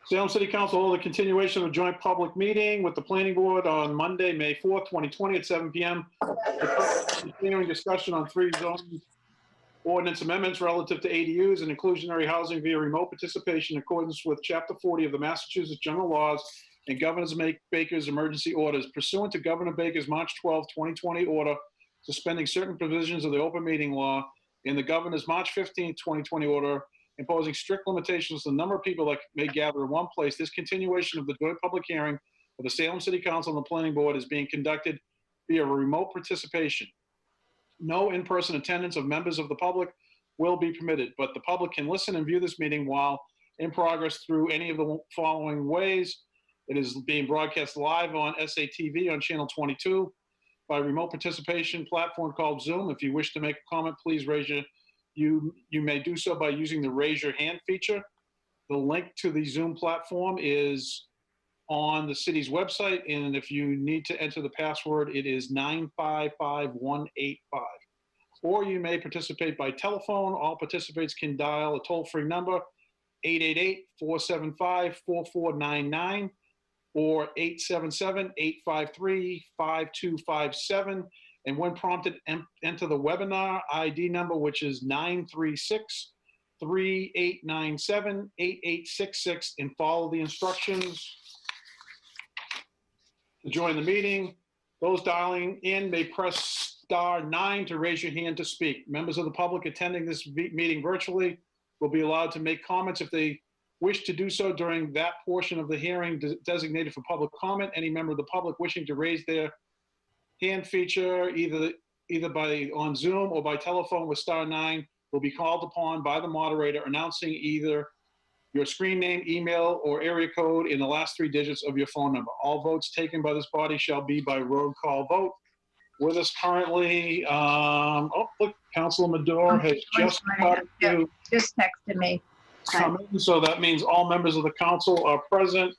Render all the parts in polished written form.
Salem City Council hold a continuation of a joint public meeting with the planning board on Monday, May 4th, 2020 at 7 p.m. Continuing discussion on 3 zoning ordinance amendments relative to ADUs and inclusionary housing via remote participation in accordance with Chapter 40 of the Massachusetts General Laws and Governor Baker's emergency orders pursuant to Governor Baker's March 12, 2020 order suspending certain provisions of the open meeting law and the Governor's March 15, 2020 order imposing strict limitations on the number of people that may gather in one place. This continuation of the joint public hearing of the Salem City Council and the Planning Board is being conducted via remote participation. No in-person attendance of members of the public will be permitted, but the public can listen and view this meeting while in progress through any of the following ways. It is being broadcast live on SATV on channel 22 by remote participation platform called Zoom. If you wish to make a comment, please raise your You may do so by using the raise your hand feature. The link to the Zoom platform is on the city's website, and if you need to enter the password, it is 955185. Or you may participate by telephone. All participants can dial a toll-free number, 888-475-4499 or 877-853-5257. And when prompted, enter the webinar ID number, which is 936-3897-8866, and follow the instructions to join the meeting. Those dialing in may press *9 to raise your hand to speak. Members of the public attending this meeting virtually will be allowed to make comments if they wish to do so during that portion of the hearing designated for public comment. Any member of the public wishing to raise their hand feature either by on Zoom or by telephone with *9 will be called upon by the moderator announcing either your screen name, email, or area code in the last 3 digits of your phone number. All votes taken by this body shall be by roll call vote. With us currently, look, Councilor Madore has just texted me. Come in, so that means all members of the council are present.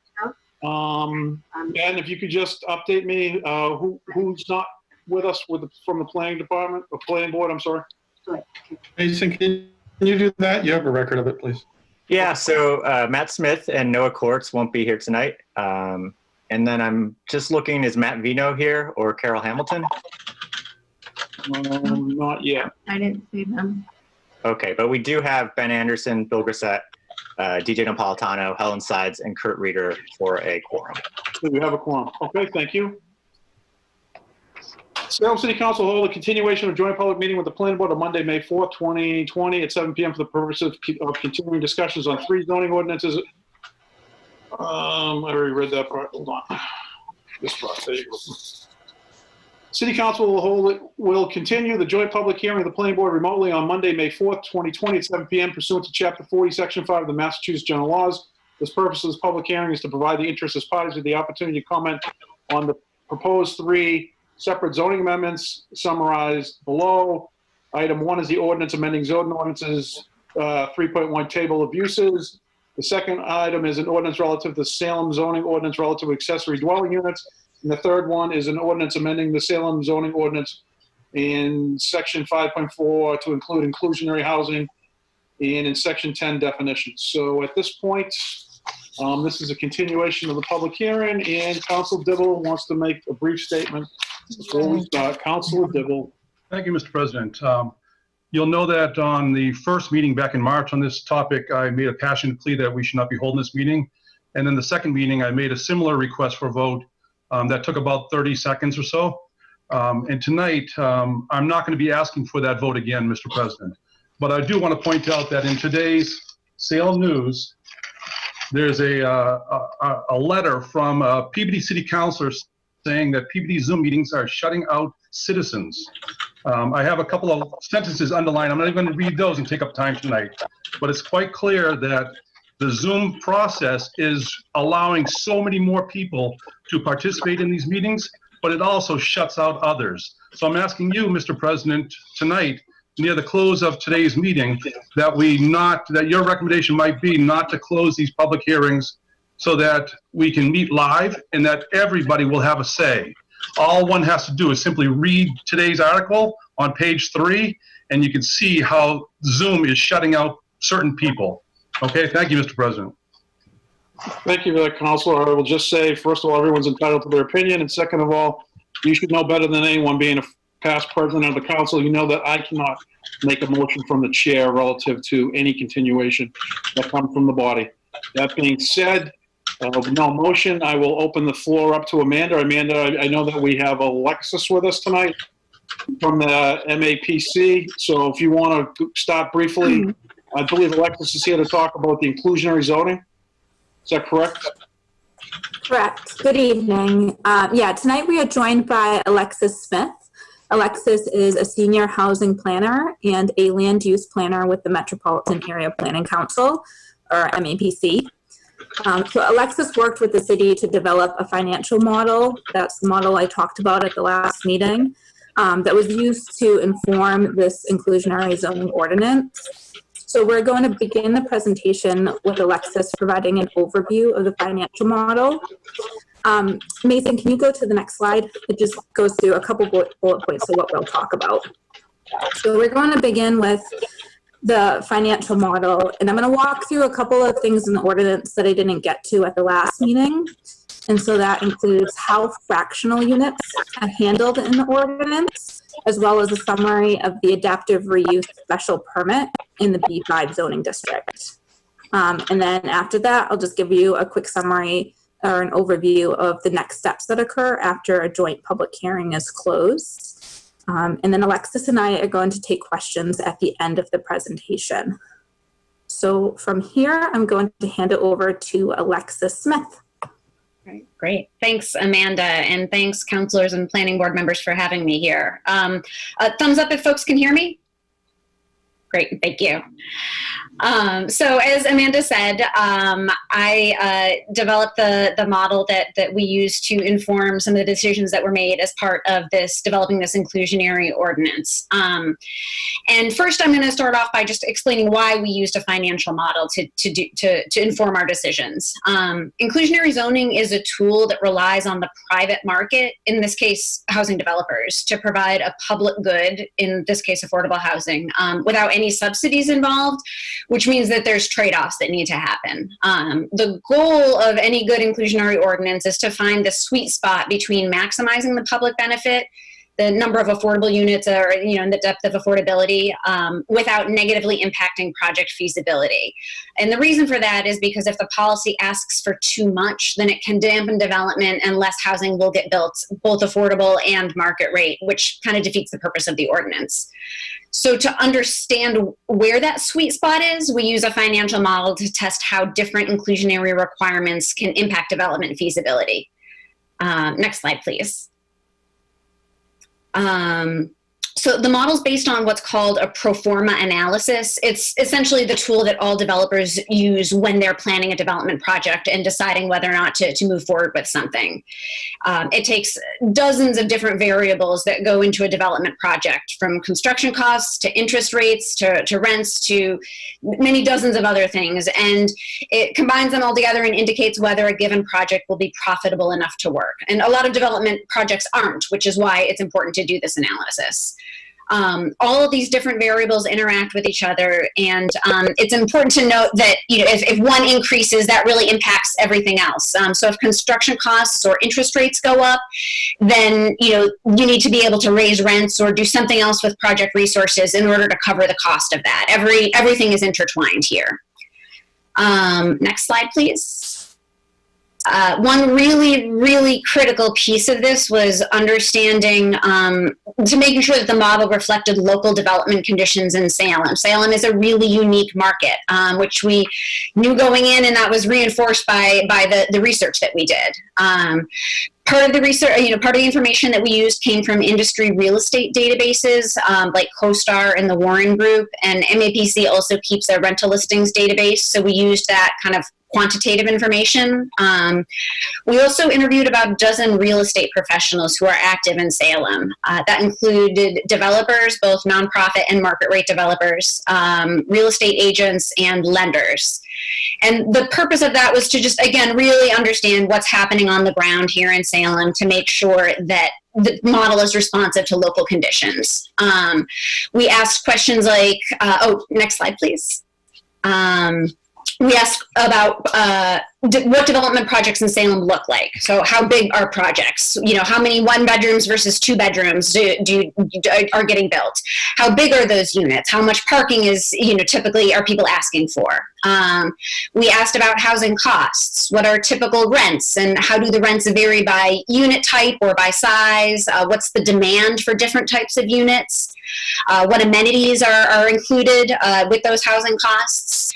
Ben, if you could just update me, who's not with us from the planning department, or planning board, I'm sorry. Mason, can you do that? You have a record of it, please. Yeah, so Matt Smith and Noah Quartz won't be here tonight. And then I'm just looking, is Matt Vino here or Carol Hamilton? Not yet. I didn't see them. Okay, but we do have Ben Anderson, Bill Grissett, DJ Napolitano, Helen Sides, and Kurt Reeder for a quorum. So we have a quorum. Okay, thank you. Salem City Council will hold a continuation of joint public meeting with the planning board on Monday, May 4th, 2020 at 7 p.m. for the purpose of continuing discussions on 3 zoning ordinances. I already read that part. Hold on. This part. There you go. City Council will continue the joint public hearing of the planning board remotely on Monday, May 4th, 2020 at 7 p.m. pursuant to Chapter 40, Section 5 of the Massachusetts General Laws. This purpose of this public hearing is to provide the interested parties with the opportunity to comment on the proposed 3 separate zoning amendments summarized below. Item 1 is the ordinance amending zoning ordinances 3.1 table of uses. The second item is an ordinance relative to the Salem zoning ordinance relative to accessory dwelling units. And the third one is an ordinance amending the Salem zoning ordinance in section 5.4 to include inclusionary housing and in section 10 definitions. So at this point, this is a continuation of the public hearing, and Councilor Dibble wants to make a brief statement before we start. Councilor Dibble. Thank you, Mr. President. You'll know that on the first meeting back in March on this topic, I made a passionate plea that we should not be holding this meeting. And then the second meeting, I made a similar request for a vote that took about 30 seconds or so. And tonight, I'm not going to be asking for that vote again, Mr. President. But I do want to point out that in today's Salem News, there's a letter from Peabody City Councilors saying that Peabody Zoom meetings are shutting out citizens. I have a couple of sentences underlined. I'm not even going to read those and take up time tonight. But it's quite clear that the Zoom process is allowing so many more people to participate in these meetings, but it also shuts out others. So I'm asking you, Mr. President, tonight, near the close of today's meeting, that your recommendation might be not to close these public hearings so that we can meet live and that everybody will have a say. All one has to do is simply read today's article on page 3, and you can see how Zoom is shutting out certain people. Okay, thank you, Mr. President. Thank you for that, Counselor. I will just say, first of all, everyone's entitled to their opinion, and second of all, you should know better than anyone, being a past president of the council, you know that I cannot make a motion from the chair relative to any continuation that comes from the body. That being said, no motion. I will open the floor up to Amanda. Amanda, I know that we have Alexis with us tonight from the MAPC. So if you want to start briefly, I believe Alexis is here to talk about the inclusionary zoning. Is that correct? Correct. Good evening. Tonight we are joined by Alexis Smith. Alexis is a senior housing planner and a land use planner with the Metropolitan Area Planning Council, or MAPC. So Alexis worked with the city to develop a financial model. That's the model I talked about at the last meeting, that was used to inform this inclusionary zoning ordinance. So we're going to begin the presentation with Alexis providing an overview of the financial model. Mason, can you go to the next slide? It just goes through a couple bullet points of what we'll talk about. So we're going to begin with the financial model, and I'm going to walk through a couple of things in the ordinance that I didn't get to at the last meeting. And so that includes how fractional units are handled in the ordinance, as well as a summary of the adaptive reuse special permit in the B5 zoning district. And then after that, I'll just give you a quick summary or an overview of the next steps that occur after a joint public hearing is closed. And then Alexis and I are going to take questions at the end of the presentation. So from here, I'm going to hand it over to Alexis Smith. Right, great. Thanks, Amanda, and thanks, councilors and planning board members for having me here. Thumbs up if folks can hear me. Great, thank you. So as Amanda said, I developed the model that we use to inform some of the decisions that were made as part of developing this inclusionary ordinance. And first, I'm going to start off by just explaining why we used a financial model to inform our decisions. Inclusionary zoning is a tool that relies on the private market, in this case, housing developers, to provide a public good, in this case, affordable housing, without any subsidies involved, which means that there's trade-offs that need to happen. The goal of any good inclusionary ordinance is to find the sweet spot between maximizing the public benefit, the number of affordable units, or and the depth of affordability, without negatively impacting project feasibility. And the reason for that is because if the policy asks for too much, then it can dampen development and less housing will get built, both affordable and market rate, which kind of defeats the purpose of the ordinance. So to understand where that sweet spot is, we use a financial model to test how different inclusionary requirements can impact development feasibility. Next slide, please. So the model's based on what's called a pro forma analysis. It's essentially the tool that all developers use when they're planning a development project and deciding whether or not to move forward with something. It takes dozens of different variables that go into a development project, from construction costs to interest rates to rents to many dozens of other things. And it combines them all together and indicates whether a given project will be profitable enough to work. And a lot of development projects aren't, which is why it's important to do this analysis. All of these different variables interact with each other, and it's important to note that if one increases, that really impacts everything else. So if construction costs or interest rates go up, then you need to be able to raise rents or do something else with project resources in order to cover the cost of that. Everything is intertwined here. Next slide, please. One really, really critical piece of this was understanding, to making sure that the model reflected local development conditions in Salem. Salem is a really unique market, which we knew going in, and that was reinforced by the research that we did. Part of the research, part of the information that we used came from industry real estate databases like CoStar and the Warren Group, and MAPC also keeps a rental listings database, so we used that kind of quantitative information. We also interviewed about a dozen real estate professionals who are active in Salem. That included developers, both nonprofit and market rate developers, real estate agents, and lenders. And the purpose of that was to just, again, really understand what's happening on the ground here in Salem to make sure that the model is responsive to local conditions. We asked questions like, next slide, please. we asked about what development projects in Salem look like. So how big are projects? You know, how many 1 bedrooms versus 2 bedrooms are getting built? How big are those units? How much parking is, you know, typically are people asking for? We asked about housing costs. What are typical rents, and how do the rents vary by unit type or by size? What's the demand for different types of units? What amenities are included with those housing costs?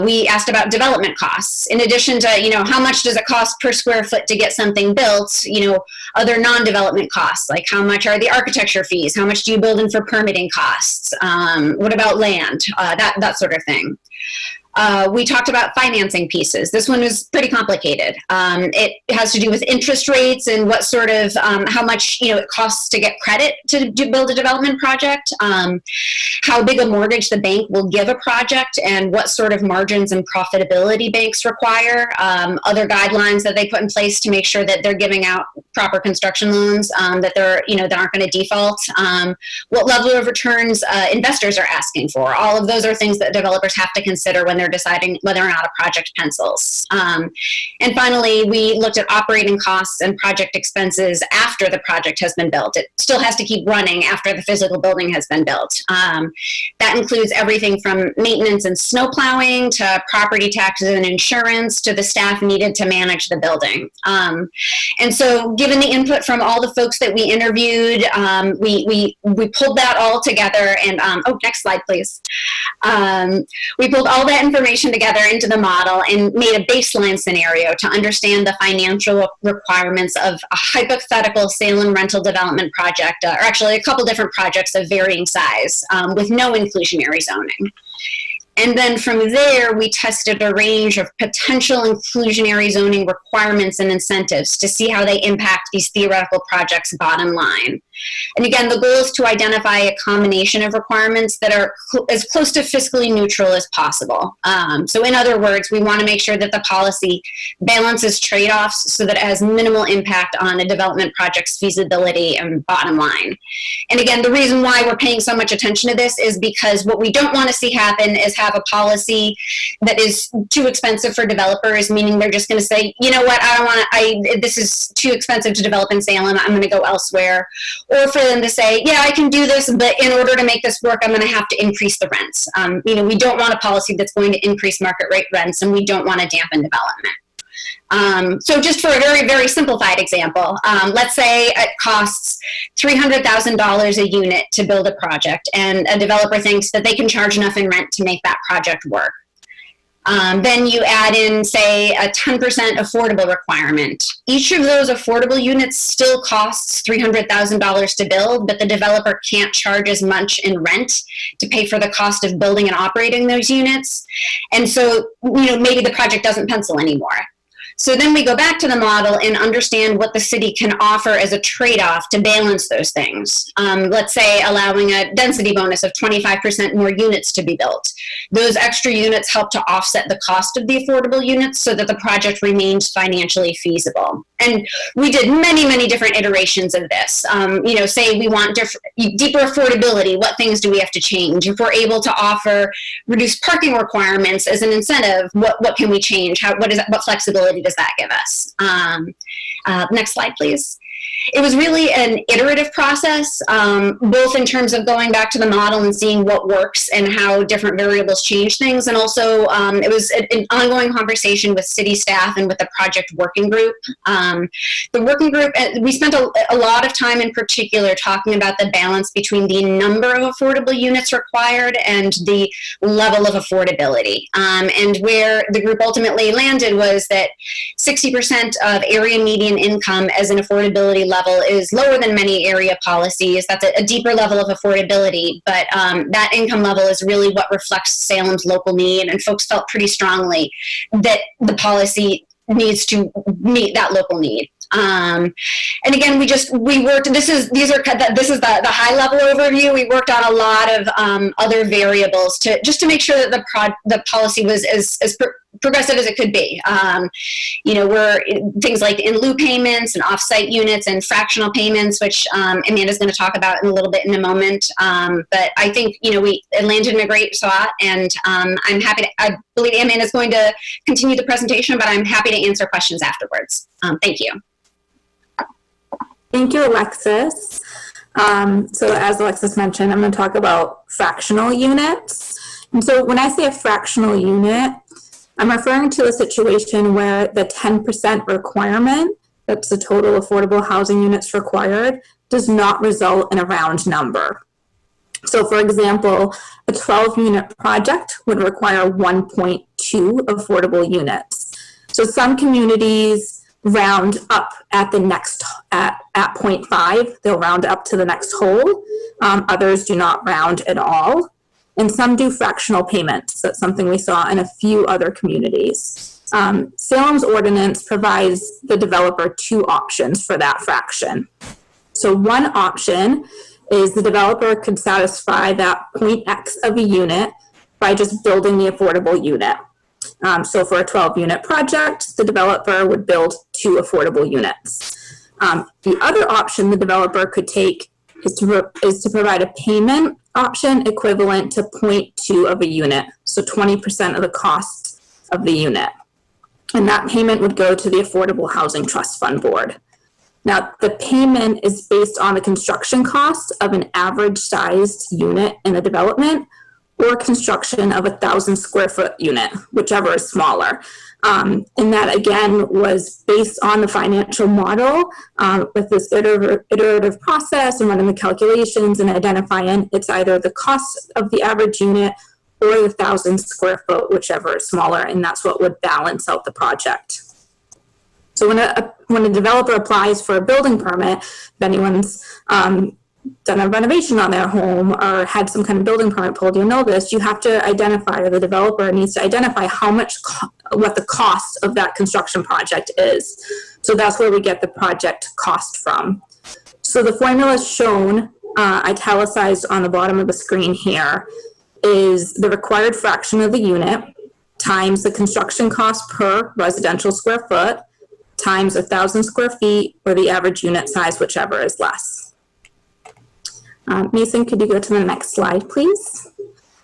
We asked about development costs. In addition to, you know, how much does it cost per square foot to get something built, you know, other non-development costs, like how much are the architecture fees? How much do you build in for permitting costs? What about land? That sort of thing. We talked about financing pieces. This one was pretty complicated. It has to do with interest rates and what sort of, how much, you know, it costs to get credit to build a development project, how big a mortgage the bank will give a project, and what sort of margins and profitability banks require, other guidelines that they put in place to make sure that they're giving out proper construction loans, that they're, you know, that aren't going to default, what level of returns investors are asking for. All of those are things that developers have to consider when they're deciding whether or not a project pencils. And finally, we looked at operating costs and project expenses after the project has been built. It still has to keep running after the physical building has been built. That includes everything from maintenance and snow plowing to property taxes and insurance to the staff needed to manage the building. And so given the input from all the folks that we interviewed, we pulled that all together and, oh, next slide, please. We pulled all that information together into the model and made a baseline scenario to understand the financial requirements of a hypothetical Salem rental development project, or actually a couple different projects of varying size with no inclusionary zoning. And then from there, we tested a range of potential inclusionary zoning requirements and incentives to see how they impact these theoretical projects' bottom line. And again, the goal is to identify a combination of requirements that are as close to fiscally neutral as possible. So in other words, we want to make sure that the policy balances trade-offs so that it has minimal impact on a development project's feasibility and bottom line. And again, the reason why we're paying so much attention to this is because what we don't want to see happen is have a policy that is too expensive for developers, meaning they're just going to say, you know what, I don't want to, this is too expensive to develop in Salem, I'm going to go elsewhere. Or for them to say, yeah, I can do this, but in order to make this work, I'm going to have to increase the rents. You know, we don't want a policy that's going to increase market rate rents, and we don't want to dampen development. So just for a very, very simplified example, let's say it costs $300,000 a unit to build a project, and a developer thinks that they can charge enough in rent to make that project work. Then you add in, say, a 10% affordable requirement. Each of those affordable units still costs $300,000 to build, but the developer can't charge as much in rent to pay for the cost of building and operating those units. And so, you know, maybe the project doesn't pencil anymore. So then we go back to the model and understand what the city can offer as a trade-off to balance those things. Let's say allowing a density bonus of 25% more units to be built. Those extra units help to offset the cost of the affordable units so that the project remains financially feasible. And we did many, many different iterations of this. You know, say we want deeper affordability, what things do we have to change? If we're able to offer reduced parking requirements as an incentive, what can we change? What flexibility does that give us? Next slide, please. It was really an iterative process, both in terms of going back to the model and seeing what works and how different variables change things. And also, it was an ongoing conversation with city staff and with the project working group. The working group, we spent a lot of time in particular talking about the balance between the number of affordable units required and the level of affordability. And where the group ultimately landed was that 60% of area median income as an affordability level is lower than many area policies. That's a deeper level of affordability, but that income level is really what reflects Salem's local need, and folks felt pretty strongly that the policy needs to meet that local need. And again, we worked, this is the high level overview. We worked on a lot of other variables just to make sure that the policy was as progressive as it could be. We're things like in lieu payments and offsite units and fractional payments, which Amanda's going to talk about in a little bit in a moment. But I think, it landed in a great spot, and I'm happy to, I believe Amanda's going to continue the presentation, but I'm happy to answer questions afterwards. Thank you. Thank you, Alexis. So as Alexis mentioned, I'm going to talk about fractional units. And so when I say a fractional unit, I'm referring to a situation where the 10% requirement, that's the total affordable housing units required, does not result in a round number. So for example, a 12-unit project would require 1.2 affordable units. So some communities round up at the next, at 0.5, they'll round up to the next whole. Others do not round at all. And some do fractional payments. That's something we saw in a few other communities. Salem's ordinance provides the developer two options for that fraction. So one option is the developer could satisfy that 0.x of a unit by just building the affordable unit. So for a 12-unit project, the developer would build 2 affordable units. The other option the developer could take is to provide a payment option equivalent to 0.2 of a unit, so 20% of the cost of the unit. And that payment would go to the Affordable Housing Trust Fund Board. Now, the payment is based on the construction cost of an average sized unit in a development or construction of a 1,000 square foot unit, whichever is smaller. And that, again, was based on the financial model with this iterative process and running the calculations and identifying it's either the cost of the average unit or the 1,000 square foot, whichever is smaller, and that's what would balance out the project. So when a developer applies for a building permit, if anyone's done a renovation on their home or had some kind of building permit pulled, you'll know this, you have to identify, or the developer needs to identify what the cost of that construction project is. So that's where we get the project cost from. So the formula shown, italicized on the bottom of the screen here, is the required fraction of the unit times the construction cost per residential square foot times 1,000 square feet or the average unit size, whichever is less. Mason, could you go to the next slide, please?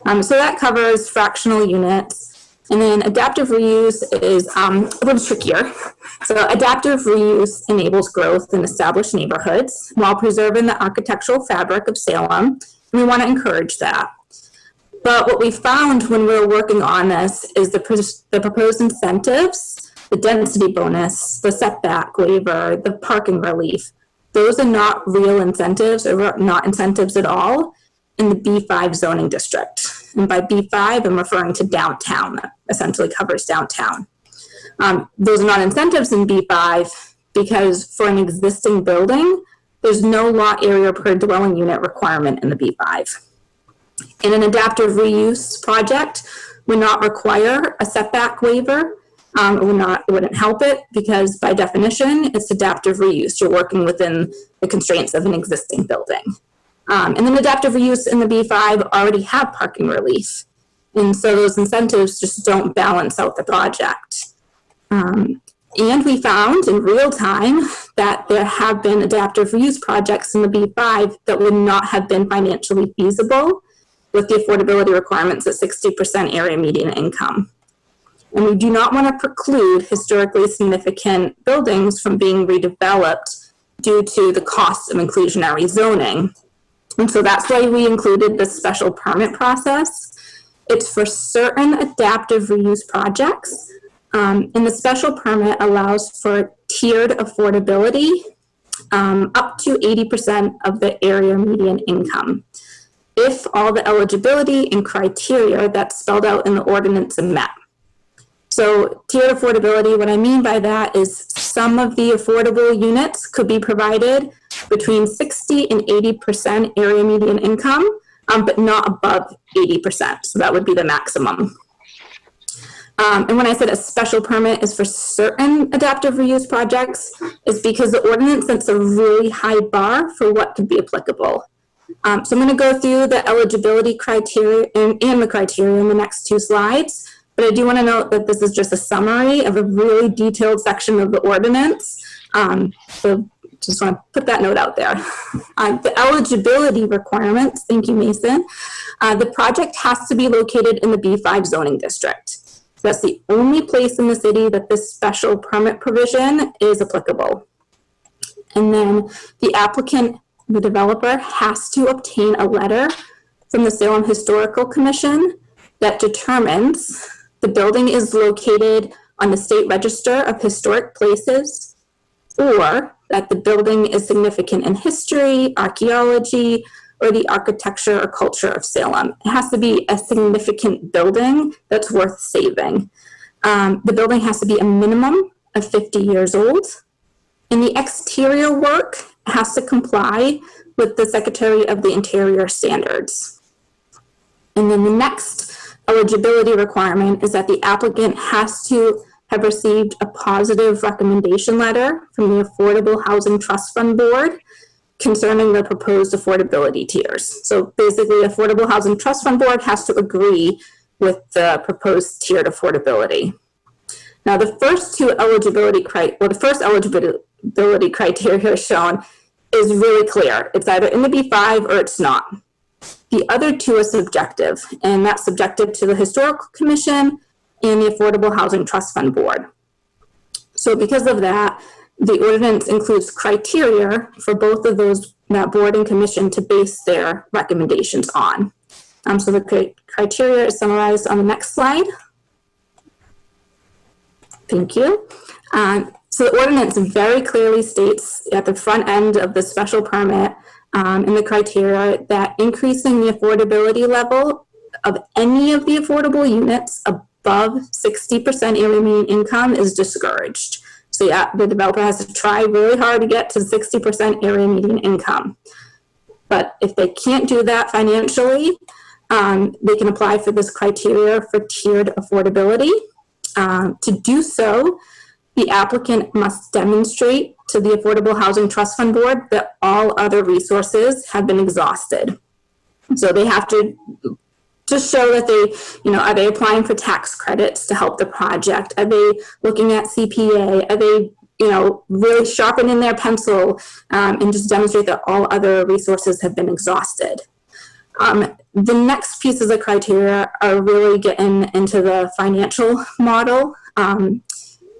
So that covers fractional units. And then adaptive reuse is a little trickier. So adaptive reuse enables growth in established neighborhoods while preserving the architectural fabric of Salem. And we want to encourage that. But what we found when we were working on this is the proposed incentives, the density bonus, the setback waiver, the parking relief. Those are not real incentives, or not incentives at all, in the B5 zoning district. And by B5, I'm referring to downtown. That essentially covers downtown. Those are not incentives in B5 because for an existing building, there's no lot area per dwelling unit requirement in the B5. In an adaptive reuse project, would not require a setback waiver. It wouldn't help it because by definition, it's adaptive reuse. You're working within the constraints of an existing building. And then adaptive reuse in the B5 already have parking relief. And so those incentives just don't balance out the project. And we found in real time that there have been adaptive reuse projects in the B5 that would not have been financially feasible with the affordability requirements at 60% area median income. And we do not want to preclude historically significant buildings from being redeveloped due to the cost of inclusionary zoning. And so that's why we included the special permit process. It's for certain adaptive reuse projects. And the special permit allows for tiered affordability up to 80% of the area median income, if all the eligibility and criteria that's spelled out in the ordinance are met. So tiered affordability, what I mean by that is some of the affordable units could be provided between 60 and 80% area median income, but not above 80%. So that would be the maximum. And when I said a special permit is for certain adaptive reuse projects, is because the ordinance sets a really high bar for what could be applicable. So I'm going to go through the eligibility criteria and the criteria in the next 2 slides. But I do want to note that this is just a summary of a really detailed section of the ordinance. So just want to put that note out there. The eligibility requirements, thank you, Mason. The project has to be located in the B5 zoning district. So that's the only place in the city that this special permit provision is applicable. And then the applicant, the developer, has to obtain a letter from the Salem Historical Commission that determines the building is located on the State Register of Historic Places, or that the building is significant in history, archaeology, or the architecture or culture of Salem. It has to be a significant building that's worth saving. The building has to be a minimum of 50 years old, and the exterior work has to comply with the Secretary of the Interior standards. And then the next eligibility requirement is that the applicant has to have received a positive recommendation letter from the Affordable Housing Trust Fund Board concerning the proposed affordability tiers. So basically, Affordable Housing Trust Fund Board has to agree with the proposed tiered affordability. Now, the first eligibility criteria shown is really clear. It's either in the B5 or it's not. The other two are subjective, and that's subjective to the Historical Commission and the Affordable Housing Trust Fund Board. So because of that, the ordinance includes criteria for both of those, that board and commission, to base their recommendations on. So the criteria is summarized on the next slide. Thank you. So the ordinance very clearly states at the front end of the special permit in the criteria that increasing the affordability level of any of the affordable units above 60% area median income is discouraged. So yeah, the developer has to try really hard to get to 60% area median income. But if they can't do that financially, they can apply for this criteria for tiered affordability. To do so, the applicant must demonstrate to the Affordable Housing Trust Fund Board that all other resources have been exhausted. So they have to just show that they, are they applying for tax credits to help the project? Are they looking at CPA? Are they, really sharpening their pencil and just demonstrate that all other resources have been exhausted? The next pieces of criteria are really getting into the financial model.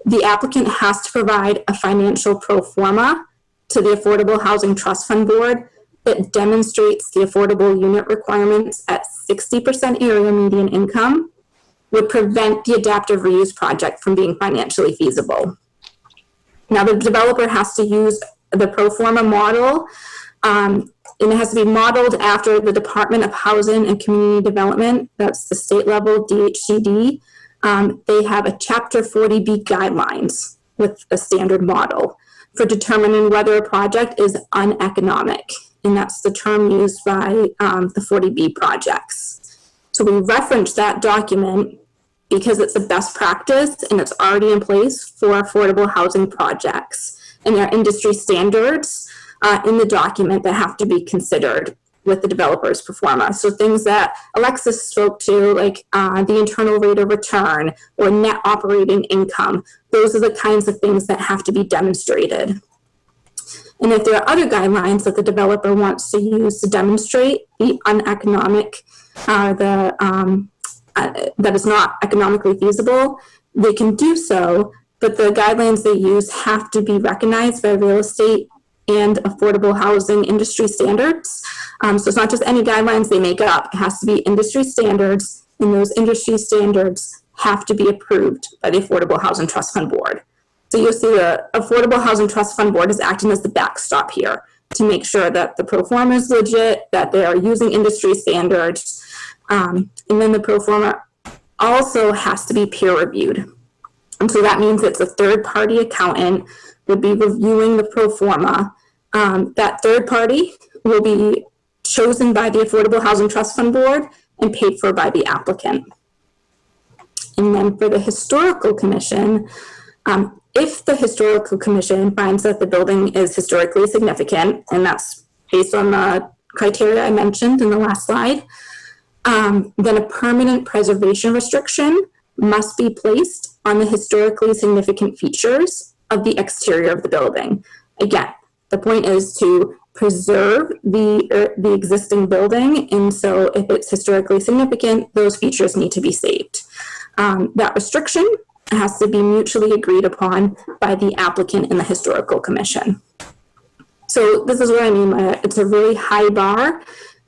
The applicant has to provide a financial pro forma to the Affordable Housing Trust Fund Board that demonstrates the affordable unit requirements at 60% area median income would prevent the adaptive reuse project from being financially feasible. Now, the developer has to use the pro forma model, and it has to be modeled after the Department of Housing and Community Development, that's the state level DHCD. They have a Chapter 40B guidelines with a standard model for determining whether a project is uneconomic. And that's the term used by the 40B projects. So we reference that document because it's a best practice and it's already in place for affordable housing projects. And there are industry standards in the document that have to be considered with the developer's pro forma. So things that Alexis spoke to, like the internal rate of return or net operating income, those are the kinds of things that have to be demonstrated. And if there are other guidelines that the developer wants to use to demonstrate the uneconomic, that is not economically feasible, they can do so, but the guidelines they use have to be recognized by real estate and affordable housing industry standards. So it's not just any guidelines they make up. It has to be industry standards, and those industry standards have to be approved by the Affordable Housing Trust Fund Board. So you'll see the Affordable Housing Trust Fund Board is acting as the backstop here to make sure that the pro forma is legit, that they are using industry standards, and then the pro forma also has to be peer reviewed. And so that means it's a third-party accountant would be reviewing the pro forma. That third party will be chosen by the Affordable Housing Trust Fund Board and paid for by the applicant. And then for the Historical Commission, if the Historical Commission finds that the building is historically significant, and that's based on the criteria I mentioned in the last slide, then a permanent preservation restriction must be placed on the historically significant features of the exterior of the building. Again, the point is to preserve the existing building, and so if it's historically significant, those features need to be saved. That restriction has to be mutually agreed upon by the applicant and the historical commission. So this is what I mean by it. It's a really high bar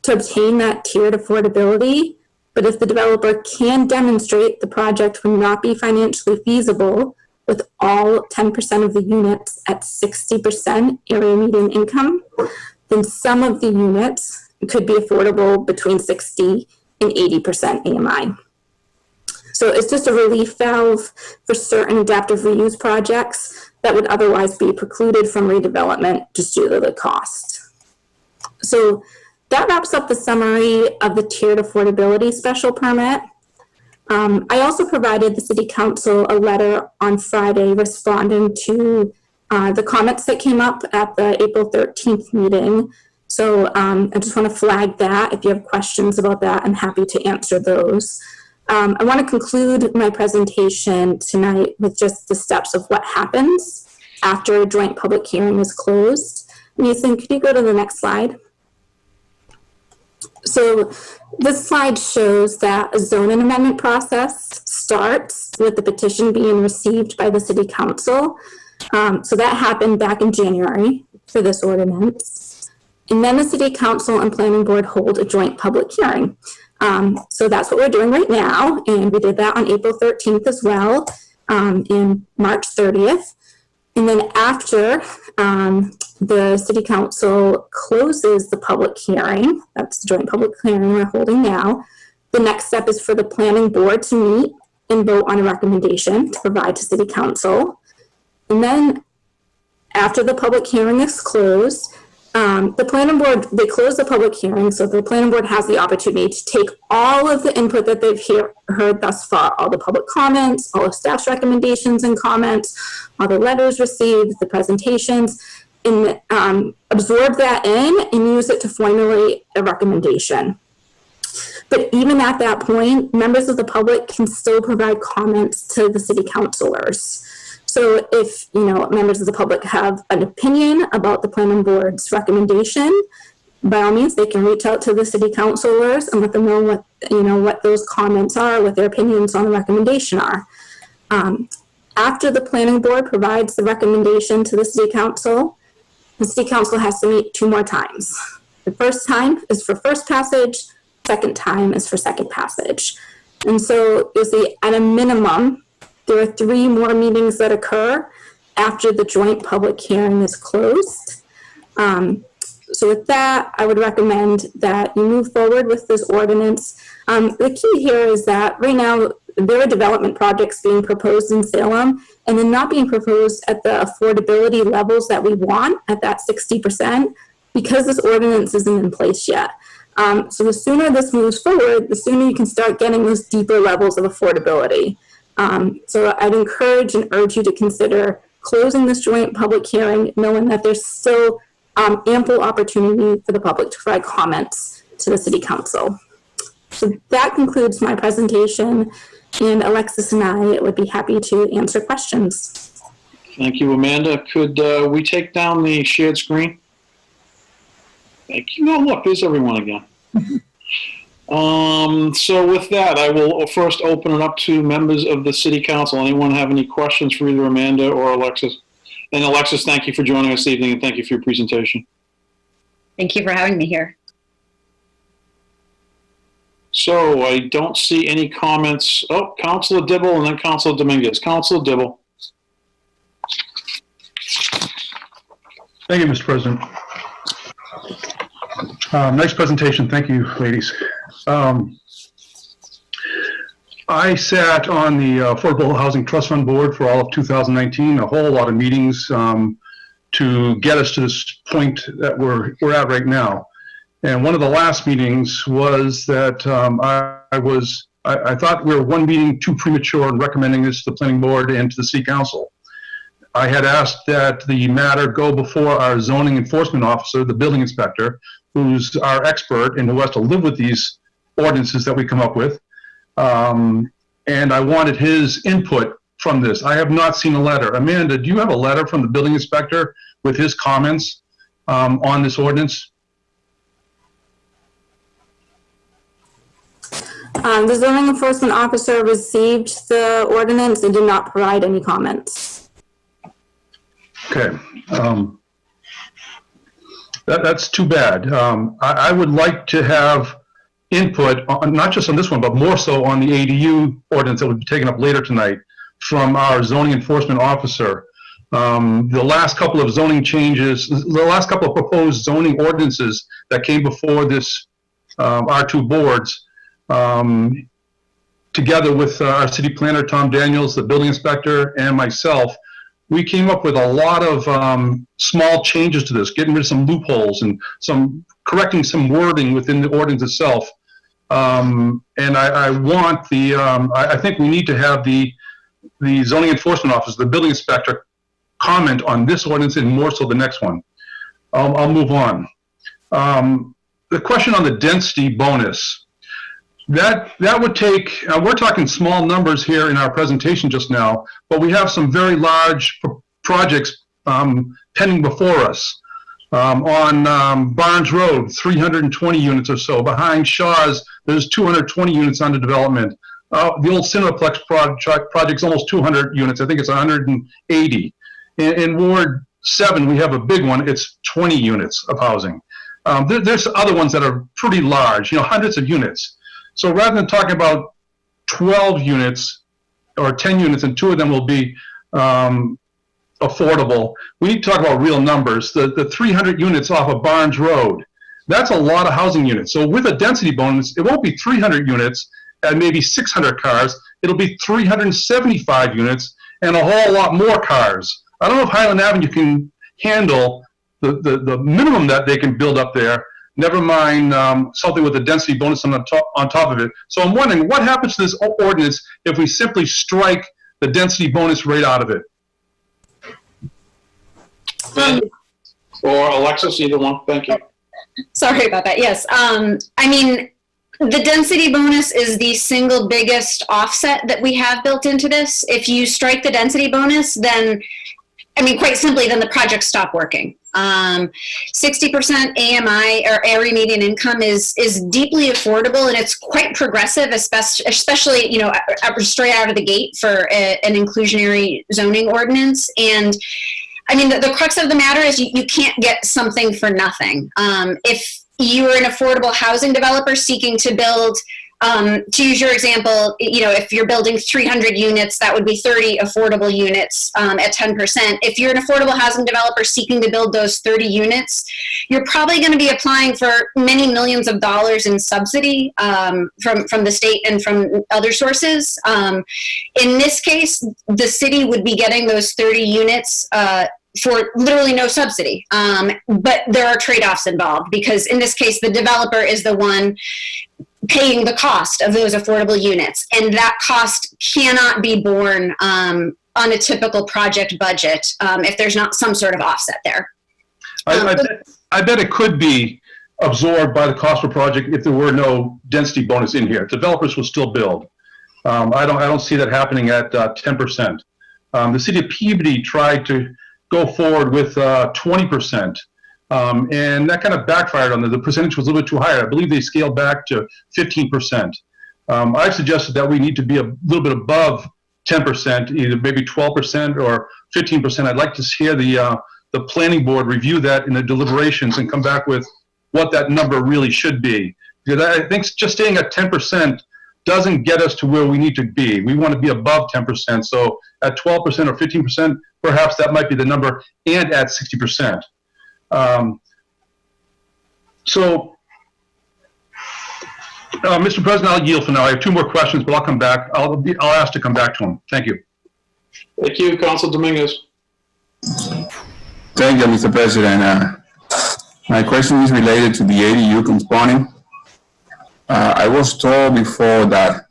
to obtain that tiered affordability, but if the developer can demonstrate the project will not be financially feasible with all 10% of the units at 60% area median income, then some of the units could be affordable between 60 and 80% AMI. So it's just a relief valve for certain adaptive reuse projects that would otherwise be precluded from redevelopment just due to the cost. So that wraps up the summary of the tiered affordability special permit. I also provided the City Council a letter on Friday responding to the comments that came up at the April 13th meeting. So I just want to flag that. If you have questions about that, I'm happy to answer those. I want to conclude my presentation tonight with just the steps of what happens after a joint public hearing is closed. Nathan, could you go to the next slide? So this slide shows that a zoning amendment process starts with the petition being received by the City Council. So that happened back in January for this ordinance. And then the City Council and Planning Board hold a joint public hearing. So that's what we're doing right now. And we did that on April 13th as well, and March 30th. And then after the City Council closes the public hearing, that's the joint public hearing we're holding now, the next step is for the Planning Board to meet and vote on a recommendation to provide to City Council. And then after the public hearing is closed, the Planning Board, they close the public hearing, so the Planning Board has the opportunity to take all of the input that they've heard thus far, all the public comments, all of staff's recommendations and comments, all the letters received, the presentations, and absorb that in and use it to formulate a recommendation. But even at that point, members of the public can still provide comments to the city councilors. So if, members of the public have an opinion about the planning board's recommendation, by all means, they can reach out to the city councilors and let them know what those comments are, what their opinions on the recommendation are. After the planning board provides the recommendation to the city council has to meet 2 more times. The first time is for first passage, second time is for second passage. And so you'll see at a minimum, there are 3 more meetings that occur after the joint public hearing is closed. So with that, I would recommend that you move forward with this ordinance. The key here is that right now, there are development projects being proposed in Salem and then not being proposed at the affordability levels that we want at that 60% because this ordinance isn't in place yet. So the sooner this moves forward, the sooner you can start getting those deeper levels of affordability. So I'd encourage and urge you to consider closing this joint public hearing, knowing that there's still ample opportunity for the public to provide comments to the city council. So that concludes my presentation, and Alexis and I would be happy to answer questions. Thank you, Amanda. Could we take down the shared screen? Thank you. Oh, look, there's everyone again. So with that, I will first open it up to members of the city council. Anyone have any questions for either Amanda or Alexis? And Alexis, thank you for joining us this evening, and thank you for your presentation. Thank you for having me here. So I don't see any comments. Oh, Councilor Dibble and then Councilor Dominguez. Councilor Dibble. Thank you, Mr. President. Nice presentation. Thank you, ladies. I sat on the Affordable Housing Trust Fund Board for all of 2019, a whole lot of meetings to get us to this point that we're at right now. And one of the last meetings was that I thought we were one meeting too premature in recommending this to the planning board and to the city council. I had asked that the matter go before our zoning enforcement officer, the building inspector, who's our expert and who has to live with these ordinances that we come up with. and I wanted his input from this. I have not seen a letter. Amanda, do you have a letter from the building inspector with his comments on this ordinance? The zoning enforcement officer received the ordinance and did not provide any comments. Okay. That's too bad. I would like to have input, on, not just on this one, but more so on the ADU ordinance that will be taken up later tonight from our zoning enforcement officer. The last couple of zoning changes, the last couple of proposed zoning ordinances that came before this, our two boards, together with our city planner, Tom Daniels, the building inspector, and myself, we came up with a lot of small changes to this, getting rid of some loopholes and correcting some wording within the ordinance itself. And I want the, I think we need to have the zoning enforcement officer, the building inspector, comment on this ordinance and more so the next one. I'll move on. The question on the density bonus. That would take, we're talking small numbers here in our presentation just now, but we have some very large projects pending before us. On Barnes Road, 320 units or so. Behind Shaw's, there's 220 units under development. The old Cinemaplex project's almost 200 units. I think it's 180. In Ward 7, we have a big one. It's 20 units of housing. There's other ones that are pretty large, hundreds of units. So rather than talking about 12 units or 10 units and 2 of them will be affordable, we need to talk about real numbers. The 300 units off of Barnes Road, that's a lot of housing units. So with a density bonus, it won't be 300 units and maybe 600 cars. It'll be 375 units and a whole lot more cars. I don't know if Highland Avenue can handle the minimum that they can build up there. Never mind something with a density bonus on top of it. So I'm wondering what happens to this ordinance if we simply strike the density bonus rate out of it? Or Alexis, either one. Thank you. Sorry about that. Yes. I mean, the density bonus is the single biggest offset that we have built into this. If you strike the density bonus, then, I mean, quite simply, then the projects stop working. 60% AMI or area median income is deeply affordable, and it's quite progressive, especially straight out of the gate for an inclusionary zoning ordinance. And I mean, the crux of the matter is you can't get something for nothing. If you're an affordable housing developer seeking to build, to use your example, if you're building 300 units, that would be 30 affordable units at 10%. If you're an affordable housing developer seeking to build those 30 units, you're probably going to be applying for many millions of dollars in subsidy from the state and from other sources. In this case, the city would be getting those 30 units for literally no subsidy. But there are trade-offs involved because in this case, the developer is the one paying the cost of those affordable units. And that cost cannot be borne on a typical project budget if there's not some sort of offset there. I bet it could be absorbed by the cost per project if there were no density bonus in here. Developers will still build. I don't see that happening at 10%. The city of Peabody tried to go forward with 20%. And that kind of backfired on them. The percentage was a little bit too high. I believe they scaled back to 15%. I've suggested that we need to be a little bit above 10%, either maybe 12% or 15%. I'd like to hear the planning board review that in the deliberations and come back with what that number really should be. Because I think just staying at 10% doesn't get us to where we need to be. We want to be above 10%. So at 12% or 15%, perhaps that might be the number, and at 60%. Mr. President, I'll yield for now. I have 2 more questions, but I'll come back. I'll ask to come back to them. Thank you. Thank you, Council Dominguez. Thank you, Mr. President. My question is related to the ADU component. I was told before that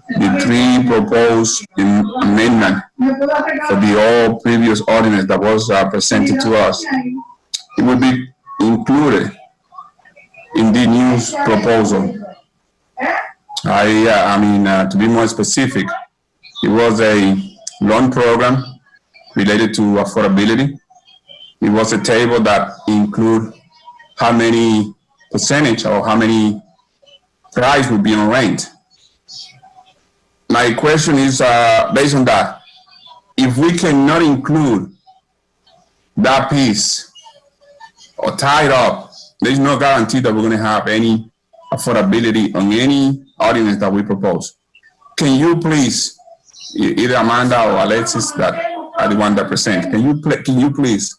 the 3 proposed amendment for the all previous ordinance that was presented to us, it would be included in the new proposal. To be more specific, it was a loan program related to affordability. It was a table that include how many percentage or how many price would be on rent. My question is, based on that, if we cannot include that piece or tie it up, there's no guarantee that we're going to have any affordability on any ordinance that we propose. Can you please, either Amanda or Alexis that are the one that present, can you please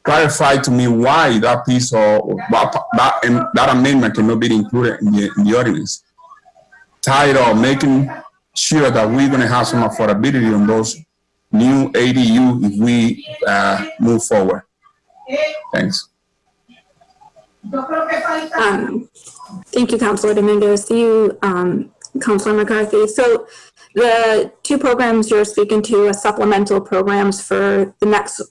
clarify to me why that piece or that amendment cannot be included in the ordinance? Tie it up, making sure that we're going to have some affordability on those new ADU if we move forward. Thanks. Thank you, Councilor Dominguez. You, Councilor McCarthy. So the two programs you're speaking to are supplemental programs for the next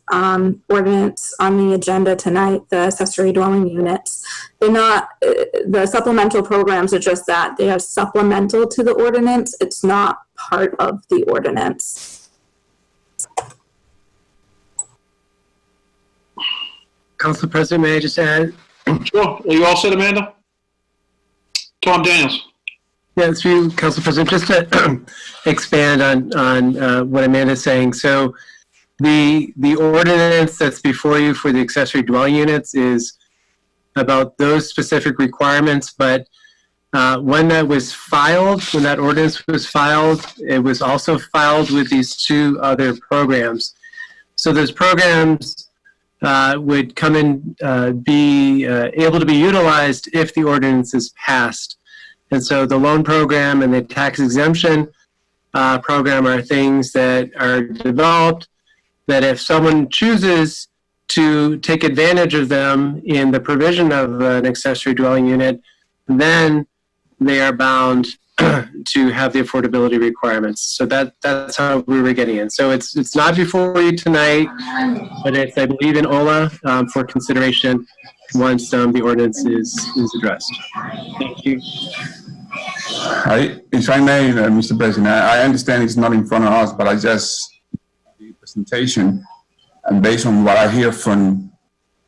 ordinance on the agenda tonight, the accessory dwelling units. They're not, the supplemental programs are just that. They are supplemental to the ordinance. It's not part of the ordinance. Council President, may I just add? Sure. Are you all set, Amanda? Tom Daniels. Yeah, through you, Council President, just to expand on what Amanda's saying. So the ordinance that's before you for the accessory dwelling units is about those specific requirements, but when that ordinance was filed, it was also filed with these two other programs. So those programs would come in, be able to be utilized if the ordinance is passed. And so the loan program and the tax exemption program are things that are developed that if someone chooses to take advantage of them in the provision of an accessory dwelling unit, then they are bound to have the affordability requirements. So that's how we were getting in. So it's not before you tonight, but it's, I believe, in OLA for consideration once the ordinance is addressed. Thank you. If I may, Mr. President, I understand it's not in front of us, but I just, the presentation, and based on what I hear from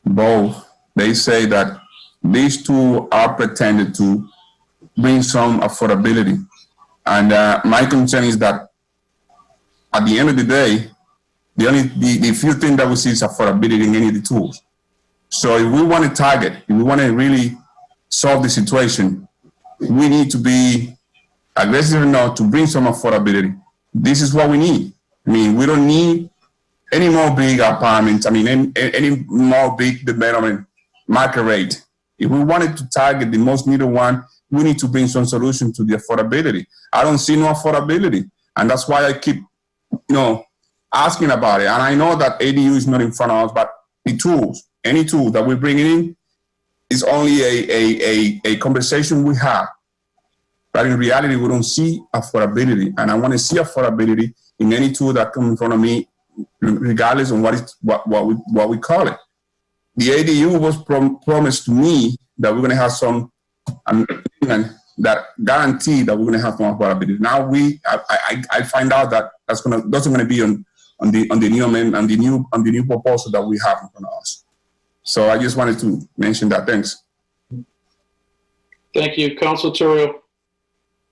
both, they say that these two are pretended to bring some affordability. And my concern is that at the end of the day, the few things that we see is affordability in any of the tools. So if we want to target, if we want to really solve the situation, we need to be aggressive enough to bring some affordability. This is what we need. I mean, we don't need any more big apartments. I mean, any more big development market rate. If we wanted to target the most needed one, we need to bring some solution to the affordability. I don't see no affordability. And that's why I keep, asking about it. And I know that ADU is not in front of us, but the tools, any tool that we bring in is only a conversation we have. But in reality, we don't see affordability. And I want to see affordability in any tool that comes in front of me, regardless of what we call it. The ADU was promised to me that we're going to have some amendment that guarantee that we're going to have some affordability. Now I find out that that's going to be on the new amendment, on the new proposal that we have in front of us. So I just wanted to mention that. Thanks. Thank you, Councilor Terrio.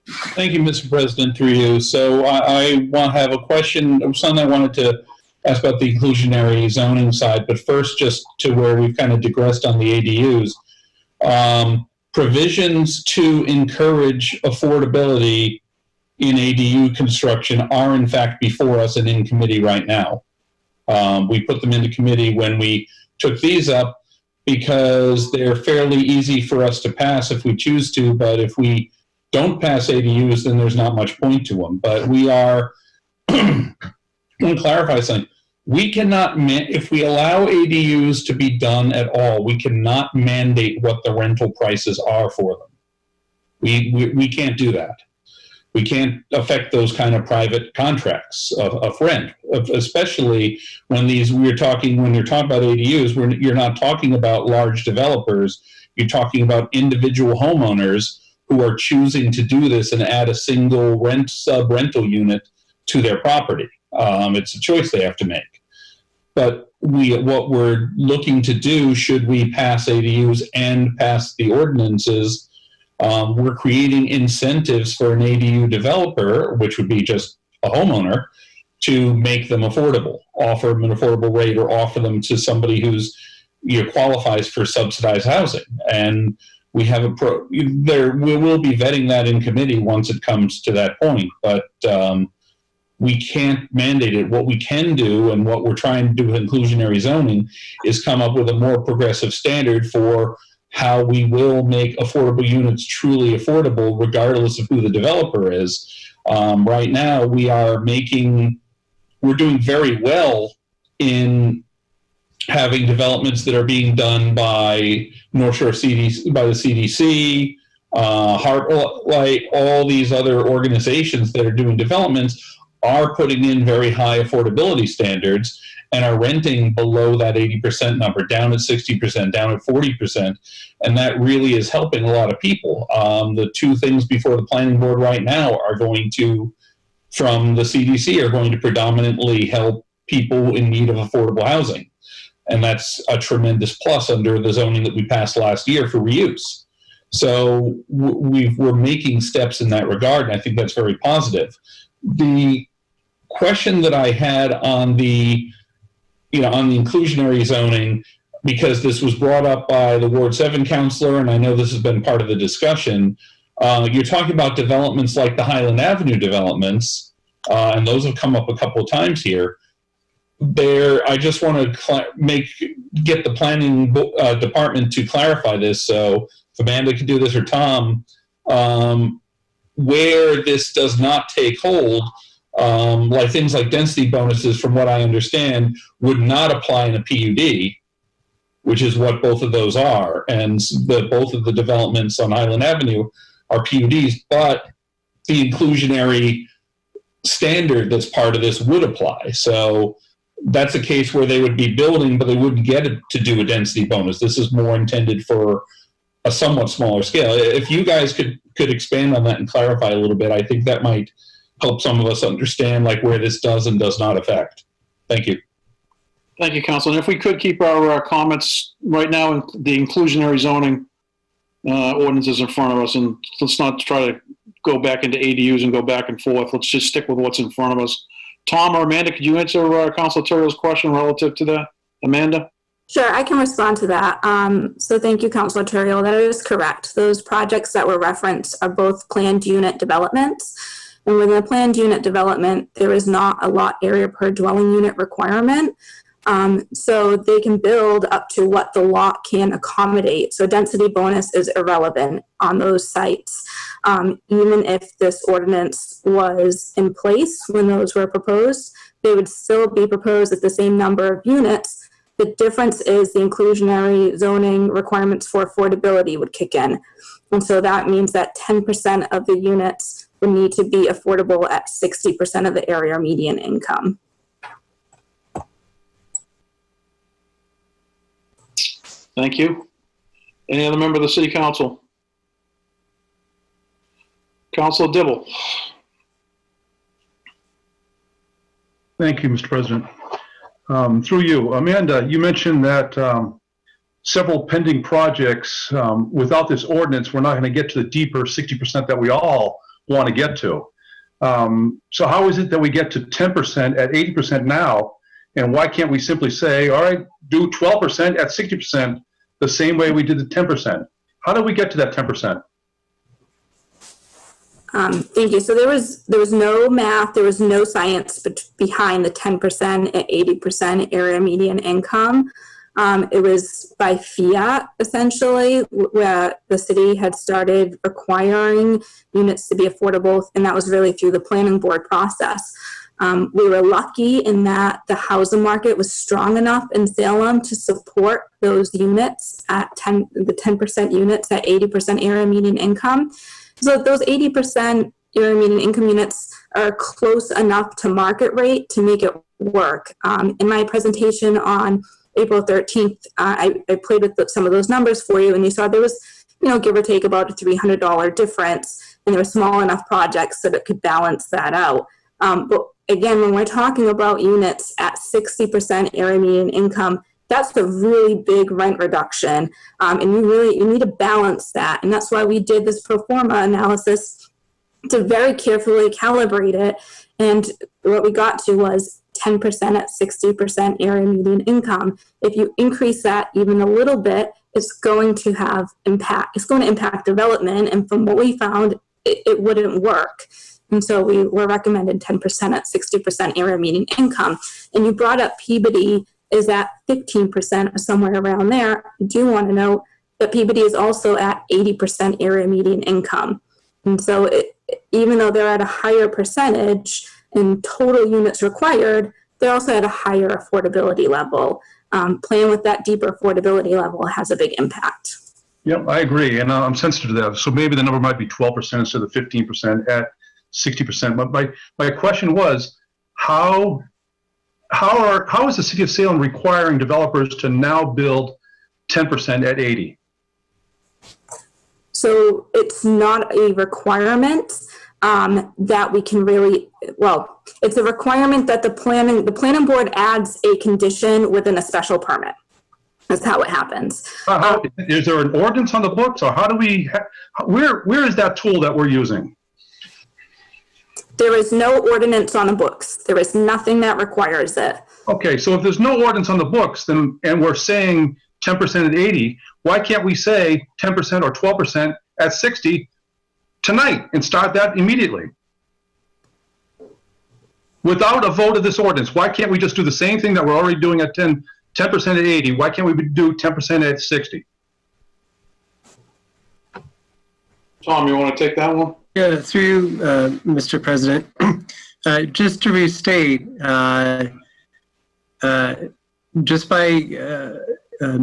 Thank you, Mr. President, through you. So I want to have a question, something I wanted to ask about the inclusionary zoning side, but first just to where we've kind of digressed on the ADUs. Provisions to encourage affordability in ADU construction are in fact before us and in committee right now. We put them into committee when we took these up because they're fairly easy for us to pass if we choose to, but if we don't pass ADUs, then there's not much point to them. But we are, I want to clarify something. We cannot, if we allow ADUs to be done at all, we cannot mandate what the rental prices are for them. We can't do that. We can't affect those kind of private contracts of rent, especially when you're talking about ADUs, you're not talking about large developers. You're talking about individual homeowners who are choosing to do this and add a single sub-rental unit to their property. It's a choice they have to make. But what we're looking to do, should we pass ADUs and pass the ordinances, we're creating incentives for an ADU developer, which would be just a homeowner, to make them affordable, offer them an affordable rate, or offer them to somebody who's qualifies for subsidized housing. And we have we will be vetting that in committee once it comes to that point, but we can't mandate it. What we can do, and what we're trying to do with inclusionary zoning, is come up with a more progressive standard for how we will make affordable units truly affordable, regardless of who the developer is. Right now, we're doing very well in having developments that are being done by North Shore CDC, by the CDC, Heartlight, all these other organizations that are doing developments are putting in very high affordability standards and are renting below that 80% number, down at 60%, down at 40%. And that really is helping a lot of people. The two things before the planning board right now are going to, from the CDC, are going to predominantly help people in need of affordable housing. And that's a tremendous plus under the zoning that we passed last year for reuse. So we're making steps in that regard, and I think that's very positive. The question that I had on the inclusionary zoning, because this was brought up by the Ward 7 councilor, and I know this has been part of the discussion, you're talking about developments like the Highland Avenue developments, and those have come up a couple of times here. I just want to get the planning department to clarify this. So if Amanda could do this, or Tom, where this does not take hold, like things like density bonuses, from what I understand, would not apply in a PUD, which is what both of those are. And both of the developments on Highland Avenue are PUDs, but the inclusionary standard that's part of this would apply. So that's a case where they would be building, but they wouldn't get it to do a density bonus. This is more intended for a somewhat smaller scale. If you guys could expand on that and clarify a little bit, I think that might help some of us understand like where this does and does not affect. Thank you. Thank you, Council. And if we could keep our comments right now in the inclusionary zoning ordinances in front of us, and let's not try to go back into ADUs and go back and forth. Let's just stick with what's in front of us. Tom or Amanda, could you answer Councilor Turrell's question relative to that? Amanda? Sure, I can respond to that. So thank you, Councilor Turrell. That is correct. Those projects that were referenced are both planned unit developments. And within a planned unit development, there is not a lot area per dwelling unit requirement. So they can build up to what the lot can accommodate. So density bonus is irrelevant on those sites. Even if this ordinance was in place when those were proposed, they would still be proposed at the same number of units. The difference is the inclusionary zoning requirements for affordability would kick in. And so that means that 10% of the units would need to be affordable at 60% of the area median income. Thank you. Any other member of the City Council? Councilor Dibble. Thank you, Mr. President. Through you, Amanda, you mentioned that several pending projects, without this ordinance, we're not going to get to the deeper 60% that we all want to get to. So how is it that we get to 10% at 80% now? And why can't we simply say, all right, do 12% at 60% the same way we did the 10%? How do we get to that 10%? Thank you. So there was no math, there was no science behind the 10% at 80% area median income. It was by fiat, essentially, where the city had started requiring units to be affordable, and that was really through the planning board process. We were lucky in that the housing market was strong enough in Salem to support those units at the 10% units at 80% area median income. So those 80% area median income units are close enough to market rate to make it work. In my presentation on April 13th, I played with some of those numbers for you, and you saw there was give or take about a $300 difference. And there were small enough projects that it could balance that out. But again, when we're talking about units at 60% area median income, that's a really big rent reduction. And you need to balance that. And that's why we did this pro forma analysis to very carefully calibrate it. And what we got to was 10% at 60% area median income. If you increase that even a little bit, it's going to have impact. It's going to impact development. And from what we found, it wouldn't work. And so we were recommended 10% at 60% area median income. And you brought up Peabody is at 15% or somewhere around there. I do want to note that Peabody is also at 80% area median income. And so even though they're at a higher percentage in total units required, they're also at a higher affordability level. Playing with that deeper affordability level has a big impact. Yep, I agree, and I'm sensitive to that. So maybe the number might be 12% instead of 15% at 60%. But my question was, how is the city of Salem requiring developers to now build 10% at 80? So it's not a requirement that we can really, well, it's a requirement that the planning board adds a condition within a special permit. That's how it happens. Is there an ordinance on the books, or how do we, where is that tool that we're using? There is no ordinance on the books. There is nothing that requires it. Okay, so if there's no ordinance on the books, then, and we're saying 10% at 80, why can't we say 10% or 12% at 60 tonight and start that immediately? Without a vote of this ordinance, why can't we just do the same thing that we're already doing at 10% at 80? Why can't we do 10% at 60? Tom, you want to take that one? Yeah, through Mr. President. Just to restate, just by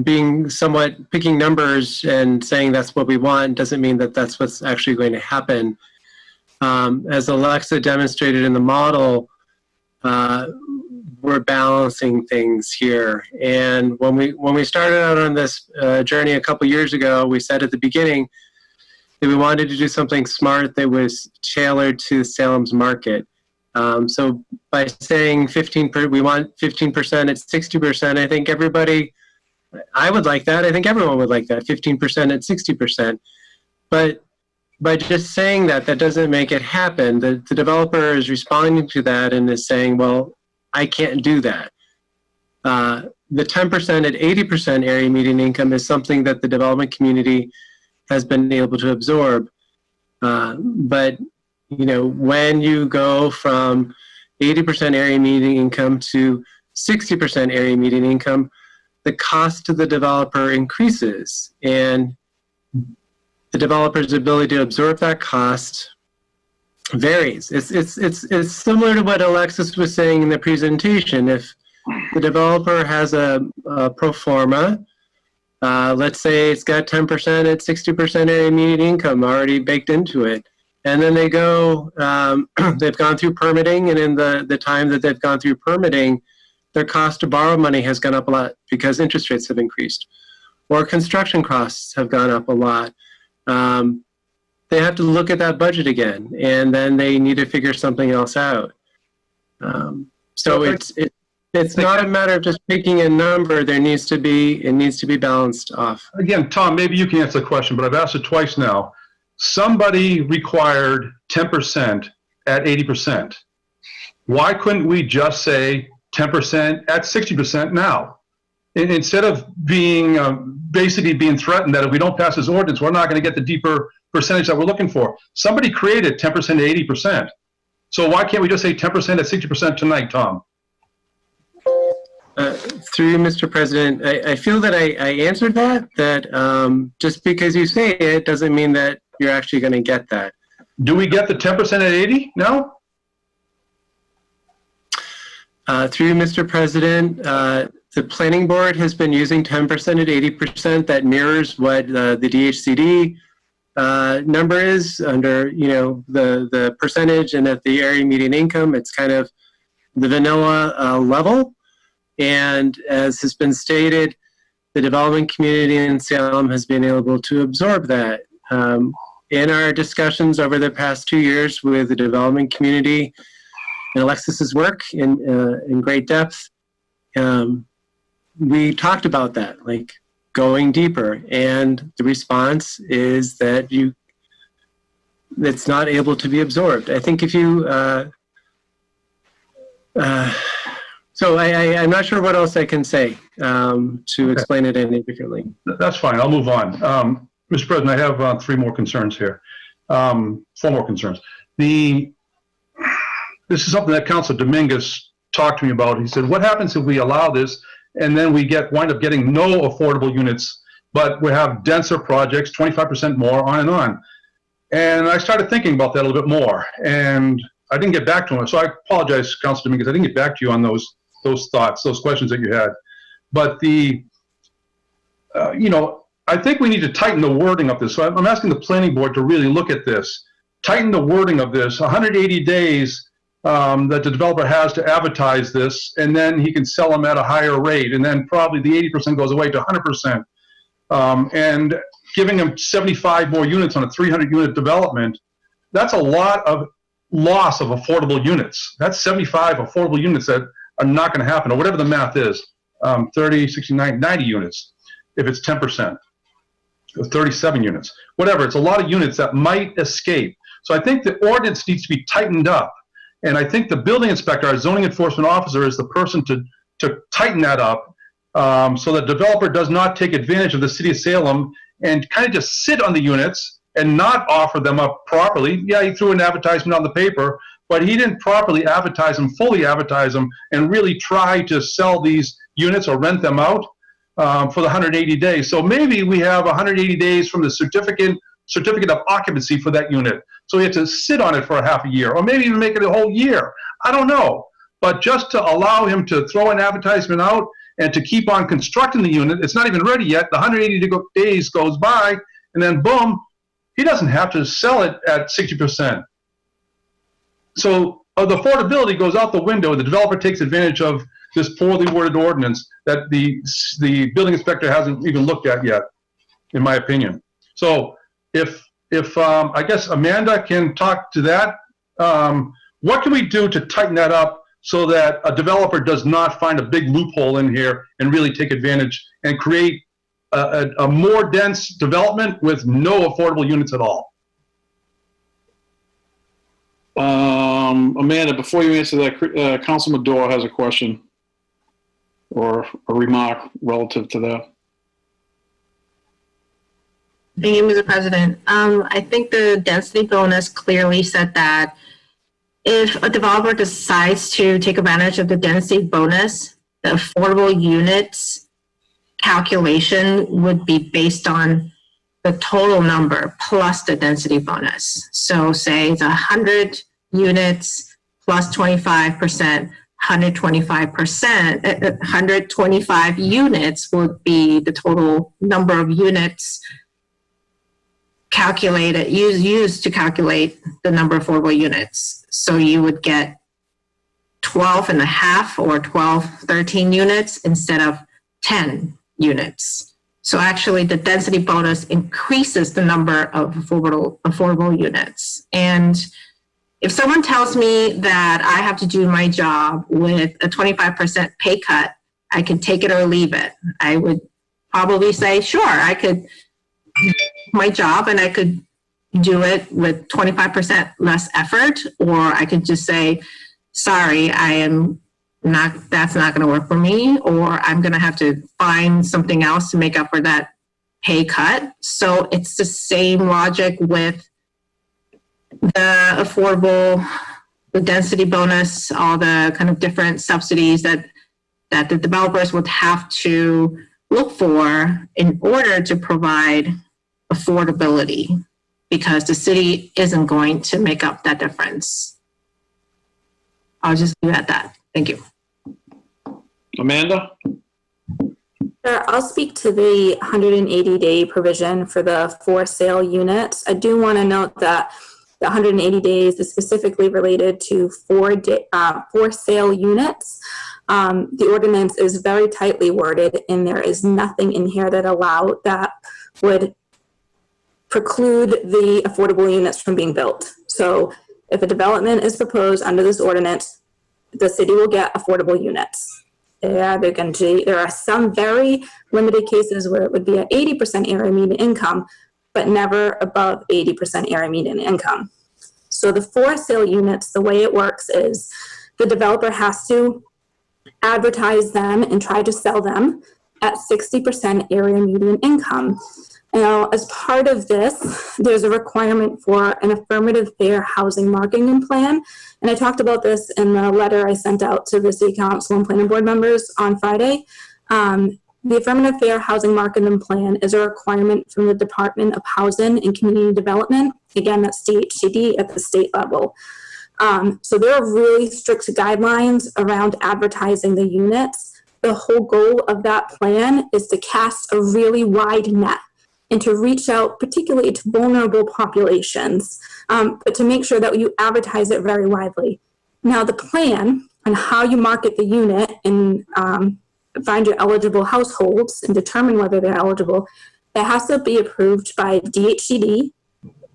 being somewhat picking numbers and saying that's what we want doesn't mean that that's what's actually going to happen. As Alexa demonstrated in the model, we're balancing things here. And when we started out on this journey a couple years ago, we said at the beginning that we wanted to do something smart that was tailored to Salem's market. So by saying we want 15% at 60%, I think everybody, I would like that. I think everyone would like that, 15% at 60%. But by just saying that, that doesn't make it happen. The developer is responding to that and is saying, well, I can't do that. The 10% at 80% area median income is something that the development community has been able to absorb. But when you go from 80% area median income to 60% area median income, the cost to the developer increases, and the developer's ability to absorb that cost varies. It's similar to what Alexis was saying in the presentation. If the developer has a pro forma, let's say it's got 10% at 60% area median income already baked into it, and then they go, they've gone through permitting, and in the time that they've gone through permitting, their cost to borrow money has gone up a lot because interest rates have increased, or construction costs have gone up a lot. They have to look at that budget again, and then they need to figure something else out. So it's not a matter of just picking a number. It needs to be balanced off. Again, Tom, maybe you can answer the question, but I've asked it twice now. Somebody required 10% at 80%. Why couldn't we just say 10% at 60% now? Instead of being basically being threatened that if we don't pass this ordinance, we're not going to get the deeper percentage that we're looking for. Somebody created 10% to 80%. So why can't we just say 10% at 60% tonight, Tom? Through you, Mr. President, I feel that I answered that just because you say it doesn't mean that you're actually going to get that. Do we get the 10% at 80 now? Through you, Mr. President, the planning board has been using 10% at 80%. That mirrors what the DHCD number is under, the percentage, and at the area median income, it's kind of the vanilla level. And as has been stated, the development community in Salem has been able to absorb that. In our discussions over the past 2 years with the development community and Alexis's work in great depth, we talked about that, like going deeper. And the response is that it's not able to be absorbed. I think if you, so I'm not sure what else I can say to explain it any differently. That's fine. I'll move on. Mr. President, I have 3 more concerns here. 4 more concerns. This is something that Councilor Dominguez talked to me about. He said, what happens if we allow this and then we wind up getting no affordable units, but we have denser projects, 25% more, on and on. And I started thinking about that a little bit more, and I didn't get back to him. So I apologize, Councilor Dominguez. I didn't get back to you on those thoughts, those questions that you had. But I think we need to tighten the wording of this. So I'm asking the planning board to really look at this, tighten the wording of this. 180 days that the developer has to advertise this, and then he can sell them at a higher rate, and then probably the 80% goes away to 100%. And giving them 75 more units on a 300-unit development, that's a lot of loss of affordable units. That's 75 affordable units that are not going to happen, or whatever the math is, 30, 69, 90 units, if it's 10%, 37 units, whatever. It's a lot of units that might escape. So I think the ordinance needs to be tightened up. And I think the building inspector, our zoning enforcement officer, is the person to tighten that up so the developer does not take advantage of the city of Salem and kind of just sit on the units and not offer them up properly. Yeah, he threw an advertisement on the paper, but he didn't properly advertise them, fully advertise them, and really try to sell these units or rent them out for the 180 days. So maybe we have 180 days from the certificate of occupancy for that unit. So we have to sit on it for a half a year, or maybe even make it a whole year. I don't know. But just to allow him to throw an advertisement out and to keep on constructing the unit, it's not even ready yet. The 180 days goes by, and then boom, he doesn't have to sell it at 60%. So the affordability goes out the window. The developer takes advantage of this poorly worded ordinance that the building inspector hasn't even looked at yet, in my opinion. So if I guess Amanda can talk to that, what can we do to tighten that up so that a developer does not find a big loophole in here and really take advantage and create a more dense development with no affordable units at all? Amanda, before you answer that, Councilman Dorr has a question or a remark relative to that. Thank you, Mr. President. I think the density bonus clearly said that if a developer decides to take advantage of the density bonus, the affordable units calculation would be based on the total number plus the density bonus. So say it's 100 units plus 25%, 125%, 125 units would be the total number of units used to calculate the number of affordable units. So you would get 12 and a half or 13 units instead of 10 units. So actually the density bonus increases the number of affordable units. And if someone tells me that I have to do my job with a 25% pay cut, I can take it or leave it. I would probably say, sure, I could do my job and I could do it with 25% less effort, or I could just say, sorry, that's not going to work for me, or I'm going to have to find something else to make up for that pay cut. So it's the same logic with the density bonus, all the kind of different subsidies that the developers would have to look for in order to provide affordability, because the city isn't going to make up that difference. I'll just leave it at that. Thank you. Amanda? Sure, I'll speak to the 180-day provision for the for sale units. I do want to note that the 180 days is specifically related to for sale units. The ordinance is very tightly worded, and there is nothing in here that would preclude the affordable units from being built. So if a development is proposed under this ordinance, the city will get affordable units. There are some very limited cases where it would be at 80% area median income, but never above 80% area median income. So the for sale units, the way it works is the developer has to advertise them and try to sell them at 60% area median income. Now, as part of this, there's a requirement for an affirmative fair housing marketing plan. And I talked about this in the letter I sent out to the City Council and Planning Board members on Friday. The affirmative fair housing marketing plan is a requirement from the Department of Housing and Community Development. Again, that's DHCD at the state level. So there are really strict guidelines around advertising the units. The whole goal of that plan is to cast a really wide net and to reach out particularly to vulnerable populations, but to make sure that you advertise it very widely. Now, the plan on how you market the unit and find your eligible households and determine whether they're eligible, it has to be approved by DHCD,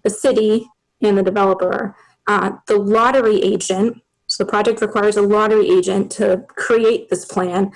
the city, and the developer. The lottery agent, so the project requires a lottery agent to create this plan,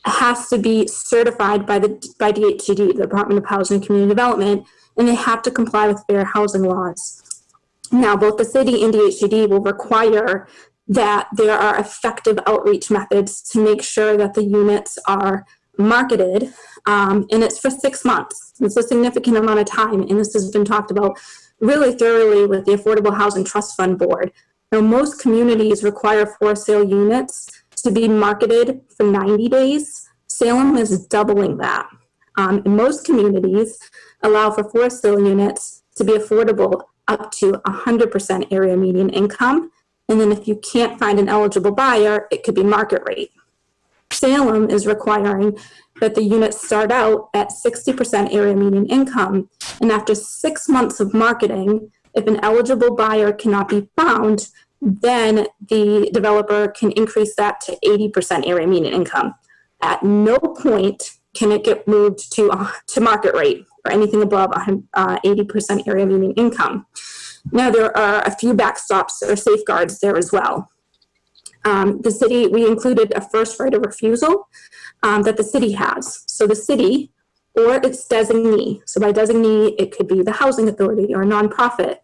has to be certified by DHCD, the Department of Housing and Community Development, and they have to comply with fair housing laws. Now, both the city and DHCD will require that there are effective outreach methods to make sure that the units are marketed, and it's for 6 months. It's a significant amount of time, and this has been talked about really thoroughly with the Affordable Housing Trust Fund Board. Now, most communities require for sale units to be marketed for 90 days. Salem is doubling that. And most communities allow for sale units to be affordable up to 100% area median income. And then if you can't find an eligible buyer, it could be market rate. Salem is requiring that the units start out at 60% area median income. And after 6 months of marketing, if an eligible buyer cannot be found, then the developer can increase that to 80% area median income. At no point can it get moved to market rate or anything above 80% area median income. Now, there are a few backstops or safeguards there as well. The city, we included a first right of refusal that the city has. So the city or its designee, so by designee, it could be the housing authority or a nonprofit,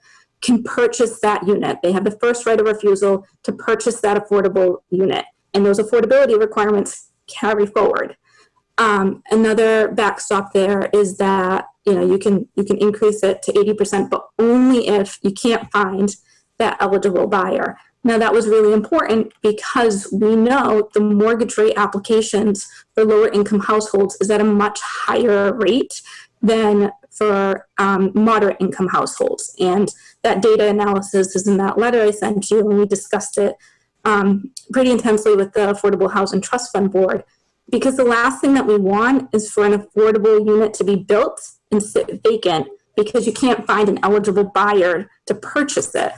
can purchase that unit. They have the first right of refusal to purchase that affordable unit, and those affordability requirements carry forward. Another backstop there is that you can increase it to 80%, but only if you can't find that eligible buyer. Now, that was really important because we know the mortgage rate applications for lower income households is at a much higher rate than for moderate income households. And that data analysis is in that letter I sent you, and we discussed it pretty intensely with the Affordable Housing Trust Fund Board, because the last thing that we want is for an affordable unit to be built and sit vacant because you can't find an eligible buyer to purchase it.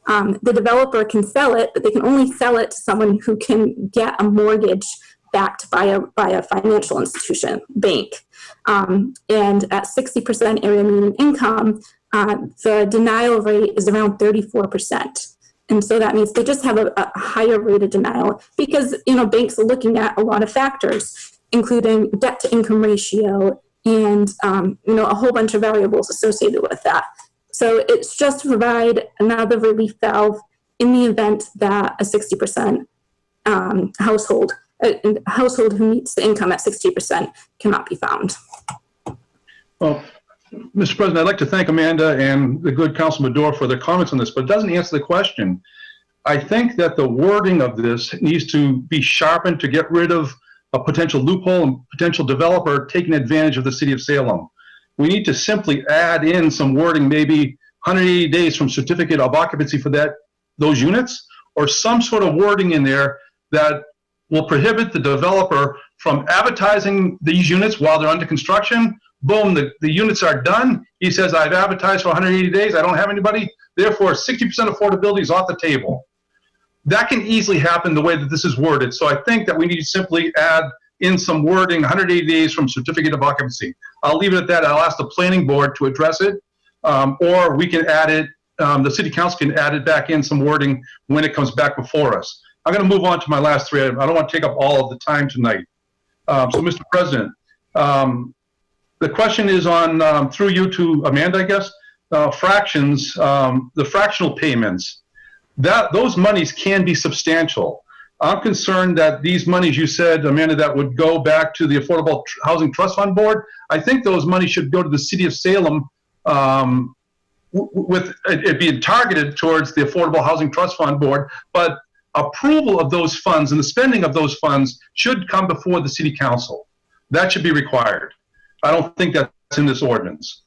The developer can sell it, but they can only sell it to someone who can get a mortgage backed by a financial institution, bank. And at 60% area median income, the denial rate is around 34%. And so that means they just have a higher rate of denial because, banks are looking at a lot of factors, including debt to income ratio and, a whole bunch of variables associated with that. So it's just to provide another relief valve in the event that a 60% household, a household who meets the income at 60% cannot be found. Well, Mr. President, I'd like to thank Amanda and the good Councilman Medor for their comments on this, but it doesn't answer the question. I think that the wording of this needs to be sharpened to get rid of a potential loophole and potential developer taking advantage of the city of Salem. We need to simply add in some wording, maybe 180 days from certificate of occupancy for those units, or some sort of wording in there that will prohibit the developer from advertising these units while they're under construction. Boom, the units are done. He says, I've advertised for 180 days. I don't have anybody. Therefore, 60% affordability is off the table. that can easily happen the way that this is worded. So I think that we need to simply add in some wording, 180 days from certificate of occupancy. I'll leave it at that. I'll ask the planning board to address it, or we can add it, the city council can add it back in some wording when it comes back before us. I'm going to move on to my last three items. I don't want to take up all of the time tonight. So, Mr. President, the question is on, through you to Amanda, I guess, fractions, the fractional payments, those monies can be substantial. I'm concerned that these monies, you said, Amanda, that would go back to the Affordable Housing Trust Fund Board. I think those monies should go to the city of Salem, with it being targeted towards the Affordable Housing Trust Fund Board, but approval of those funds and the spending of those funds should come before the city council. That should be required. I don't think that's in this ordinance.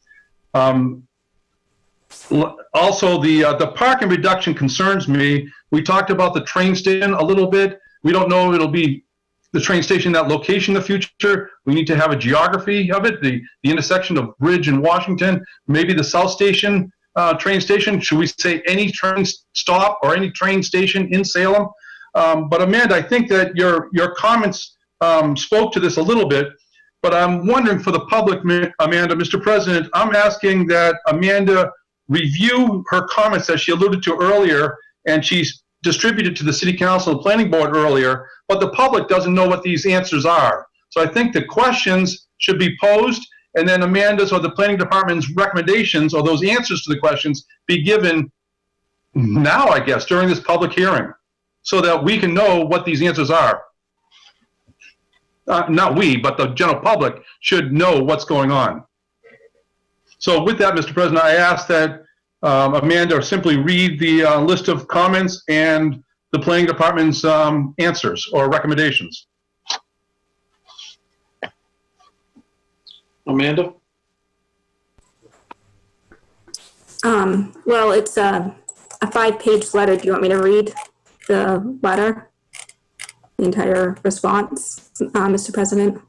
Also, the parking reduction concerns me. We talked about the train station a little bit. We don't know if it'll be the train station, that location in the future. We need to have a geography of it, the intersection of Bridge and Washington, maybe the South Station train station. Should we say any train stop or any train station in Salem? But Amanda, I think that your comments spoke to this a little bit, but I'm wondering for the public, Amanda, Mr. President, I'm asking that Amanda review her comments that she alluded to earlier, and she's distributed to the city council and planning board earlier, but the public doesn't know what these answers are. So I think the questions should be posed, and then Amanda's or the planning department's recommendations or those answers to the questions be given now, I guess, during this public hearing, so that we can know what these answers are. Not we, but the general public should know what's going on. So with that, Mr. President, I ask that Amanda simply read the list of comments and the planning department's answers or recommendations. Amanda? Well, it's a 5-page letter. Do you want me to read the letter? The entire response, Mr. President?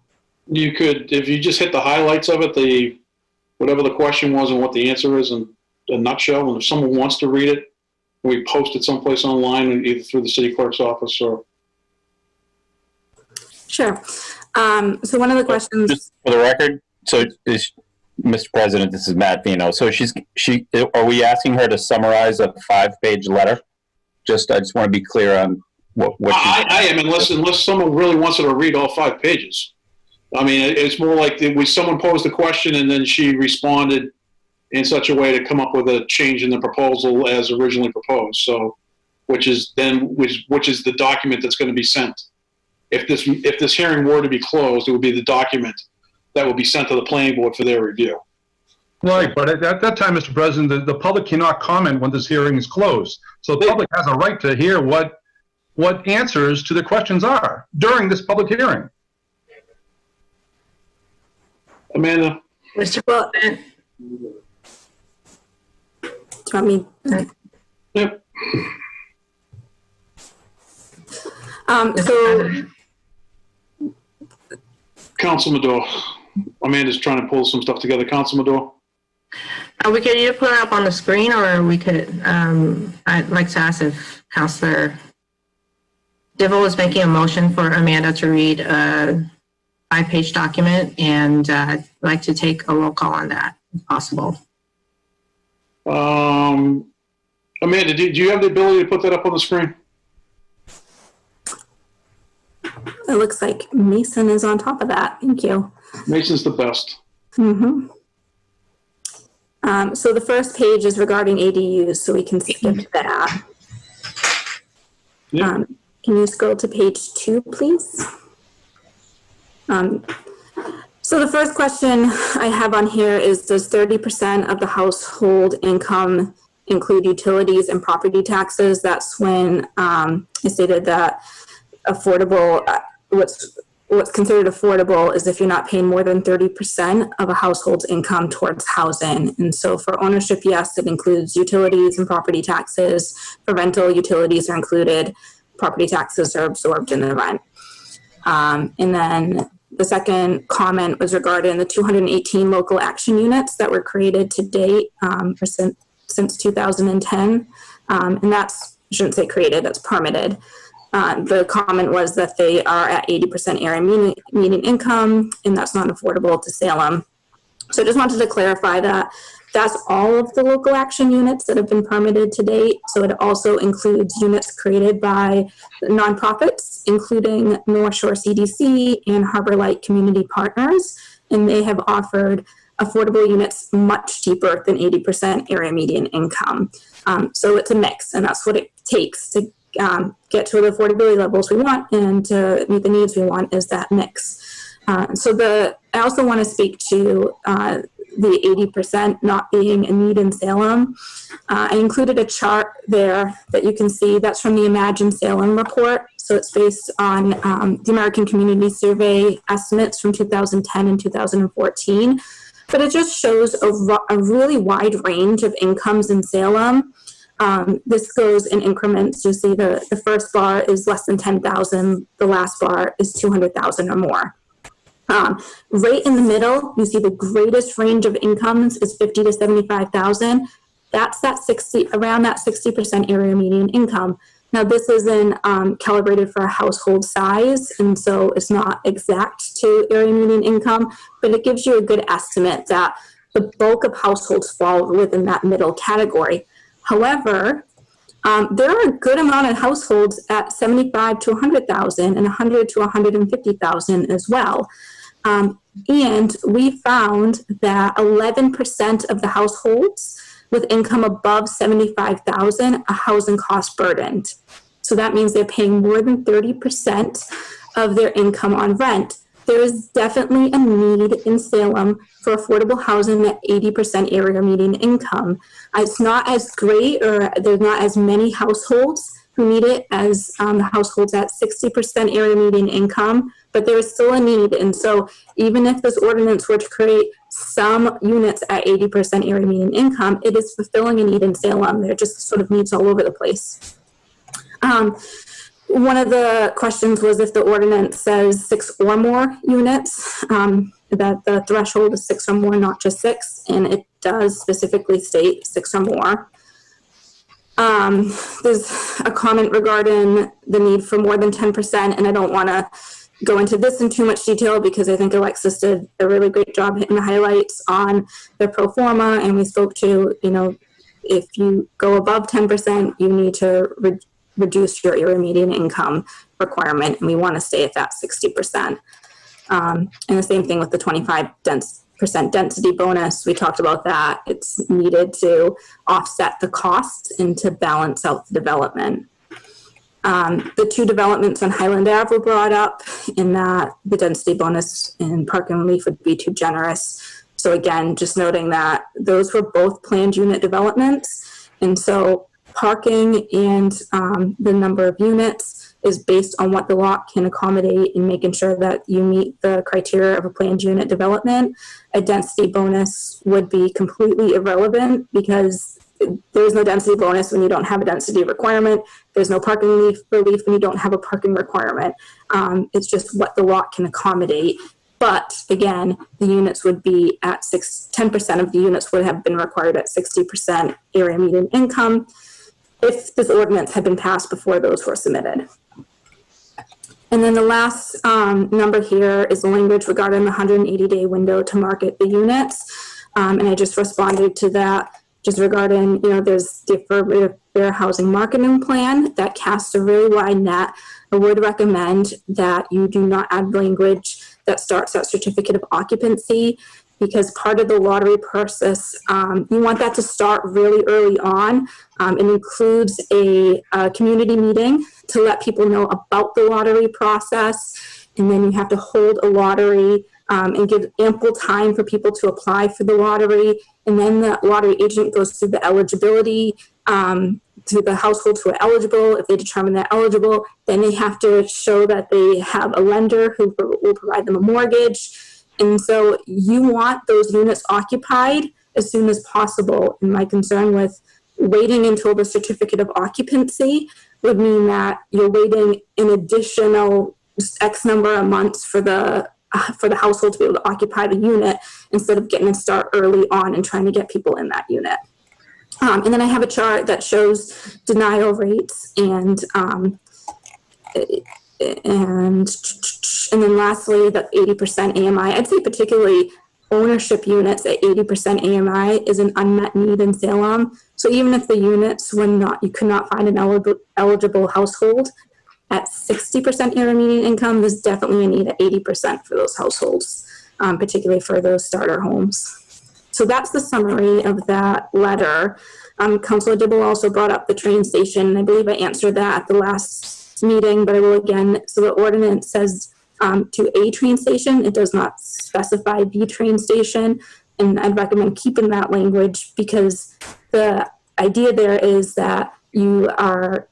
You could, if you just hit the highlights of it, whatever the question was and what the answer is in a nutshell, and if someone wants to read it, we post it someplace online, either through the city clerk's office or. Sure. So one of the questions. Just for the record, so Mr. President, this is Matt Vino. So are we asking her to summarize a 5-page letter? I just want to be clear on what I am, unless someone really wants her to read all 5 pages. I mean, it's more like someone posed a question and then she responded in such a way to come up with a change in the proposal as originally proposed. So, which is the document that's going to be sent. If this hearing were to be closed, it would be the document that will be sent to the planning board for their review. Right, but at that time, Mr. President, the public cannot comment when this hearing is closed. So the public has a right to hear what answers to the questions are during this public hearing. Amanda? Mr. President. Do you want me? Yep. So, Council Madore. Amanda's trying to pull some stuff together. Council Madore? We could either put it up on the screen, or we could, I'd like to ask if Councilor Divil is making a motion for Amanda to read a 5-page document, and I'd like to take a roll call on that, if possible. Amanda, do you have the ability to put that up on the screen? it looks like Mason is on top of that. Thank you. Mason's the best. Mm-hmm. So the first page is regarding ADUs, so we can skip that. Yep. Can you scroll to page 2, please? So the first question I have on here is, does 30% of the household income include utilities and property taxes? That's when I stated that affordable, what's considered affordable is if you're not paying more than 30% of a household's income towards housing. And so for ownership, yes, it includes utilities and property taxes. For rental, utilities are included. Property taxes are absorbed in the rent. And then the second comment was regarding the 218 local action units that were created to date since 2010. And that's shouldn't say created, that's permitted. The comment was that they are at 80% area median income, and that's not affordable to Salem. So I just wanted to clarify that that's all of the local action units that have been permitted to date. So it also includes units created by nonprofits, including North Shore CDC and Harbor Light Community Partners, and they have offered affordable units much cheaper than 80% area median income. So it's a mix, and that's what it takes to get to the affordability levels we want and to meet the needs we want, is that mix. I also want to speak to the 80% not being a need in Salem. I included a chart there that you can see. That's from the Imagine Salem report. So it's based on the American Community Survey estimates from 2010 and 2014. But it just shows a really wide range of incomes in Salem. This goes in increments. You see the first bar is less than 10,000. The last bar is 200,000 or more. Right in the middle, you see the greatest range of incomes is 50 to 75,000. That's around that 60% area median income. Now, this isn't calibrated for a household size, and so it's not exact to area median income, but it gives you a good estimate that the bulk of households fall within that middle category. However, there are a good amount of households at 75 to 100,000 and 100 to 150,000 as well. And we found that 11% of the households with income above 75,000 are housing cost burdened. So that means they're paying more than 30% of their income on rent. There is definitely a need in Salem for affordable housing at 80% area median income. It's not as great, or there's not as many households who need it as the households at 60% area median income, but there is still a need. And so even if this ordinance were to create some units at 80% area median income, it is fulfilling a need in Salem. There are just sort of needs all over the place. One of the questions was if the ordinance says 6 or more units, that the threshold is 6 or more, not just 6, and it does specifically state 6 or more. There's a comment regarding the need for more than 10%, and I don't want to go into this in too much detail because I think Alexis did a really great job hitting the highlights on the pro forma, and we spoke to, if you go above 10%, you need to reduce your area median income requirement, and we want to stay at that 60%. And the same thing with the 25% density bonus. We talked about that. It's needed to offset the costs and to balance out the development. The 2 developments on Highland Ave were brought up in that the density bonus and parking relief would be too generous. So again, just noting that those were both planned unit developments. And so parking and the number of units is based on what the lot can accommodate and making sure that you meet the criteria of a planned unit development. A density bonus would be completely irrelevant because there's no density bonus when you don't have a density requirement. There's no parking relief when you don't have a parking requirement. It's just what the lot can accommodate. But again, the units would be at 10% of the units would have been required at 60% area median income if this ordinance had been passed before those were submitted. And then the last number here is the language regarding the 180-day window to market the units. And I just responded to that just regarding, there's the Affirmative Fair Housing Marketing Plan that casts a really wide net. I would recommend that you do not add language that starts at certificate of occupancy, because part of the lottery process, you want that to start really early on. It includes a community meeting to let people know about the lottery process. And then you have to hold a lottery and give ample time for people to apply for the lottery. And then the lottery agent goes through the eligibility to the households who are eligible. If they determine they're eligible, then they have to show that they have a lender who will provide them a mortgage. And so you want those units occupied as soon as possible. And my concern with waiting until the certificate of occupancy would mean that you're waiting an additional X number of months for the household to be able to occupy the unit instead of getting a start early on and trying to get people in that unit. And then I have a chart that shows denial rates and then lastly, the 80% AMI. I'd say particularly ownership units at 80% AMI is an unmet need in Salem. So even if the units were not, you could not find an eligible household at 60% intermediate income, there's definitely a need at 80% for those households, particularly for those starter homes. So that's the summary of that letter. Councilor Dibble also brought up the train station. I believe I answered that at the last meeting, but I will again. So the ordinance says to a train station. It does not specify the train station. And I'd recommend keeping that language because the idea there is that you are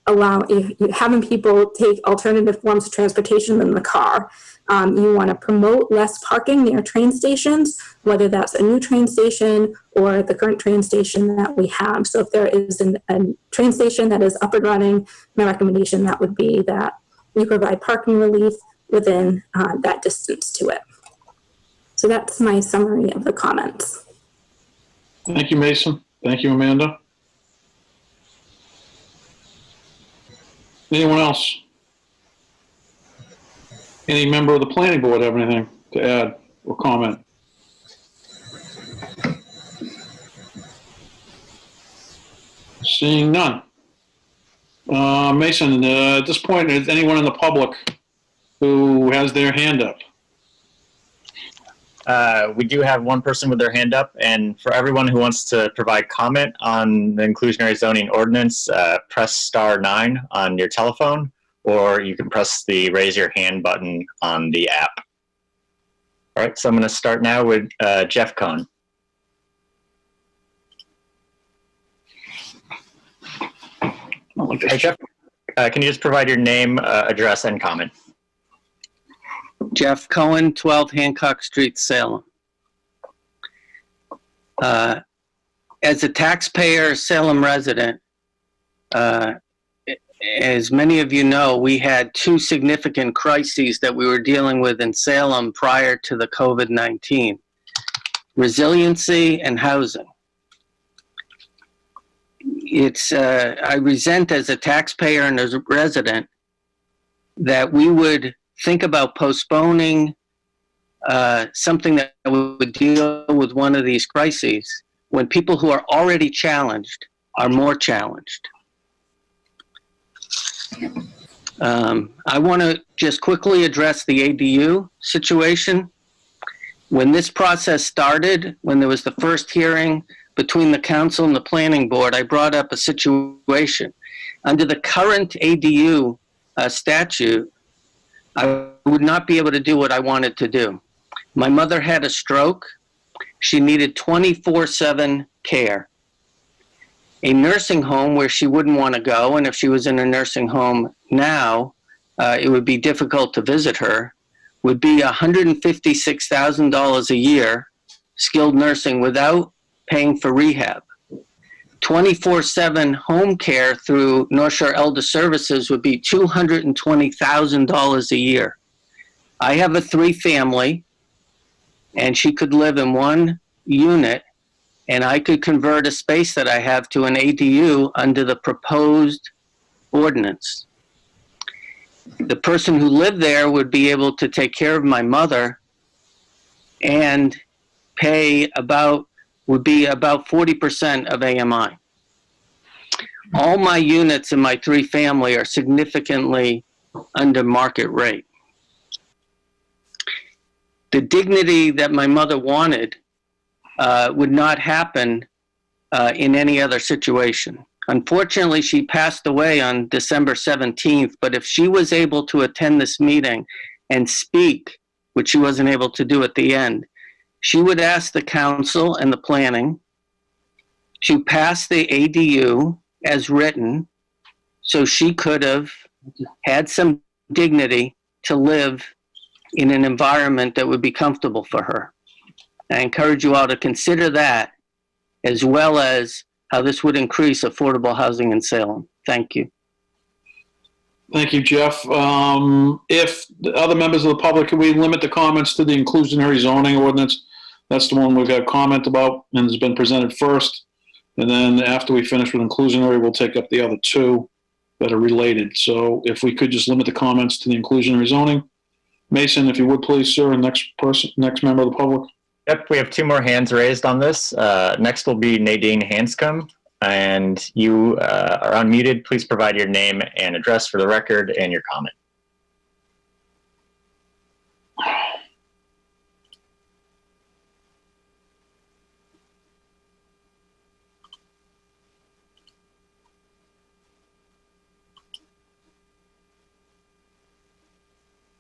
having people take alternative forms of transportation than the car. You want to promote less parking near train stations, whether that's a new train station or the current train station that we have. So if there is a train station that is up and running, my recommendation that would be that we provide parking relief within that distance to it. So that's my summary of the comments. Thank you, Mason. Thank you, Amanda. Anyone else? Any member of the planning board have anything to add or comment? Seeing none. Mason, at this point, is anyone in the public who has their hand up? We do have one person with their hand up, and for everyone who wants to provide comment on the inclusionary zoning ordinance, press *9 on your telephone, or you can press the raise your hand button on the app. All right, so I'm going to start now with Jeff Cohn. All right, Jeff, can you just provide your name, address, and comment? Jeff Cohen, 12 Hancock Street, Salem. As a taxpayer, Salem resident, as many of you know, we had two significant crises that we were dealing with in Salem prior to the COVID-19, resiliency and housing. I resent as a taxpayer and as a resident that we would think about postponing something that would deal with one of these crises when people who are already challenged are more challenged. I want to just quickly address the ADU situation. When this process started, when there was the first hearing between the council and the planning board, I brought up a situation. Under the current ADU statute, I would not be able to do what I wanted to do. My mother had a stroke. She needed 24/7 care. A nursing home where she wouldn't want to go, and if she was in a nursing home now, it would be difficult to visit her, would be $156,000 a year, skilled nursing, without paying for rehab. 24/7 home care through North Shore Elder Services would be $220,000 a year. I have a 3-family, and she could live in one unit, and I could convert a space that I have to an ADU under the proposed ordinance. The person who lived there would be able to take care of my mother and would be about 40% of AMI. All my units in my 3-family are significantly under market rate. The dignity that my mother wanted would not happen in any other situation. Unfortunately, she passed away on December 17th, but if she was able to attend this meeting and speak, which she wasn't able to do at the end, she would ask the council and the planning to pass the ADU as written so she could have had some dignity to live in an environment that would be comfortable for her. I encourage you all to consider that, as well as how this would increase affordable housing in Salem. Thank you. Thank you, Jeff. If the other members of the public, can we limit the comments to the inclusionary zoning ordinance? That's the one we've got a comment about and has been presented first. And then after we finish with inclusionary, we'll take up the other two that are related. So if we could just limit the comments to the inclusionary zoning. Mason, if you would please, sir, and next member of the public. Yep, we have two more hands raised on this. Next will be Nadine Hanscom, and you are unmuted. Please provide your name and address for the record and your comment.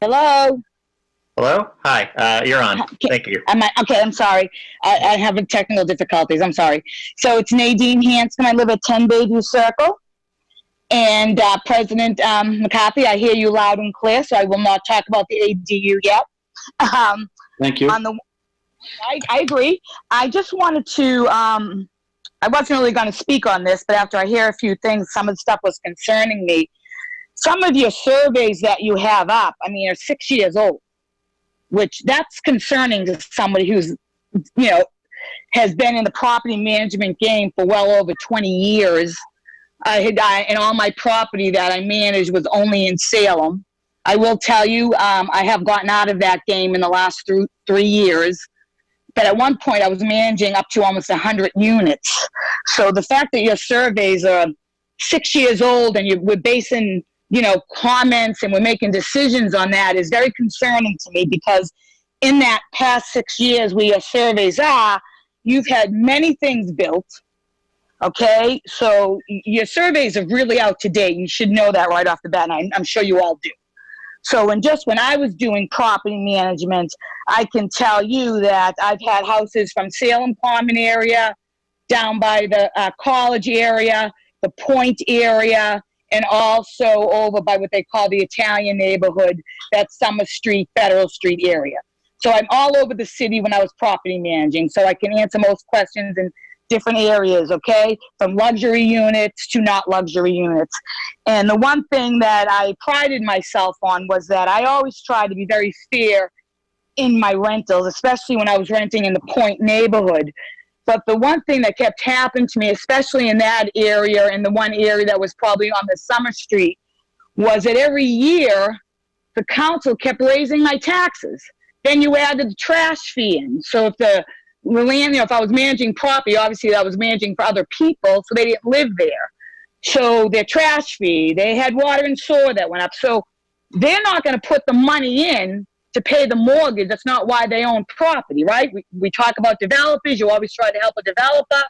Hello. Hello? Hi, you're on. Thank you. Okay, I'm sorry. I have technical difficulties. I'm sorry. So it's Nadine Hanscom. I live at 10 Bayview Circle. And President McCarthy, I hear you loud and clear, so I will not talk about the ADU yet. Thank you. I agree. I just wanted to, I wasn't really going to speak on this, but after I hear a few things, some of the stuff was concerning me. Some of your surveys that you have up, I mean, are 6 years old, which that's concerning to somebody who's, you know, has been in the property management game for well over 20 years. And all my property that I managed was only in Salem. I will tell you, I have gotten out of that game in the last 3 years. But at one point, I was managing up to almost 100 units. So the fact that your surveys are 6 years old and we're basing, you know, comments and we're making decisions on that is very concerning to me, because in that past 6 years where your surveys are, you've had many things built. Okay, so your surveys are really out to date. You should know that right off the bat, and I'm sure you all do. So when I was doing property management, I can tell you that I've had houses from Salem Common area, down by the college area, the Point area, and also over by what they call the Italian neighborhood, that's Summer Street, Federal Street area. So I'm all over the city when I was property managing, so I can answer most questions in different areas, okay? From luxury units to not luxury units. And the one thing that I prided myself on was that I always tried to be very fair in my rentals, especially when I was renting in the Point neighborhood. But the one thing that kept happening to me, especially in that area, and the one area that was probably on the Summer Street, was that every year the council kept raising my taxes. Then you added the trash fee in. So if the land, you know, if I was managing property, obviously I was managing for other people, so they didn't live there. So their trash fee, they had water and sewer that went up. So they're not going to put the money in to pay the mortgage. That's not why they own property, right? We talk about developers. You always try to help a developer.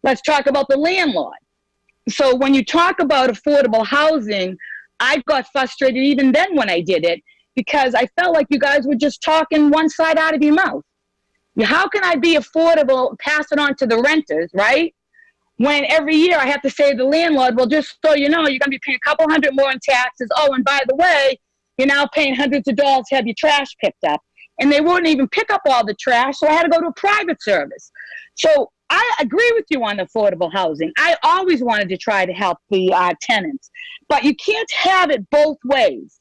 Let's talk about the landlord. So when you talk about affordable housing, I got frustrated even then when I did it, because I felt like you guys were just talking one side out of your mouth. How can I be affordable, pass it on to the renters, right? When every year I have to say to the landlord, well, just so you know, you're going to be paying a couple $100 more in taxes. Oh, and by the way, you're now paying hundreds of dollars to have your trash picked up. And they wouldn't even pick up all the trash, so I had to go to a private service. So I agree with you on affordable housing. I always wanted to try to help the tenants. But you can't have it both ways.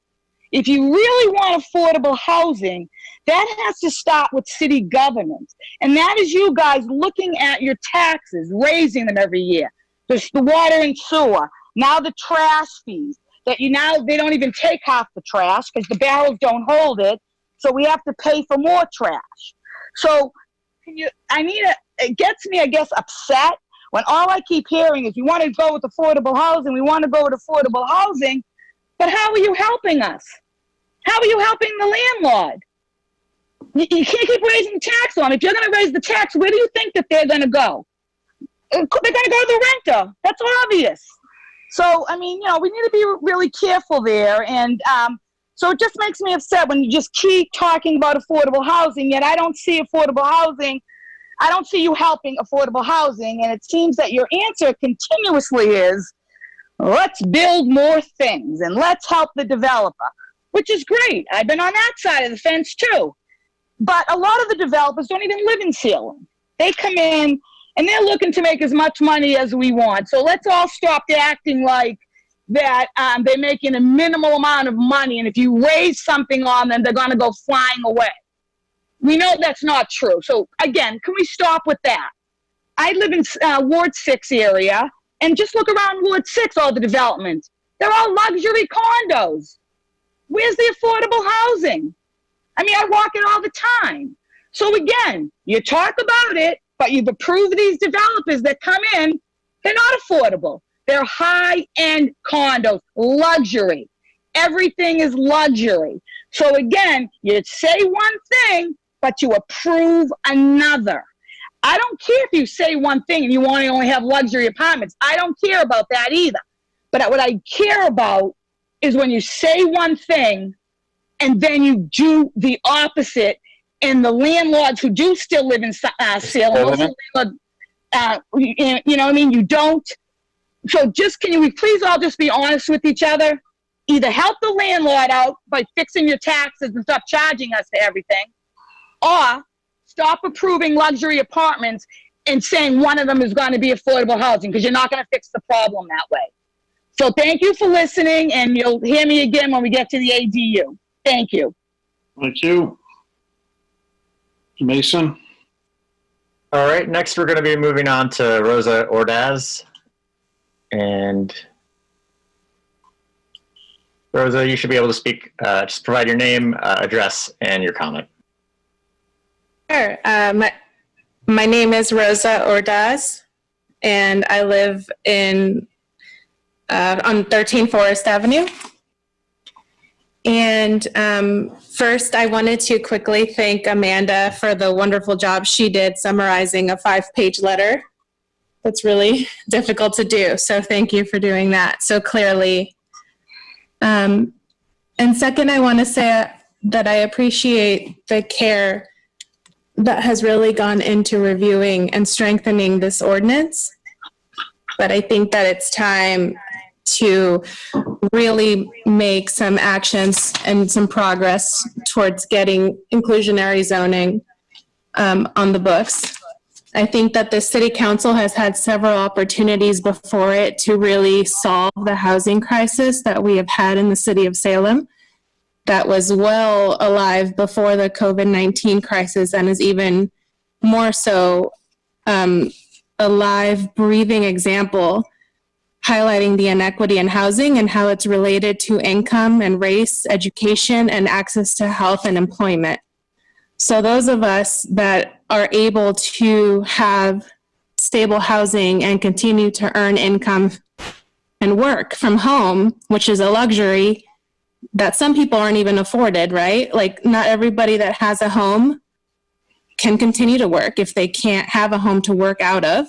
If you really want affordable housing, that has to start with city government. And that is you guys looking at your taxes, raising them every year. There's the water and sewer, now the trash fees, that they don't even take half the trash because the barrels don't hold it. So we have to pay for more trash. So it gets me, I guess, upset when all I keep hearing is we want to go with affordable housing, we want to go with affordable housing. But how are you helping us? How are you helping the landlord? You can't keep raising tax on them. If you're going to raise the tax, where do you think that they're going to go? They're going to go to the renter. That's obvious. So, I mean, you know, we need to be really careful there. And so it just makes me upset when you just keep talking about affordable housing, yet I don't see affordable housing. I don't see you helping affordable housing. And it seems that your answer continuously is, let's build more things and let's help the developer, which is great. I've been on that side of the fence too. But a lot of the developers don't even live in Salem. They come in and they're looking to make as much money as we want. So let's all stop acting like that they're making a minimal amount of money. And if you raise something on them, they're going to go flying away. We know that's not true. So again, can we stop with that? I live in Ward 6 area, and just look around Ward 6, all the developments. They're all luxury condos. Where's the affordable housing? I mean, I walk it all the time. So again, you talk about it, but you've approved these developers that come in, they're not affordable. They're high-end condos, luxury. Everything is luxury. So again, you say one thing, but you approve another. I don't care if you say one thing and you want to only have luxury apartments. I don't care about that either. But what I care about is when you say one thing and then you do the opposite, and the landlords who do still live in Salem, you know what I mean? You don't. So just, can we please all just be honest with each other? Either help the landlord out by fixing your taxes and stop charging us for everything, or stop approving luxury apartments and saying one of them is going to be affordable housing, because you're not going to fix the problem that way. So thank you for listening, and you'll hear me again when we get to the ADU. Thank you. Thank you. Mason? All right, next we're going to be moving on to Rosa Ordaz. And Rosa, you should be able to speak. Just provide your name, address, and your comment. Sure. My name is Rosa Ordaz, and I live in on 13 Forest Avenue. And first, I wanted to quickly thank Amanda for the wonderful job she did summarizing a 5-page letter. That's really difficult to do, so thank you for doing that so clearly. And second, I want to say that I appreciate the care that has really gone into reviewing and strengthening this ordinance. But I think that it's time to really make some actions and some progress towards getting inclusionary zoning on the books. I think that the city council has had several opportunities before it to really solve the housing crisis that we have had in the city of Salem, that was well alive before the COVID-19 crisis and is even more so a live, breathing example highlighting the inequity in housing and how it's related to income and race, education, and access to health and employment. So those of us that are able to have stable housing and continue to earn income and work from home, which is a luxury that some people aren't even afforded, right? Like, not everybody that has a home can continue to work if they can't have a home to work out of.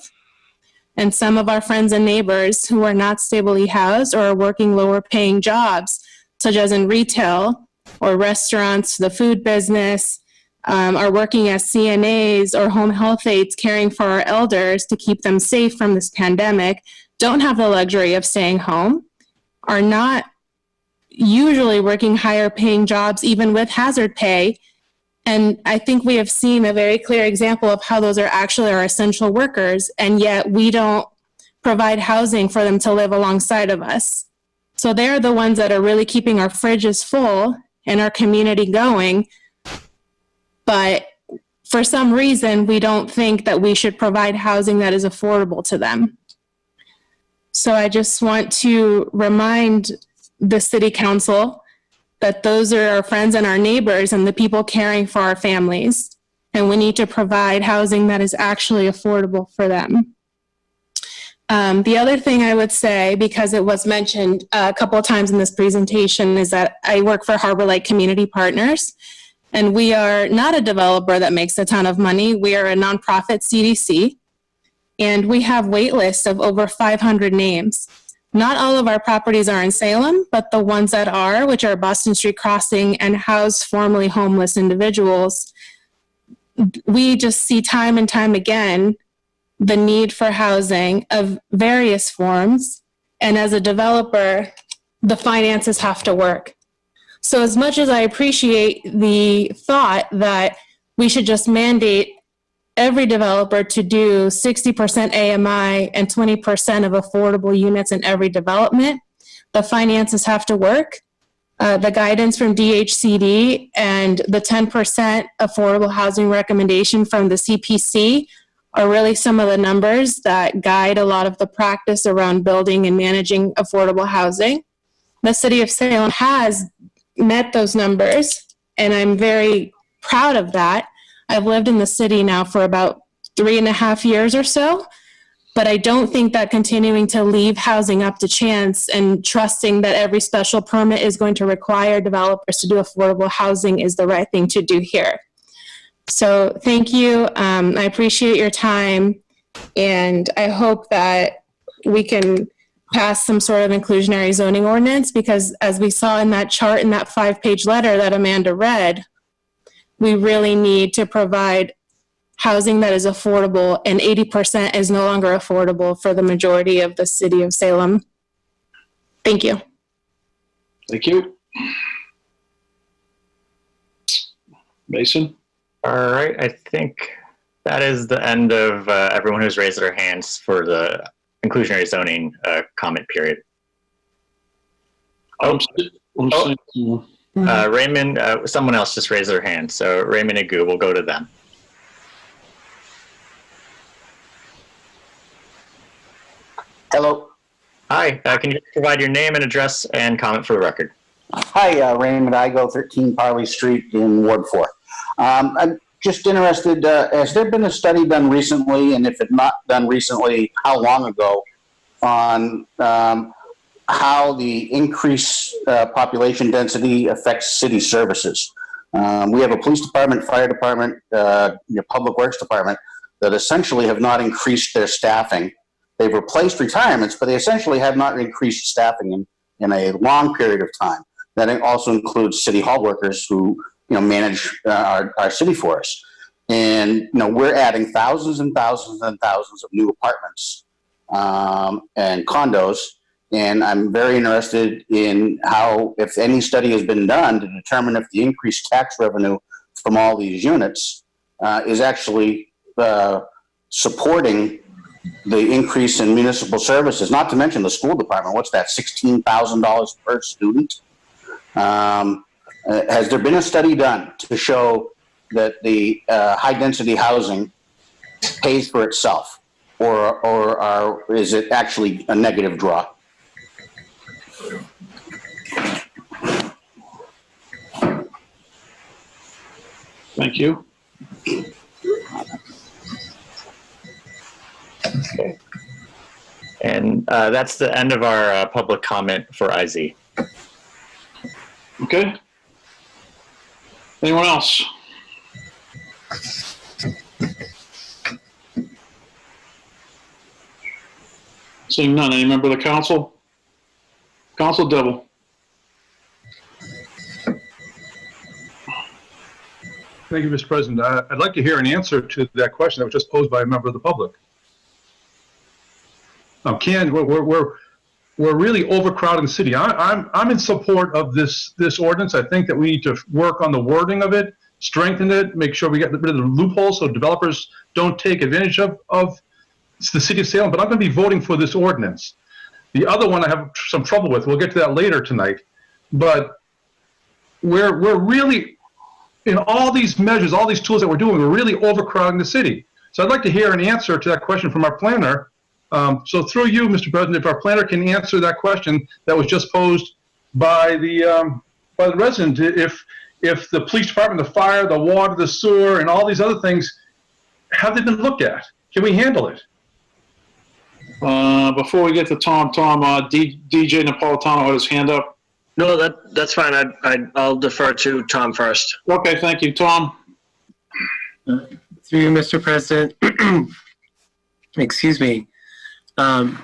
And some of our friends and neighbors who are not stably housed or are working lower paying jobs, such as in retail or restaurants, the food business, are working as CNAs or home health aides caring for our elders to keep them safe from this pandemic, don't have the luxury of staying home, are not usually working higher paying jobs even with hazard pay. And I think we have seen a very clear example of how those are actually our essential workers, and yet we don't provide housing for them to live alongside of us. So they're the ones that are really keeping our fridges full and our community going. But for some reason, we don't think that we should provide housing that is affordable to them. So I just want to remind the city council that those are our friends and our neighbors and the people caring for our families. And we need to provide housing that is actually affordable for them. The other thing I would say, because it was mentioned a couple of times in this presentation, is that I work for Harbor Light Community Partners. And we are not a developer that makes a ton of money. We are a nonprofit CDC. And we have wait lists of over 500 names. Not all of our properties are in Salem, but the ones that are, which are Boston Street Crossing and house formerly homeless individuals, we just see time and time again the need for housing of various forms. And as a developer, the finances have to work. So as much as I appreciate the thought that we should just mandate every developer to do 60% AMI and 20% of affordable units in every development, the finances have to work. The guidance from DHCD and the 10% affordable housing recommendation from the CPC are really some of the numbers that guide a lot of the practice around building and managing affordable housing. The city of Salem has met those numbers, and I'm very proud of that. I've lived in the city now for about 3.5 years or so, but I don't think that continuing to leave housing up to chance and trusting that every special permit is going to require developers to do affordable housing is the right thing to do here. So thank you. I appreciate your time, and I hope that we can pass some sort of inclusionary zoning ordinance, because as we saw in that chart in that 5-page letter that Amanda read, we really need to provide housing that is affordable, and 80% is no longer affordable for the majority of the city of Salem. Thank you. Thank you. Mason? All right, I think that is the end of everyone who's raised their hands for the inclusionary zoning comment period. Raymond, someone else just raised their hand, so Raymond and Gu, we'll go to them. Hello. Hi, can you provide your name and address and comment for the record? Hi, Raymond Igo, 13 Parley Street in Ward 4. I'm just interested, has there been a study done recently, and if it's not done recently, how long ago, on how the increased population density affects city services? We have a police department, fire department, public works department that essentially have not increased their staffing. They've replaced retirements, but they essentially have not increased staffing in a long period of time. That also includes city hall workers who manage our city for us. And we're adding thousands and thousands and thousands of new apartments and condos. And I'm very interested in how, if any study has been done to determine if the increased tax revenue from all these units is actually supporting the increase in municipal services, not to mention the school department. What's that, $16,000 per student? Has there been a study done to show that the high-density housing pays for itself, or is it actually a negative draw? Thank you. Okay. And that's the end of our public comment for IZ. Okay. Anyone else? Seeing none. Any member of the council? Council Devil. Thank you, Mr. President. I'd like to hear an answer to that question that was just posed by a member of the public. Ken, we're really overcrowding the city. I'm in support of this ordinance. I think that we need to work on the wording of it, strengthen it, make sure we get rid of the loopholes so developers don't take advantage of the city of Salem. But I'm going to be voting for this ordinance. The other one I have some trouble with. We'll get to that later tonight. But we're really, in all these measures, all these tools that we're doing, we're really overcrowding the city. So I'd like to hear an answer to that question from our planner. So through you, Mr. President, if our planner can answer that question that was just posed by the resident, if the police department, the fire, the water, the sewer, and all these other things, have they been looked at? Can we handle it? Before we get to Tom, DJ Napolitano had his hand up. No, that's fine. I'll defer to Tom first. Okay, thank you, Tom. Through you, Mr. President. Excuse me. And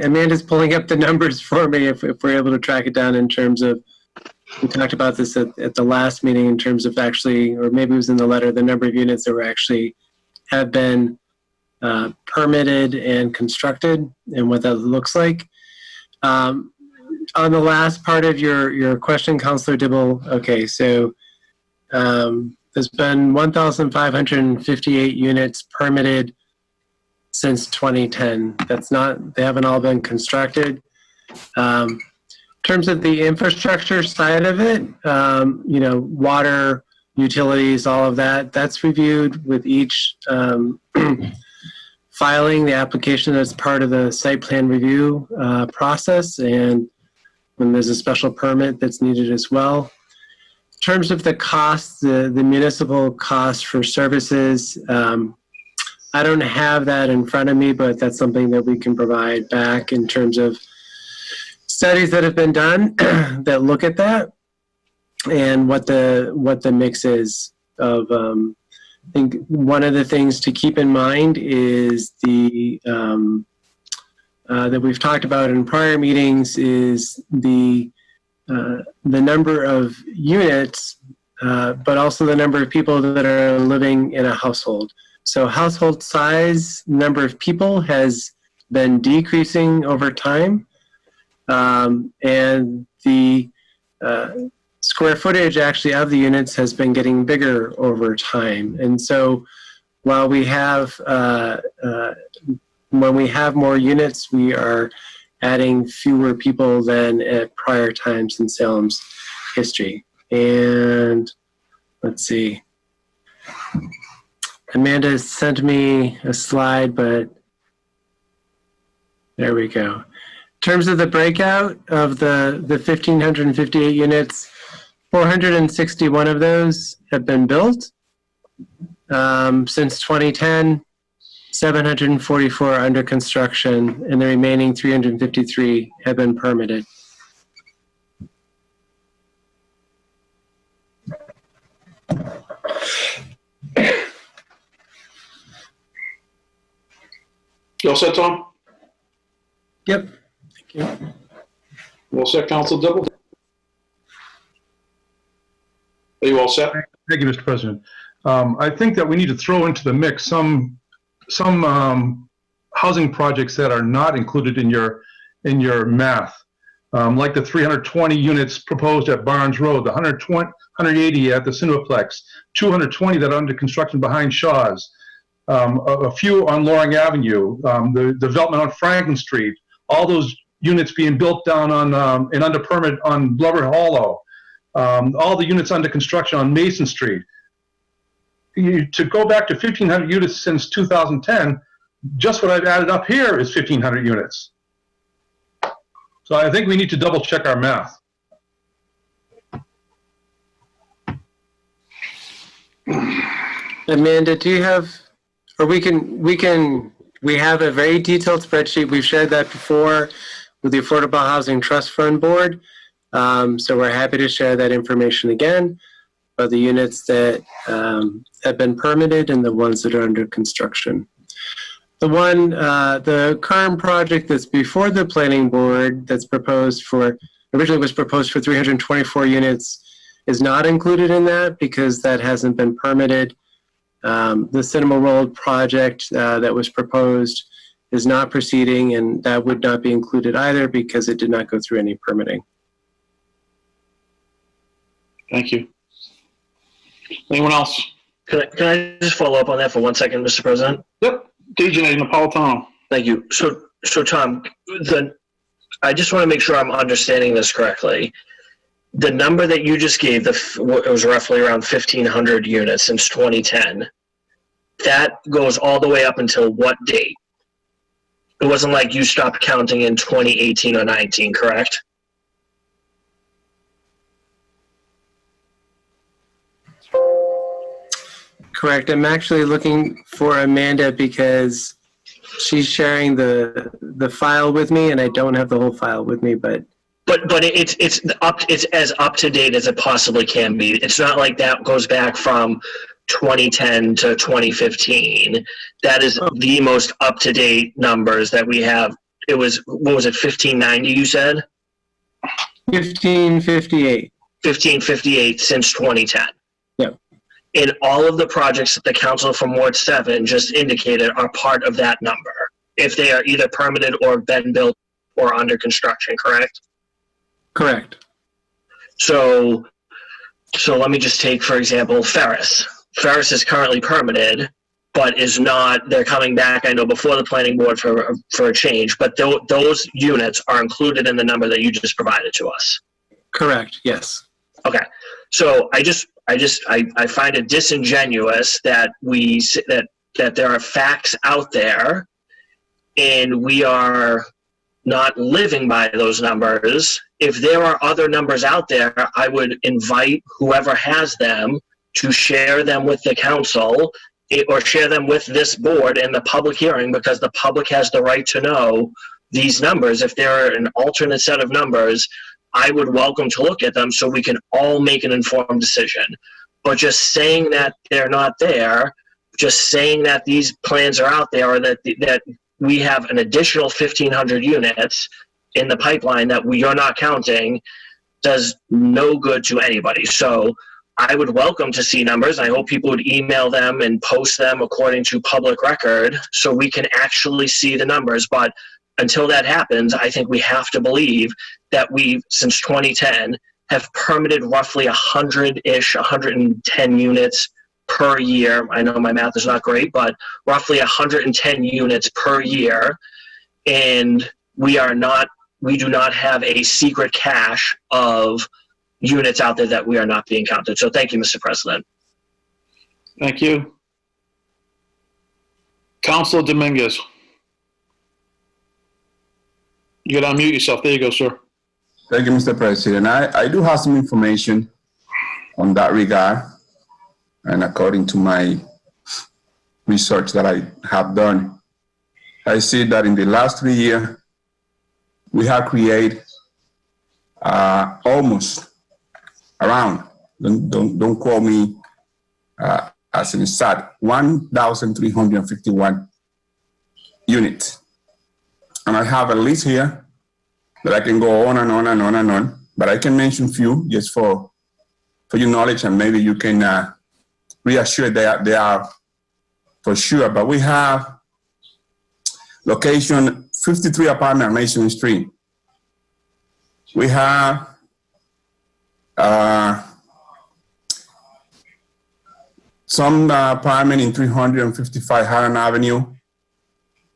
Amanda's pulling up the numbers for me if we're able to track it down in terms of, we talked about this at the last meeting in terms of actually, or maybe it was in the letter, the number of units that were actually have been permitted and constructed and what that looks like. On the last part of your question, Councilor Dibble, okay, so there's been 1,558 units permitted since 2010. They haven't all been constructed. In terms of the infrastructure side of it, water, utilities, all of that. That's reviewed with each filing the application as part of the site plan review process, and when there's a special permit that's needed as well. In terms of the costs, the municipal costs for services, I don't have that in front of me, but that's something that we can provide back in terms of studies that have been done that look at that and what the mix is of. I think one of the things to keep in mind is the that we've talked about in prior meetings is the number of units, but also the number of people that are living in a household. So household size, number of people has been decreasing over time, and the square footage actually of the units has been getting bigger over time. And so while we have, when we have more units, we are adding fewer people than at prior times in Salem's history. And let's see. Amanda sent me a slide, but there we go. In terms of the breakout of the 1,558 units, 461 of those have been built since 2010, 744 are under construction, and the remaining 353 have been permitted. You all set, Tom? Yep. Thank you. You all set, Council Dibble? Are you all set? Thank you, Mr. President. I think that we need to throw into the mix some housing projects that are not included in your math, like the 320 units proposed at Barnes Road, the 180 at the Cineplex, 220 that are under construction behind Shaw's, a few on Loring Avenue, the development on Franklin Street, all those units being built down on and under permit on Blubber Hollow, all the units under construction on Mason Street. To go back to 1,500 units since 2010, just what I've added up here is 1,500 units. So I think we need to double check our math. Amanda, do you have, or we have a very detailed spreadsheet. We've shared that before with the Affordable Housing Trust Fund Board. So we're happy to share that information again about the units that have been permitted and the ones that are under construction. The current project that's before the planning board that's originally was proposed for 324 units is not included in that because that hasn't been permitted. The Cinema Road project that was proposed is not proceeding, and that would not be included either because it did not go through any permitting. Thank you. Anyone else? Can I just follow up on that for 1 second, Mr. President? Yep. DJ Napolitano. Thank you. So Tom, I just want to make sure I'm understanding this correctly. The number that you just gave, it was roughly around 1,500 units since 2010. That goes all the way up until what date? It wasn't like you stopped counting in 2018 or 19, correct? Correct. I'm actually looking for Amanda because she's sharing the file with me, and I don't have the whole file with me, but it's as up to date as it possibly can be. It's not like that goes back from 2010 to 2015. That is the most up to date numbers that we have. It was, what was it, 1590 you said? 1558. 1558 since 2010. Yep. And all of the projects that the council from Ward 7 just indicated are part of that number, if they are either permitted or been built or under construction, correct? Correct. So let me just take, for example, Ferris. Ferris is currently permitted, but is not, they're coming back, I know, before the planning board for a change, but those units are included in the number that you just provided to us. Correct, yes. Okay. So I find it disingenuous that that there are facts out there and we are not living by those numbers. If there are other numbers out there, I would invite whoever has them to share them with the council or share them with this board in the public hearing, because the public has the right to know these numbers. If there are an alternate set of numbers, I would welcome to look at them so we can all make an informed decision. But just saying that they're not there, just saying that these plans are out there, or that we have an additional 1,500 units in the pipeline that we are not counting, does no good to anybody. So I would welcome to see numbers. I hope people would email them and post them according to public record so we can actually see the numbers. But until that happens, I think we have to believe that we, since 2010, have permitted roughly 100-ish, 110 units per year. I know my math is not great, but roughly 110 units per year. And we do not have a secret cache of units out there that we are not being counted. So thank you, Mr. President. Thank you. Councilor Dominguez. You gotta unmute yourself. There you go, sir. Thank you, Mr. President. I do have some information on that regard. And according to my research that I have done, I see that in the last 3 years, we have created almost around, don't call me as an exact, 1,351 units. And I have a list here that I can go on and on and on and on, but I can mention a few just for your knowledge, and maybe you can reassure that they are for sure. But we have location 53 apartment on Mason Street. We have some apartment in 355 Highland Avenue.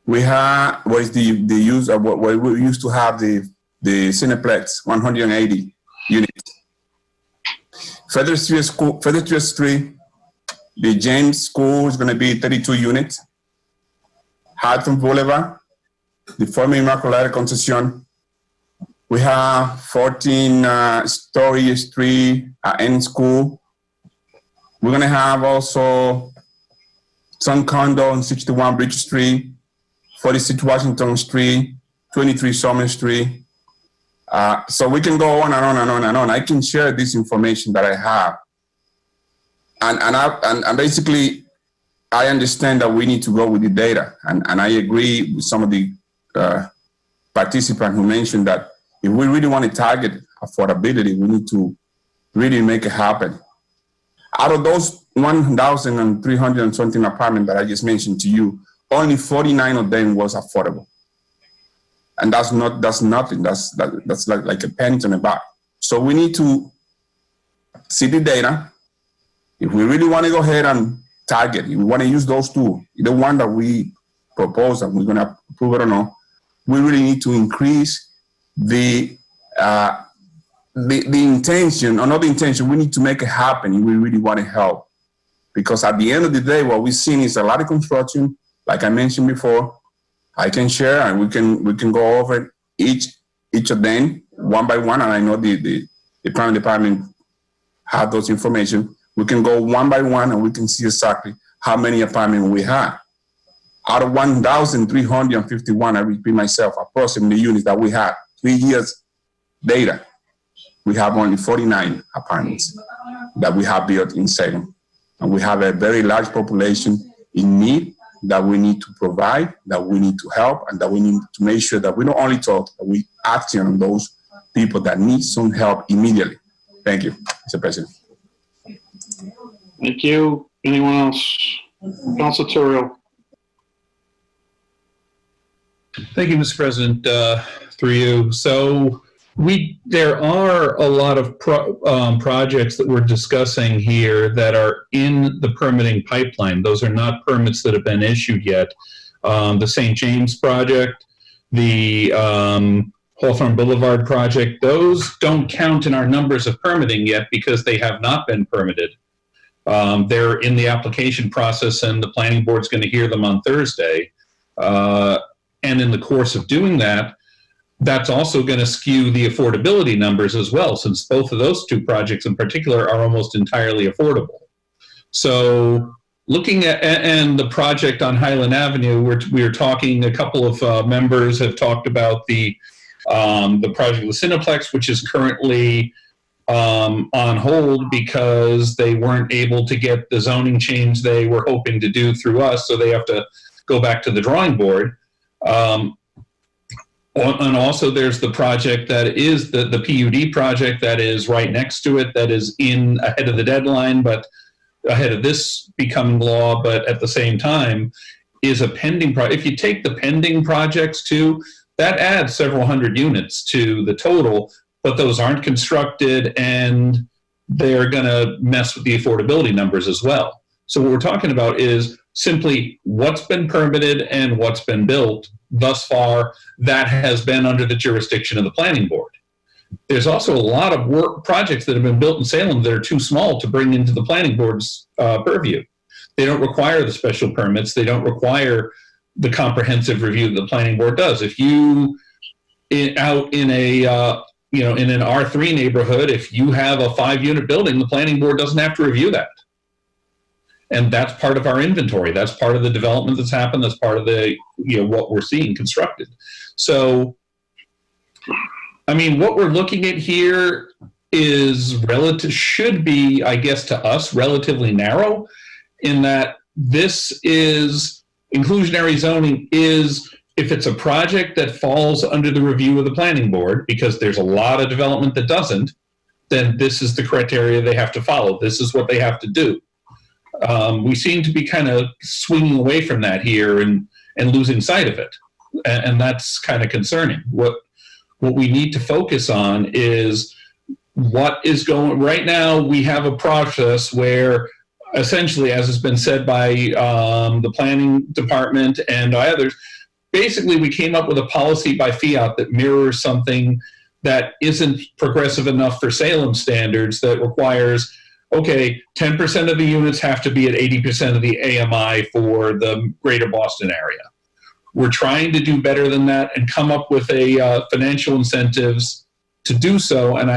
We have what is the use of what we used to have the Cineplex, 180 units. Federal Street, the James School is going to be 32 units. Hudson Boulevard, the former Immaculata Concepcion. We have 14 Story Street N School. We're going to have also some condo on 61 Bridge Street, 46 Washington Street, 23 Summer Street. So we can go on and on and on and on. I can share this information that I have. And basically, I understand that we need to go with the data. And I agree with some of the participants who mentioned that if we really want to target affordability, we need to really make it happen. Out of those 1,300 and something apartments that I just mentioned to you, only 49 of them was affordable. And that's nothing. That's like a penny on a bar. So we need to see the data. If we really want to go ahead and target, if we want to use those two, the one that we propose and we're going to approve it or not, we really need to increase the intention, or not the intention, we need to make it happen if we really want to help. Because at the end of the day, what we've seen is a lot of construction, like I mentioned before. I can share and we can go over each of them one by one, and I know the planning department have those information. We can go one by one and we can see exactly how many apartments we have. Out of 1,351, I repeat myself, approximately units that we have, 3 years data, we have only 49 apartments that we have built in Salem. And we have a very large population in need that we need to provide, that we need to help, and that we need to make sure that we not only talk, that we act on those people that need some help immediately. Thank you, Mr. President. Thank you. Anyone else? Councilor Terrell. Thank you, Mr. President, through you. So there are a lot of projects that we're discussing here that are in the permitting pipeline. Those are not permits that have been issued yet. The St. James project, the Hawthorne Boulevard project, those don't count in our numbers of permitting yet because they have not been permitted. They're in the application process and the planning board's going to hear them on Thursday. And in the course of doing that, that's also going to skew the affordability numbers as well, since both of those two projects in particular are almost entirely affordable. So looking at, and the project on Highland Avenue, we're talking, a couple of members have talked about the project with Cineplex, which is currently on hold because they weren't able to get the zoning change they were hoping to do through us, so they have to go back to the drawing board. And also there's the project that is the PUD project that is right next to it, that is in ahead of the deadline, but ahead of this becoming law, but at the same time is a pending project. If you take the pending projects too, that adds several hundred units to the total, but those aren't constructed and they're going to mess with the affordability numbers as well. So what we're talking about is simply what's been permitted and what's been built thus far that has been under the jurisdiction of the planning board. There's also a lot of projects that have been built in Salem that are too small to bring into the planning board's purview. They don't require the special permits. They don't require the comprehensive review that the planning board does. If you out in a in an R3 neighborhood, if you have a 5-unit building, the planning board doesn't have to review that. And that's part of our inventory. That's part of the development that's happened. That's part of the, what we're seeing constructed. So, I mean, what we're looking at here is should be, I guess, to us, relatively narrow in that this is inclusionary zoning is if it's a project that falls under the review of the planning board, because there's a lot of development that doesn't, then this is the criteria they have to follow. This is what they have to do. We seem to be kind of swinging away from that here and losing sight of it. And that's kind of concerning. What we need to focus on is what is going, right now we have a process where essentially, as has been said by the planning department and by others, basically we came up with a policy by fiat that mirrors something that isn't progressive enough for Salem standards, that requires, okay, 10% of the units have to be at 80% of the AMI for the greater Boston area. We're trying to do better than that and come up with a financial incentives to do so, and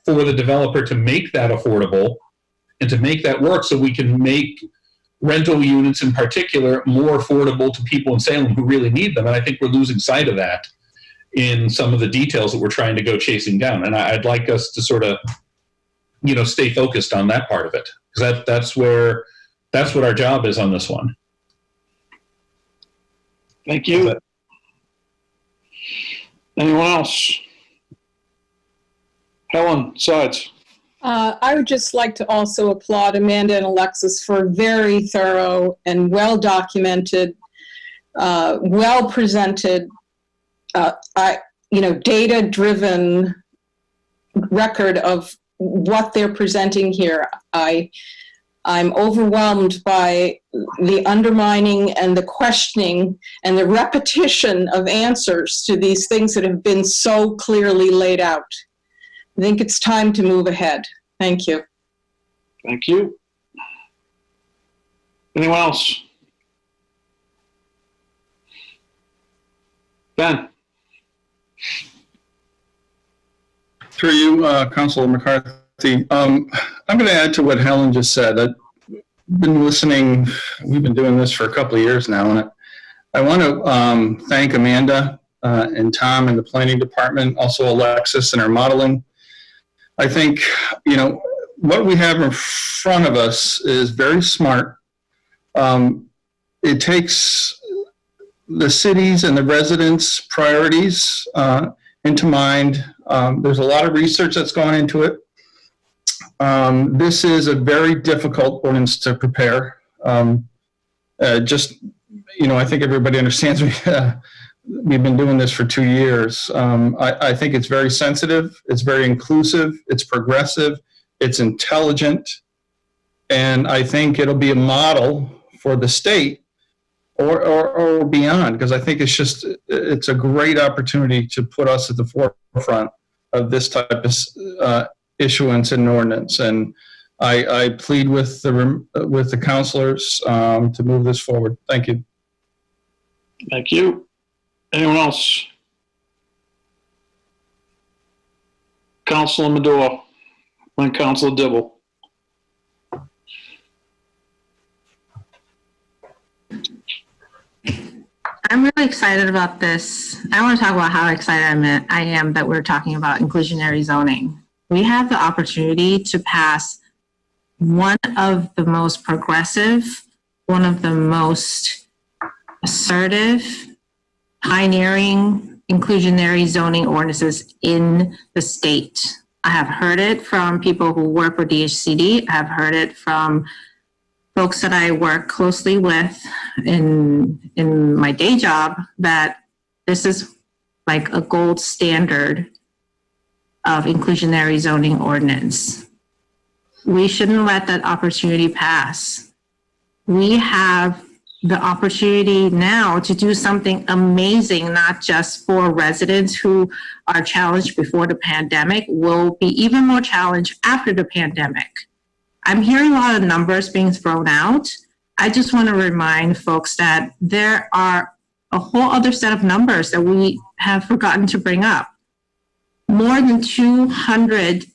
for the developer to make that affordable and to make that work so we can make rental units in particular more affordable to people in Salem who really need them. And I think we're losing sight of that in some of the details that we're trying to go chasing down. And I'd like us to sort of, stay focused on that part of it, because that's what our job is on this one. Thank you. Anyone else? Helen Sides. I would just like to also applaud Amanda and Alexis for very thorough and well-documented, well-presented, data-driven record of what they're presenting here. I'm overwhelmed by the undermining and the questioning and the repetition of answers to these things that have been so clearly laid out. I think it's time to move ahead. Thank you. Thank you. Anyone else? Ben. Through you, Councilor McCarthy. I'm going to add to what Helen just said. I've been listening. We've been doing this for a couple of years now, and I want to thank Amanda and Tom and the planning department, also Alexis and our modeling. I think, what we have in front of us is very smart. It takes the cities and the residents' priorities into mind. There's a lot of research that's gone into it. This is a very difficult ordinance to prepare. I think everybody understands we've been doing this for 2 years. I think it's very sensitive, it's very inclusive, it's progressive, it's intelligent, and I think it'll be a model for the state or beyond, because I think it's a great opportunity to put us at the forefront of this type of issuance and ordinance. And I plead with the counselors to move this forward. Thank you. Thank you. Anyone else? Councilor Madore, then Councilor Dibble. I'm really excited about this. I want to talk about how excited I am that we're talking about inclusionary zoning. We have the opportunity to pass one of the most progressive, one of the most assertive, pioneering inclusionary zoning ordinances in the state. I have heard it from people who work for DHCD. I have heard it from folks that I work closely with in my day job, that this is like a gold standard of inclusionary zoning ordinance. We shouldn't let that opportunity pass. We have the opportunity now to do something amazing, not just for residents who are challenged before the pandemic, will be even more challenged after the pandemic. I'm hearing a lot of numbers being thrown out. I just want to remind folks that there are a whole other set of numbers that we have forgotten to bring up. More than 200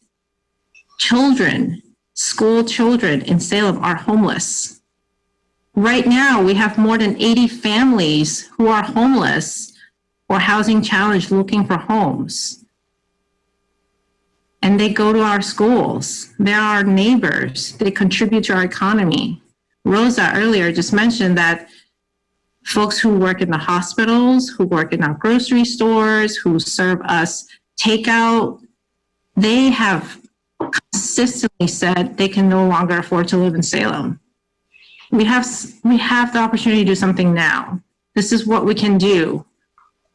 children, school children in Salem, are homeless. Right now, we have more than 80 families who are homeless or housing challenged looking for homes. And they go to our schools. They're our neighbors. They contribute to our economy. Rosa earlier just mentioned that folks who work in the hospitals, who work in our grocery stores, who serve us takeout, they have consistently said they can no longer afford to live in Salem. We have the opportunity to do something now. This is what we can do.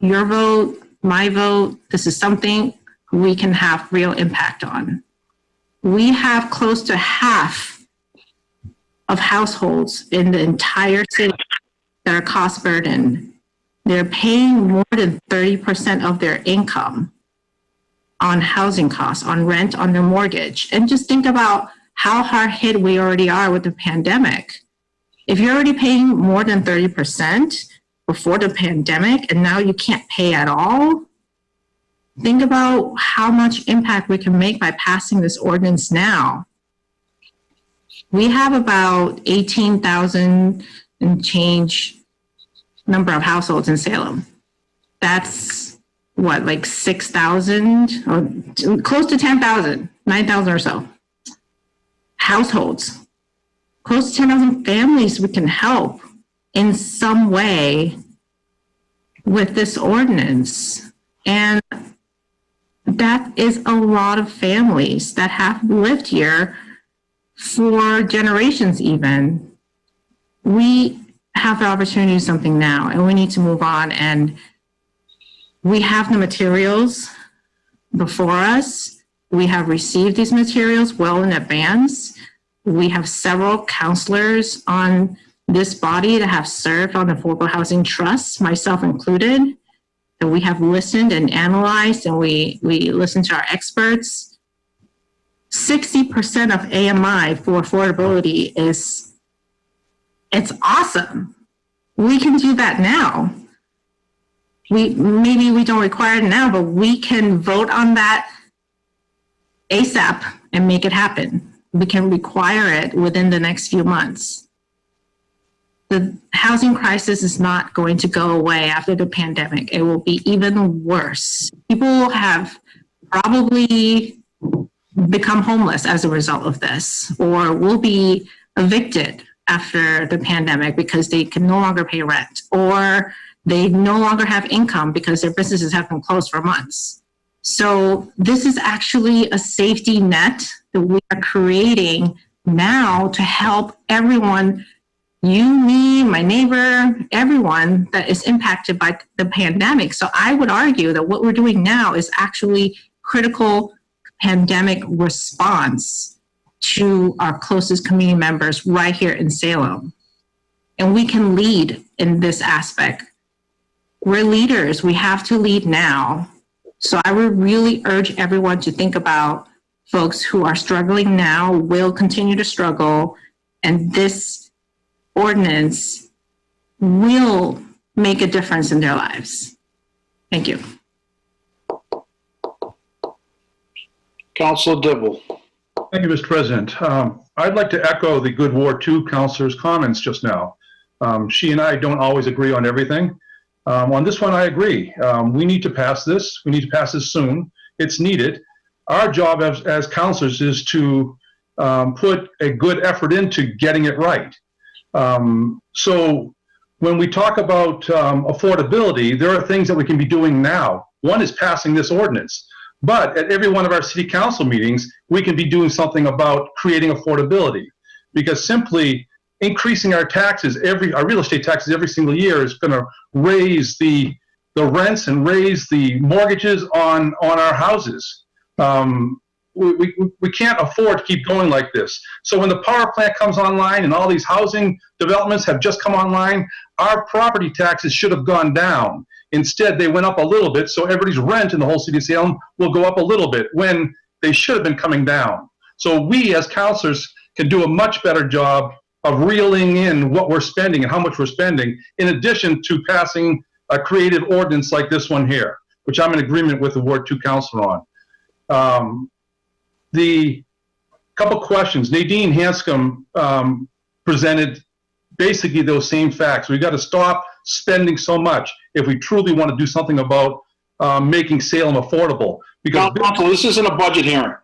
Your vote, my vote, this is something we can have real impact on. We have close to half of households in the entire city that are cost burdened. They're paying more than 30% of their income on housing costs, on rent, on their mortgage. And just think about how hard hit we already are with the pandemic. If you're already paying more than 30% before the pandemic and now you can't pay at all, think about how much impact we can make by passing this ordinance now. We have about 18,000 and change number of households in Salem. That's what, like 6,000 or close to 10,000, 9,000 or so households. Close to 10,000 families we can help in some way with this ordinance. And that is a lot of families that have lived here for generations even. We have the opportunity to do something now, and we need to move on. And we have the materials before us. We have received these materials well in advance. We have several counselors on this body that have served on the Affordable Housing Trust, myself included. And we have listened and analyzed, and we listened to our experts. 60% of AMI for affordability it's awesome. We can do that now. Maybe we don't require it now, but we can vote on that ASAP and make it happen. We can require it within the next few months. The housing crisis is not going to go away after the pandemic. It will be even worse. People have probably become homeless as a result of this, or will be evicted after the pandemic because they can no longer pay rent, or they no longer have income because their businesses have been closed for months. So this is actually a safety net that we are creating now to help everyone, you, me, my neighbor, everyone that is impacted by the pandemic. So I would argue that what we're doing now is actually critical pandemic response to our closest community members right here in Salem. and we can lead in this aspect. We're leaders. We have to lead now. So I would really urge everyone to think about folks who are struggling now, will continue to struggle, and this ordinance will make a difference in their lives. Thank you. Councilor Dibble. Thank you, Mr. President. I'd like to echo the good Ward 2 councilor's comments just now. She and I don't always agree on everything. On this one, I agree. We need to pass this. We need to pass this soon. It's needed. Our job as councilors is to put a good effort into getting it right. So when we talk about affordability, there are things that we can be doing now. One is passing this ordinance. But at every one of our city council meetings, we can be doing something about creating affordability, because simply increasing our taxes, our real estate taxes every single year is going to raise the rents and raise the mortgages on our houses. We can't afford to keep going like this. So when the power plant comes online and all these housing developments have just come online, our property taxes should have gone down. Instead, they went up a little bit, so everybody's rent in the whole city of Salem will go up a little bit when they should have been coming down. So we as councilors can do a much better job of reeling in what we're spending and how much we're spending, in addition to passing a creative ordinance like this one here, which I'm in agreement with the Ward 2 councilor on. The couple questions, Nadine Hanscom presented basically those same facts. We've got to stop spending so much if we truly want to do something about making Salem affordable. Because Council, this isn't a budget hearing.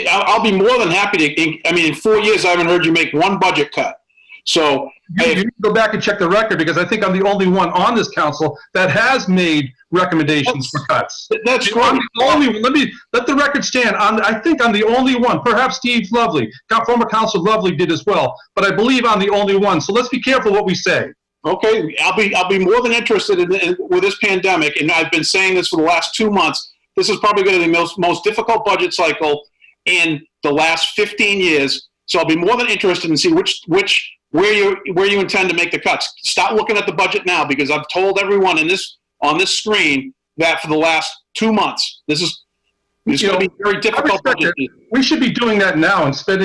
I'll be more than happy to. I mean, in 4 years, I haven't heard you make one budget cut. So you need to go back and check the record, because I think I'm the only one on this council that has made recommendations for cuts. That's right. Let the record stand. I think I'm the only one. Perhaps Steve Lovely, former Councilor Lovely, did as well, but I believe I'm the only one. So let's be careful what we say. Okay, I'll be more than interested with this pandemic, and I've been saying this for the last 2 months. This is probably going to be the most difficult budget cycle in the last 15 years. So I'll be more than interested in see where you intend to make the cuts. Stop looking at the budget now, because I've told everyone on this screen that for the last 2 months, it's going to be very difficult budget. We should be doing that now instead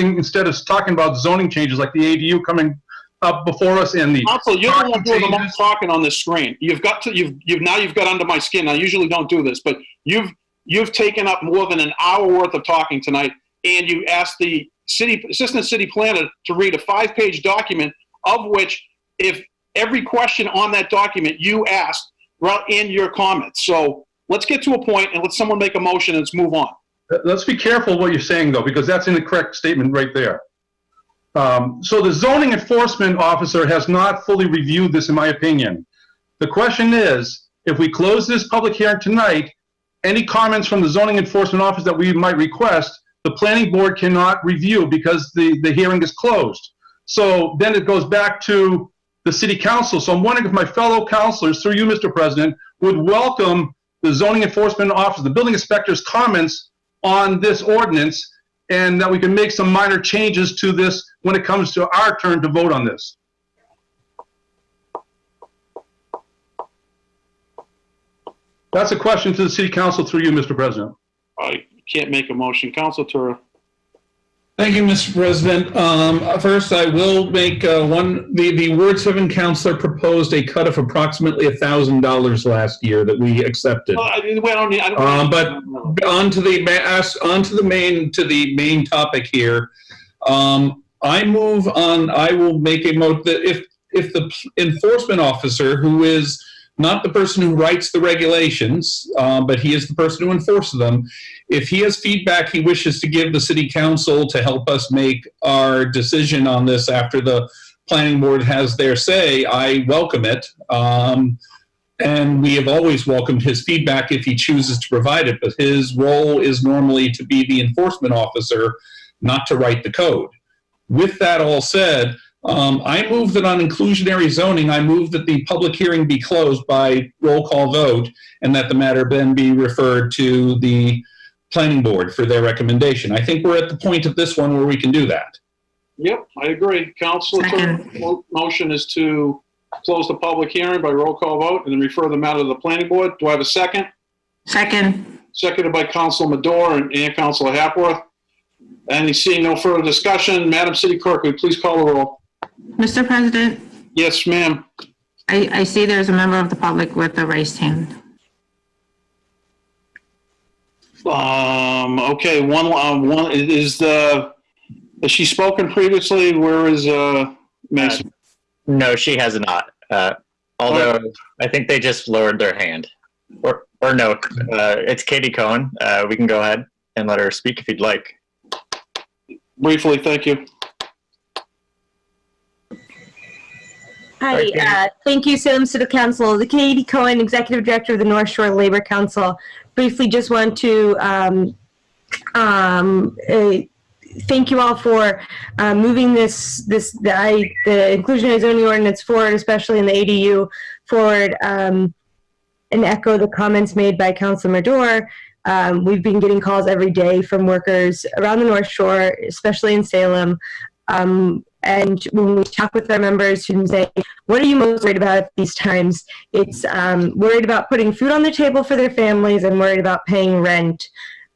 of talking about zoning changes like the ADU coming up before us in the Council, you're the one doing the most talking on this screen. You've got under my skin. I usually don't do this, but you've taken up more than an hour worth of talking tonight, and you asked the assistant city planner to read a 5-page document, of which if every question on that document you asked in your comments. So let's get to a point and let someone make a motion and let's move on. Let's be careful what you're saying, though, because that's an incorrect statement right there. So the zoning enforcement officer has not fully reviewed this, in my opinion. The question is, if we close this public hearing tonight, any comments from the zoning enforcement officer that we might request, the planning board cannot review because the hearing is closed. So then it goes back to the city council. So I'm wondering if my fellow councilors, through you, Mr. President, would welcome the zoning enforcement officer, the building inspector's comments on this ordinance, and that we can make some minor changes to this when it comes to our turn to vote on this. That's a question to the city council through you, Mr. President. I can't make a motion. Council Tura. Thank you, Mr. President. First, I will make the Ward 7 councilor proposed a cut of approximately $1,000 last year that we accepted. But on to the main topic here. I will make a motion that if the enforcement officer, who is not the person who writes the regulations, but he is the person who enforces them, if he has feedback he wishes to give the city council to help us make our decision on this after the planning board has their say, I welcome it. And we have always welcomed his feedback if he chooses to provide it, but his role is normally to be the enforcement officer, not to write the code. With that all said, I move that on inclusionary zoning, I move that the public hearing be closed by roll call vote, and that the matter then be referred to the planning board for their recommendation. I think we're at the point of this one where we can do that. Yep, I agree. Council motion is to close the public hearing by roll call vote and then refer the matter to the planning board. Do I have a second? Second. Seconded by Council Madore and Council Hapworth. And seeing no further discussion, Madam City Clerk, will you please call the roll? Mr. President, Yes, ma'am. I see there's a member of the public with a raised hand. Okay, one is has she spoken previously? Where is Mason? No, she has not. Although I think they just lowered their hand. Or no, it's Katie Cohen. We can go ahead and let her speak if you'd like. Briefly, thank you. Hi, thank you, Salem City Council. The Katie Cohen, Executive Director of the North Shore Labor Council. Briefly, just want to thank you all for moving the inclusionary zoning ordinance forward, especially in the ADU forward, and echo the comments made by Councilor Madore. We've been getting calls every day from workers around the North Shore, especially in Salem. And when we talk with our members and say, what are you most worried about at these times? It's worried about putting food on the table for their families and worried about paying rent.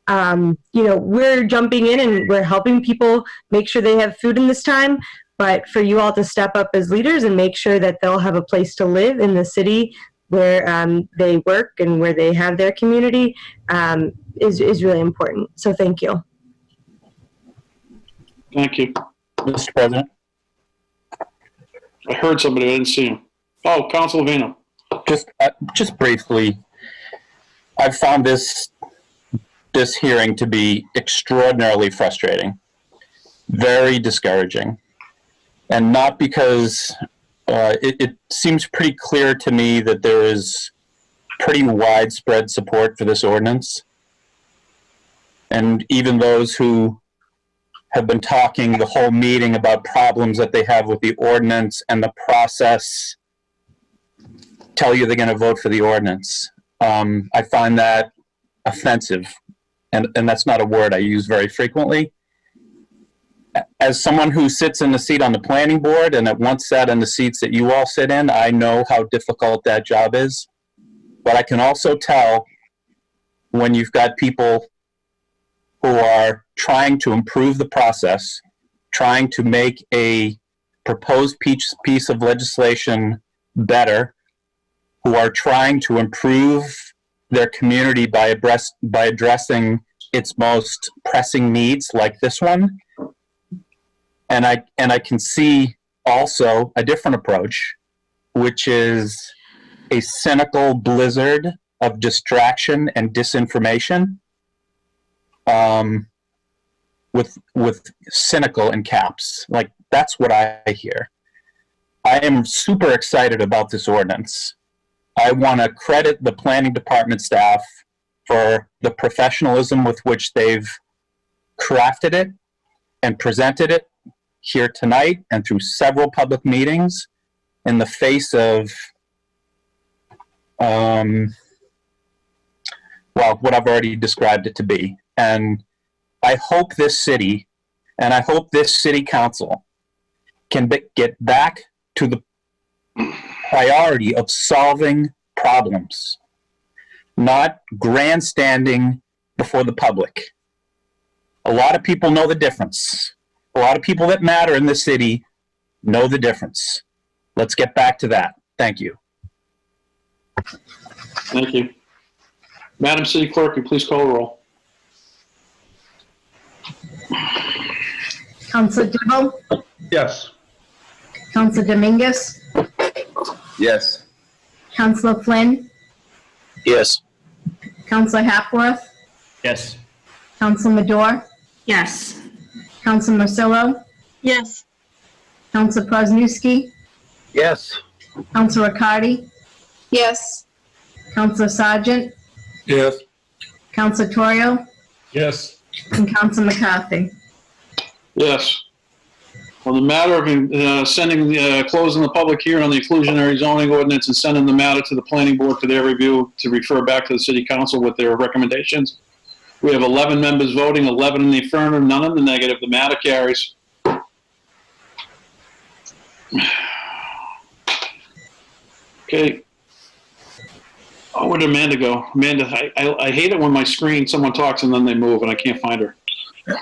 We're jumping in and we're helping people make sure they have food in this time. But for you all to step up as leaders and make sure that they'll have a place to live in the city where they work and where they have their community is really important. So thank you. Thank you. Mr. President. I heard somebody, I didn't see him. Oh, Council Vino. Just briefly, I've found this hearing to be extraordinarily frustrating, very discouraging, and not because it seems pretty clear to me that there is pretty widespread support for this ordinance, and even those who have been talking the whole meeting about problems that they have with the ordinance and the process tell you they're going to vote for the ordinance. I find that offensive, and that's not a word I use very frequently. As someone who sits in the seat on the planning board and at once sat in the seats that you all sit in, I know how difficult that job is. But I can also tell when you've got people who are trying to improve the process, trying to make a proposed piece of legislation better, who are trying to improve their community by addressing its most pressing needs, like this one. And I can see also a different approach, which is a cynical blizzard of distraction and disinformation. With cynical in caps. Like, that's what I hear. I am super excited about this ordinance. I want to credit the planning department staff for the professionalism with which they've crafted it and presented it here tonight and through several public meetings in the face of what I've already described it to be. And I hope this city, and I hope this city council can get back to the priority of solving problems, not grandstanding before the public. A lot of people know the difference. A lot of people that matter in this city know the difference. Let's get back to that. Thank you. Thank you. Madam City Clerk, will you please call the roll? Councilor Dibble? Yes. Councilor Dominguez? Yes. Councilor Flynn? Yes. Councilor Hapworth? Yes. Councilor Madore? Yes. Councilor Marcillo? Yes. Councilor Prosnewski? Yes. Councilor Riccardi? Yes. Councilor Sargent? Yes. Councilor Torio? Yes. And Councilor McCarthy? Yes. On the matter of closing the public hearing on the inclusionary zoning ordinance and sending the matter to the planning board for their review to refer back to the city council with their recommendations. We have 11 members voting, 11 in the affirmative, none in the negative. The matter carries. Okay. Oh, where did Amanda go? Amanda, I hate it when my screen, someone talks and then they move and I can't find her.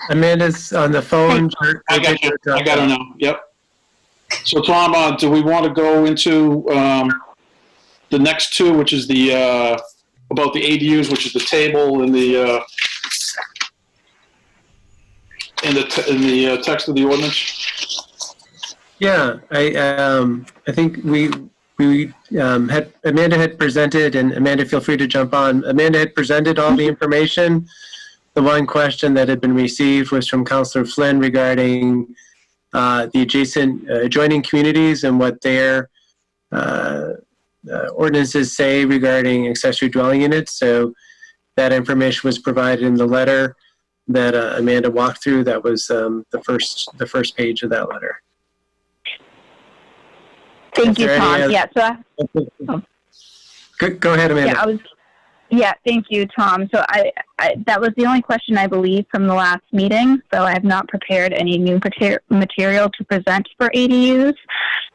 Amanda's on the phone. I got you. I got her now. Yep. So Tom, do we want to go into the next two, which is the about the ADUs, which is the table in the text of the ordinance? Yeah, I think we had Amanda had presented, and Amanda, feel free to jump on. Amanda had presented all the information. The one question that had been received was from Councilor Flynn regarding the adjoining communities and what their ordinances say regarding accessory dwelling units. So that information was provided in the letter that Amanda walked through. That was the first page of that letter. Thank you, Tom. Yeah, so go ahead, Amanda. Thank you, Tom. So I that was the only question I believe from the last meeting. So I have not prepared any new material to present for ADUs.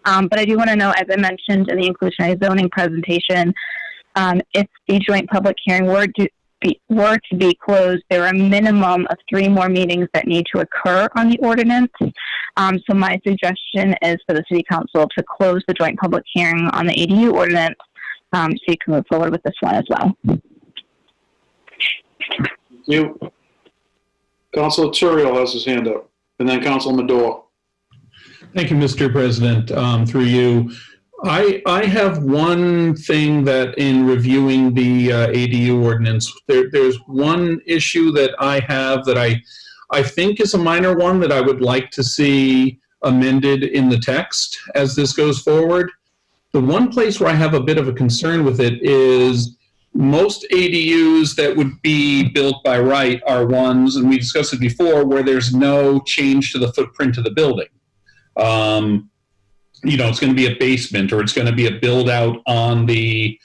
But I do want to know, as I mentioned in the inclusionary zoning presentation, if the joint public hearing were to be closed, there are a minimum of 3 more meetings that need to occur on the ordinance. So my suggestion is for the City Council to close the joint public hearing on the ADU ordinance so you can move forward with this one as well. You. Councilor Turiel has his hand up, and then Councilor Madore. Thank you, Mr. President. Through you, I have one thing that in reviewing the ADU ordinance, there's one issue that I have that I think is a minor one that I would like to see amended in the text as this goes forward. The one place where I have a bit of a concern with it is most ADUs that would be built by right are ones, and we discussed it before, where there's no change to the footprint of the building. It's going to be a basement, or it's going to be a build out on the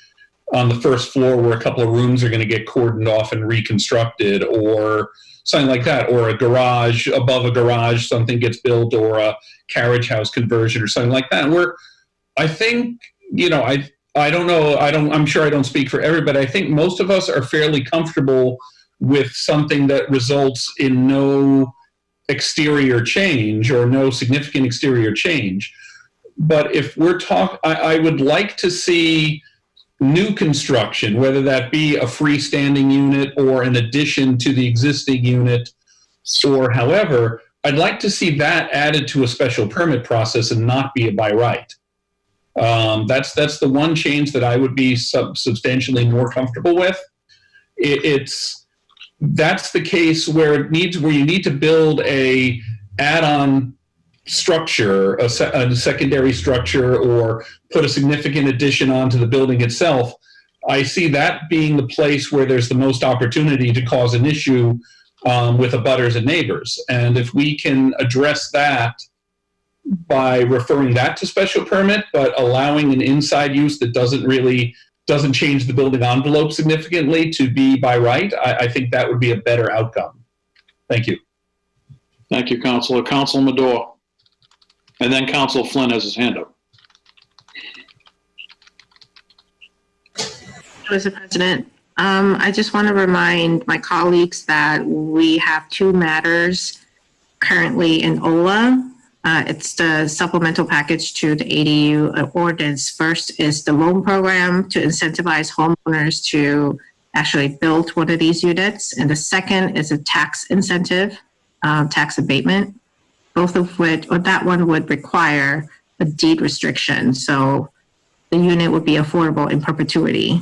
first floor where a couple of rooms are going to get cordoned off and reconstructed, or something like that, or a garage, above a garage something gets built, or a carriage house conversion or something like that. Where I think, I don't know, I'm sure I don't speak for everybody. I think most of us are fairly comfortable with something that results in no exterior change or no significant exterior change. But if we're I would like to see new construction, whether that be a freestanding unit or an addition to the existing unit, or however, I'd like to see that added to a special permit process and not be a by right. That's the one change that I would be substantially more comfortable with. That's the case where you need to build a add-on structure, a secondary structure, or put a significant addition onto the building itself. I see that being the place where there's the most opportunity to cause an issue with abutters and neighbors. And if we can address that by referring that to special permit, but allowing an inside use that doesn't change the building envelope significantly to be by right, I think that would be a better outcome. Thank you. Thank you, Councilor. Councilor Madore. And then Councilor Flynn has his hand up. Mr. President, I just want to remind my colleagues that we have 2 matters currently in OLA. It's the supplemental package to the ADU ordinance. First is the loan program to incentivize homeowners to actually build one of these units. And the second is a tax incentive, tax abatement, both of which, or that one would require a deed restriction. So the unit would be affordable in perpetuity.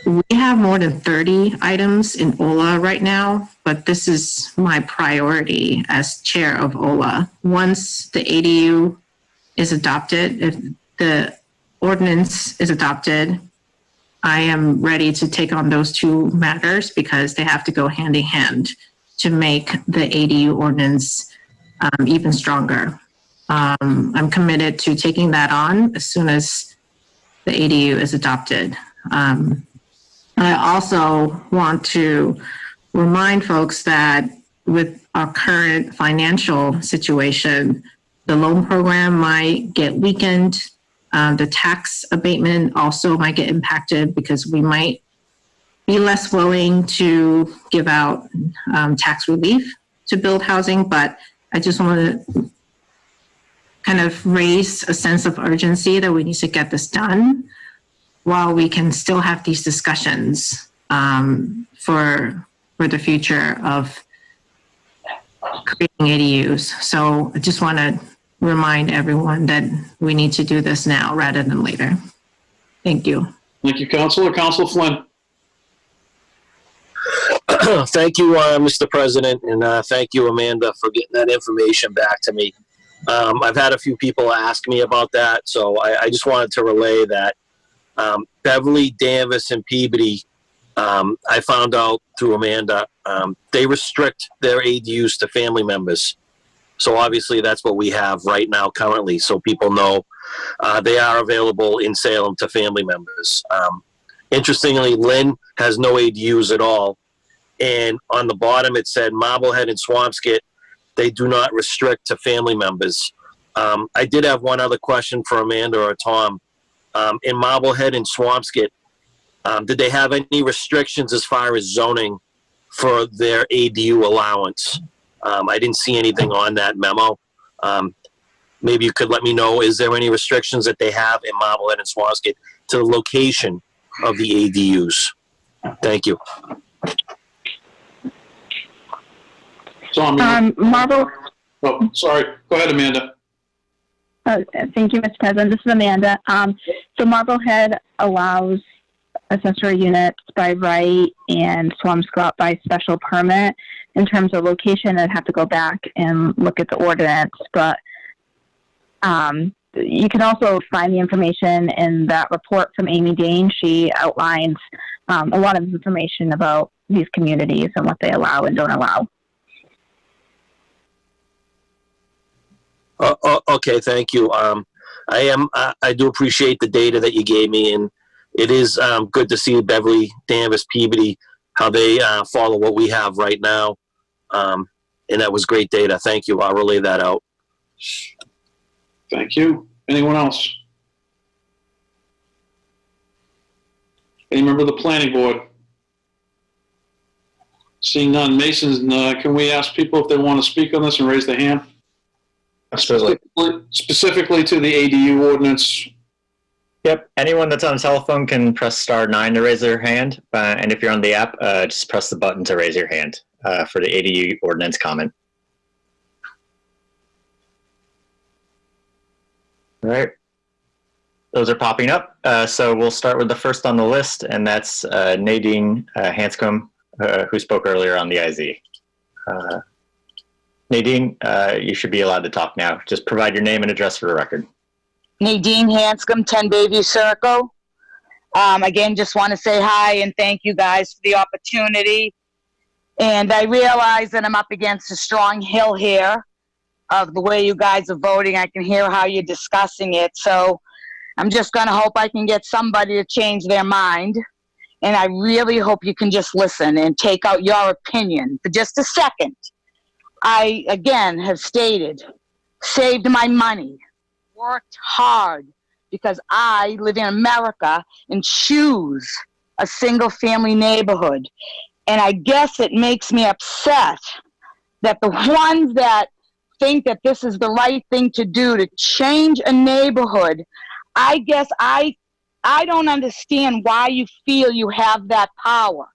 We have more than 30 items in OLA right now, but this is my priority as chair of OLA. Once the ADU is adopted, if the ordinance is adopted, I am ready to take on those 2 matters because they have to go hand in hand to make the ADU ordinance even stronger. I'm committed to taking that on as soon as the ADU is adopted. I also want to remind folks that with our current financial situation, the loan program might get weakened. The tax abatement also might get impacted because we might be less willing to give out tax relief to build housing. But I just want to kind of raise a sense of urgency that we need to get this done while we can still have these discussions for the future of creating ADUs. So I just want to remind everyone that we need to do this now rather than later. Thank you. Thank you, Councilor. Councilor Flynn. Thank you, Mr. President, and thank you, Amanda, for getting that information back to me. I've had a few people ask me about that, so I just wanted to relay that Beverly, Danvers, and Peabody, I found out through Amanda, they restrict their ADUs to family members. So obviously that's what we have right now currently, so people know they are available in Salem to family members. Interestingly, Lynn has no ADUs at all. And on the bottom, it said Marblehead and Swampscott, they do not restrict to family members. I did have one other question for Amanda or Tom. In Marblehead and Swampscott, did they have any restrictions as far as zoning for their ADU allowance? I didn't see anything on that memo. Maybe you could let me know, is there any restrictions that they have in Marblehead and Swampscott to the location of the ADUs? Thank you. Marble. Oh, sorry. Go ahead, Amanda. Thank you, Mr. President. This is Amanda. So Marblehead allows accessory units by right and Swampscott by special permit. In terms of location, I'd have to go back and look at the ordinance, but you can also find the information in that report from Amy Dane. She outlines a lot of information about these communities and what they allow and don't allow. Okay, thank you. I do appreciate the data that you gave me, and it is good to see Beverly, Danvers, Peabody, how they follow what we have right now. And that was great data. Thank you. I'll relay that out. Thank you. Anyone else? Any member of the planning board? Seeing none. Mason, can we ask people if they want to speak on this and raise their hand? Specifically to the ADU ordinance. Yep. Anyone that's on a telephone can press *9 to raise their hand. And if you're on the app, just press the button to raise your hand for the ADU ordinance comment. All right. Those are popping up. So we'll start with the first on the list, and that's Nadine Hanscom, who spoke earlier on the IZ. Nadine, you should be allowed to talk now. Just provide your name and address for the record. Nadine Hanscom, 10 Bayview Circle. Again, just want to say hi and thank you guys for the opportunity. And I realize that I'm up against a strong hill here of the way you guys are voting. I can hear how you're discussing it. So I'm just going to hope I can get somebody to change their mind. And I really hope you can just listen and take out your opinion for just a second. I, again, have stated, saved my money, worked hard, because I live in America and choose a single-family neighborhood. And I guess it makes me upset that the ones that think that this is the right thing to do to change a neighborhood, I guess I don't understand why you feel you have that power.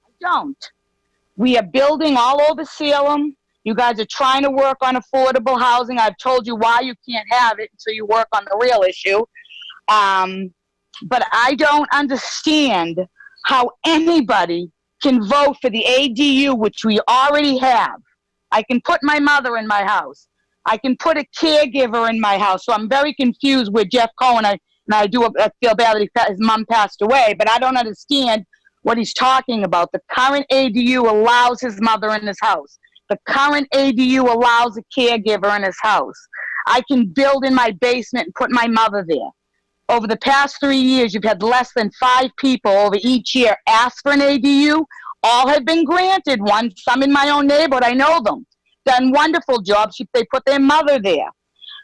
I don't. We are building all over Salem. You guys are trying to work on affordable housing. I've told you why you can't have it until you work on the real issue. But I don't understand how anybody can vote for the ADU, which we already have. I can put my mother in my house. I can put a caregiver in my house. So I'm very confused with Jeff Cohen. I feel bad that his mom passed away, but I don't understand what he's talking about. The current ADU allows his mother in his house. The current ADU allows a caregiver in his house. I can build in my basement and put my mother there. Over the past 3 years, you've had less than 5 people over each year ask for an ADU. All have been granted. Some in my own neighborhood, I know them, done wonderful jobs. They put their mother there.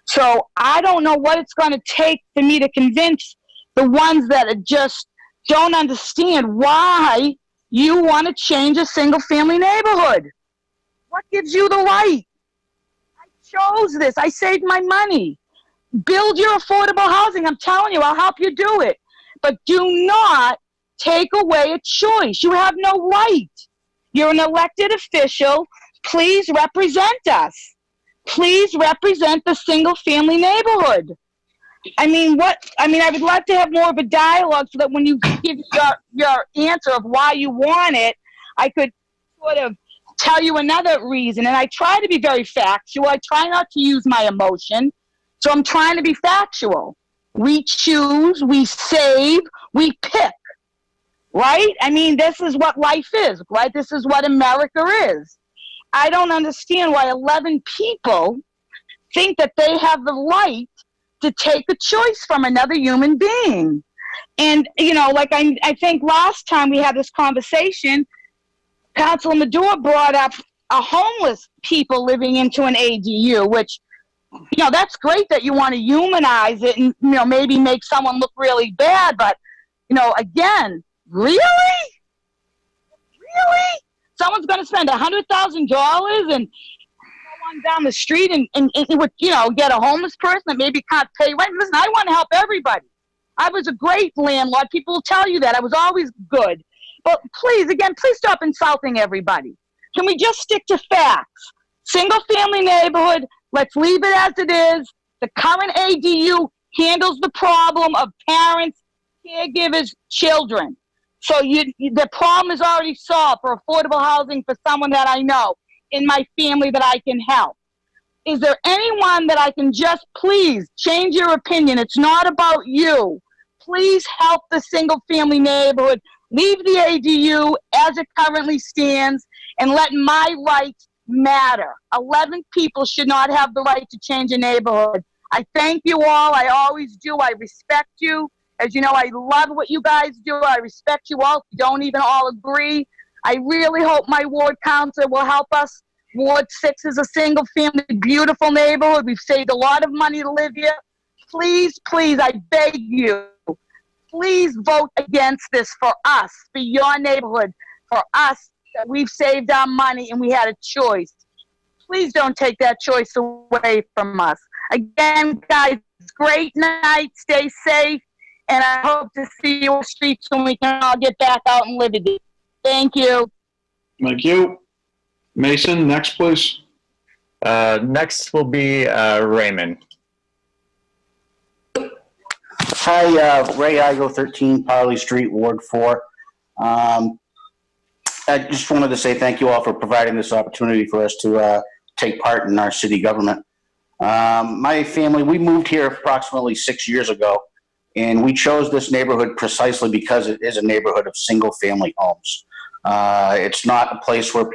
So I don't know what it's going to take for me to convince the ones that just don't understand why you want to change a single-family neighborhood. What gives you the right? I chose this. I saved my money. Build your affordable housing. I'm telling you, I'll help you do it. But do not take away a choice. You have no right. You're an elected official. Please represent us. Please represent the single-family neighborhood. I would love to have more of a dialogue so that when you give your answer of why you want it, I could sort of tell you another reason. And I try to be very factual. I try not to use my emotion. So I'm trying to be factual. We choose, we save, we pick, right? I mean, this is what life is, right? This is what America is. I don't understand why 11 people think that they have the right to take a choice from another human being. And, I think last time we had this conversation, Councilor Madore brought up a homeless people living into an ADU, which, that's great that you want to humanize it and, maybe make someone look really bad. But, again, really? Someone's going to spend $100,000 and go on down the street and get a homeless person that maybe can't pay rent. Listen, I want to help everybody. I was a great landlord. People will tell you that. I was always good. But please stop insulting everybody. Can we just stick to facts? Single-family neighborhood, let's leave it as it is. The current ADU handles the problem of parents, caregivers, children. So the problem is already solved for affordable housing for someone that I know in my family that I can help. Is there anyone that I can just please change your opinion? It's not about you. Please help the single-family neighborhood. Leave the ADU as it currently stands and let my rights matter. 11 people should not have the right to change a neighborhood. I thank you all. I always do. I respect you. As you know, I love what you guys do. I respect you all. We don't even all agree. I really hope my ward councilor will help us. Ward 6 is a single-family, beautiful neighborhood. We've saved a lot of money to live here. Please, I beg you, please vote against this for us, for your neighborhood, for us, that we've saved our money and we had a choice. Please don't take that choice away from us. Again, guys, great night. Stay safe. And I hope to see you on the streets when we can all get back out and live again. Thank you. Thank you. Mason, next, please. Next will be Raymond. Hi, Ray Igo, 13 Parley Street, Ward 4. I just wanted to say thank you all for providing this opportunity for us to take part in our city government. My family, we moved here approximately 6 years ago, and we chose this neighborhood precisely because it is a neighborhood of single-family homes. It's not a place where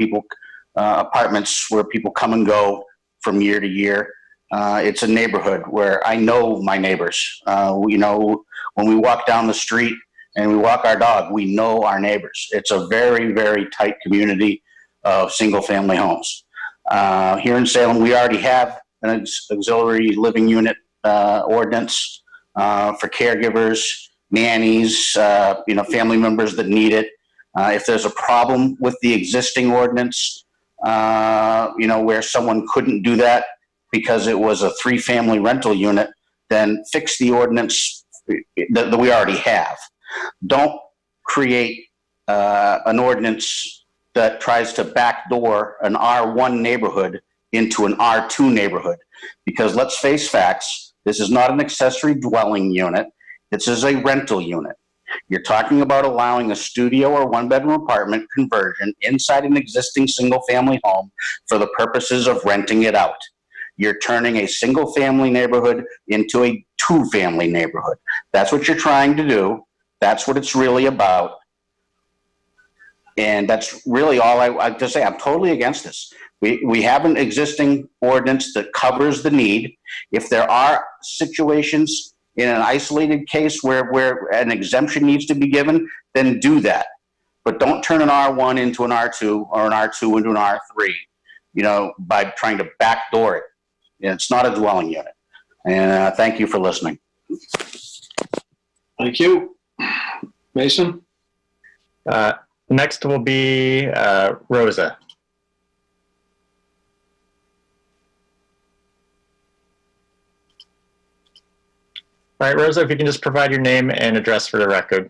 apartments where people come and go from year to year. It's a neighborhood where I know my neighbors. When we walk down the street and we walk our dog, we know our neighbors. It's a very, very tight community of single-family homes. Here in Salem, we already have an auxiliary living unit ordinance for caregivers, nannies, family members that need it. If there's a problem with the existing ordinance, where someone couldn't do that because it was a 3-family rental unit, then fix the ordinance that we already have. Don't create an ordinance that tries to backdoor an R1 neighborhood into an R2 neighborhood. Because let's face facts, this is not an accessory dwelling unit. This is a rental unit. You're talking about allowing a studio or 1-bedroom apartment conversion inside an existing single-family home for the purposes of renting it out. You're turning a single-family neighborhood into a 2-family neighborhood. That's what you're trying to do. That's what it's really about. And that's really all I just say. I'm totally against this. We have an existing ordinance that covers the need. If there are situations in an isolated case where an exemption needs to be given, then do that. but don't turn an R1 into an R2 or an R2 into an R3, by trying to backdoor it. It's not a dwelling unit. And thank you for listening. Thank you. Mason? Next will be Rosa. All right, Rosa, if you can just provide your name and address for the record.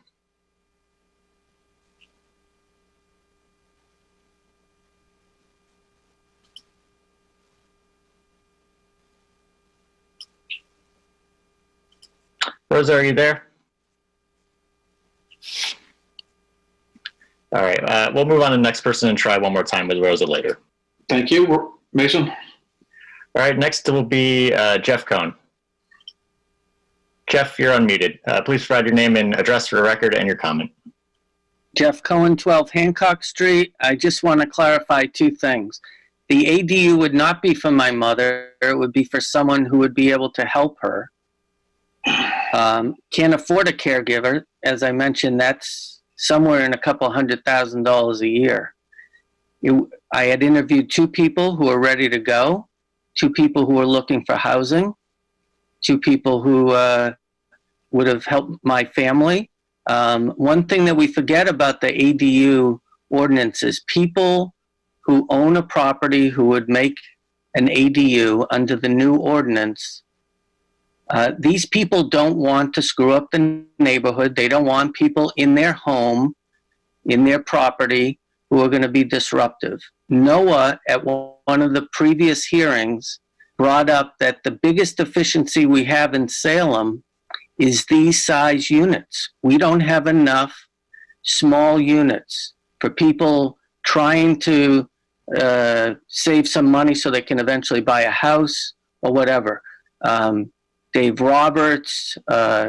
Rosa, are you there? All right, we'll move on to the next person and try one more time with Rosa later. Thank you. Mason? All right, next will be Jeff Cohn. Jeff, you're unmuted. Please provide your name and address for the record and your comment. Jeff Cohen, 12 Hancock Street. I just want to clarify two things. The ADU would not be for my mother. It would be for someone who would be able to help her. Can't afford a caregiver. As I mentioned, that's somewhere in a couple $100,000 a year. I had interviewed 2 people who are ready to go, 2 people who are looking for housing, 2 people who would have helped my family. One thing that we forget about the ADU ordinance is people who own a property who would make an ADU under the new ordinance. These people don't want to screw up the neighborhood. They don't want people in their home, in their property, who are going to be disruptive. Noah, at one of the previous hearings, brought up that the biggest deficiency we have in Salem is these size units. We don't have enough small units for people trying to save some money so they can eventually buy a house or whatever. Dave Roberts,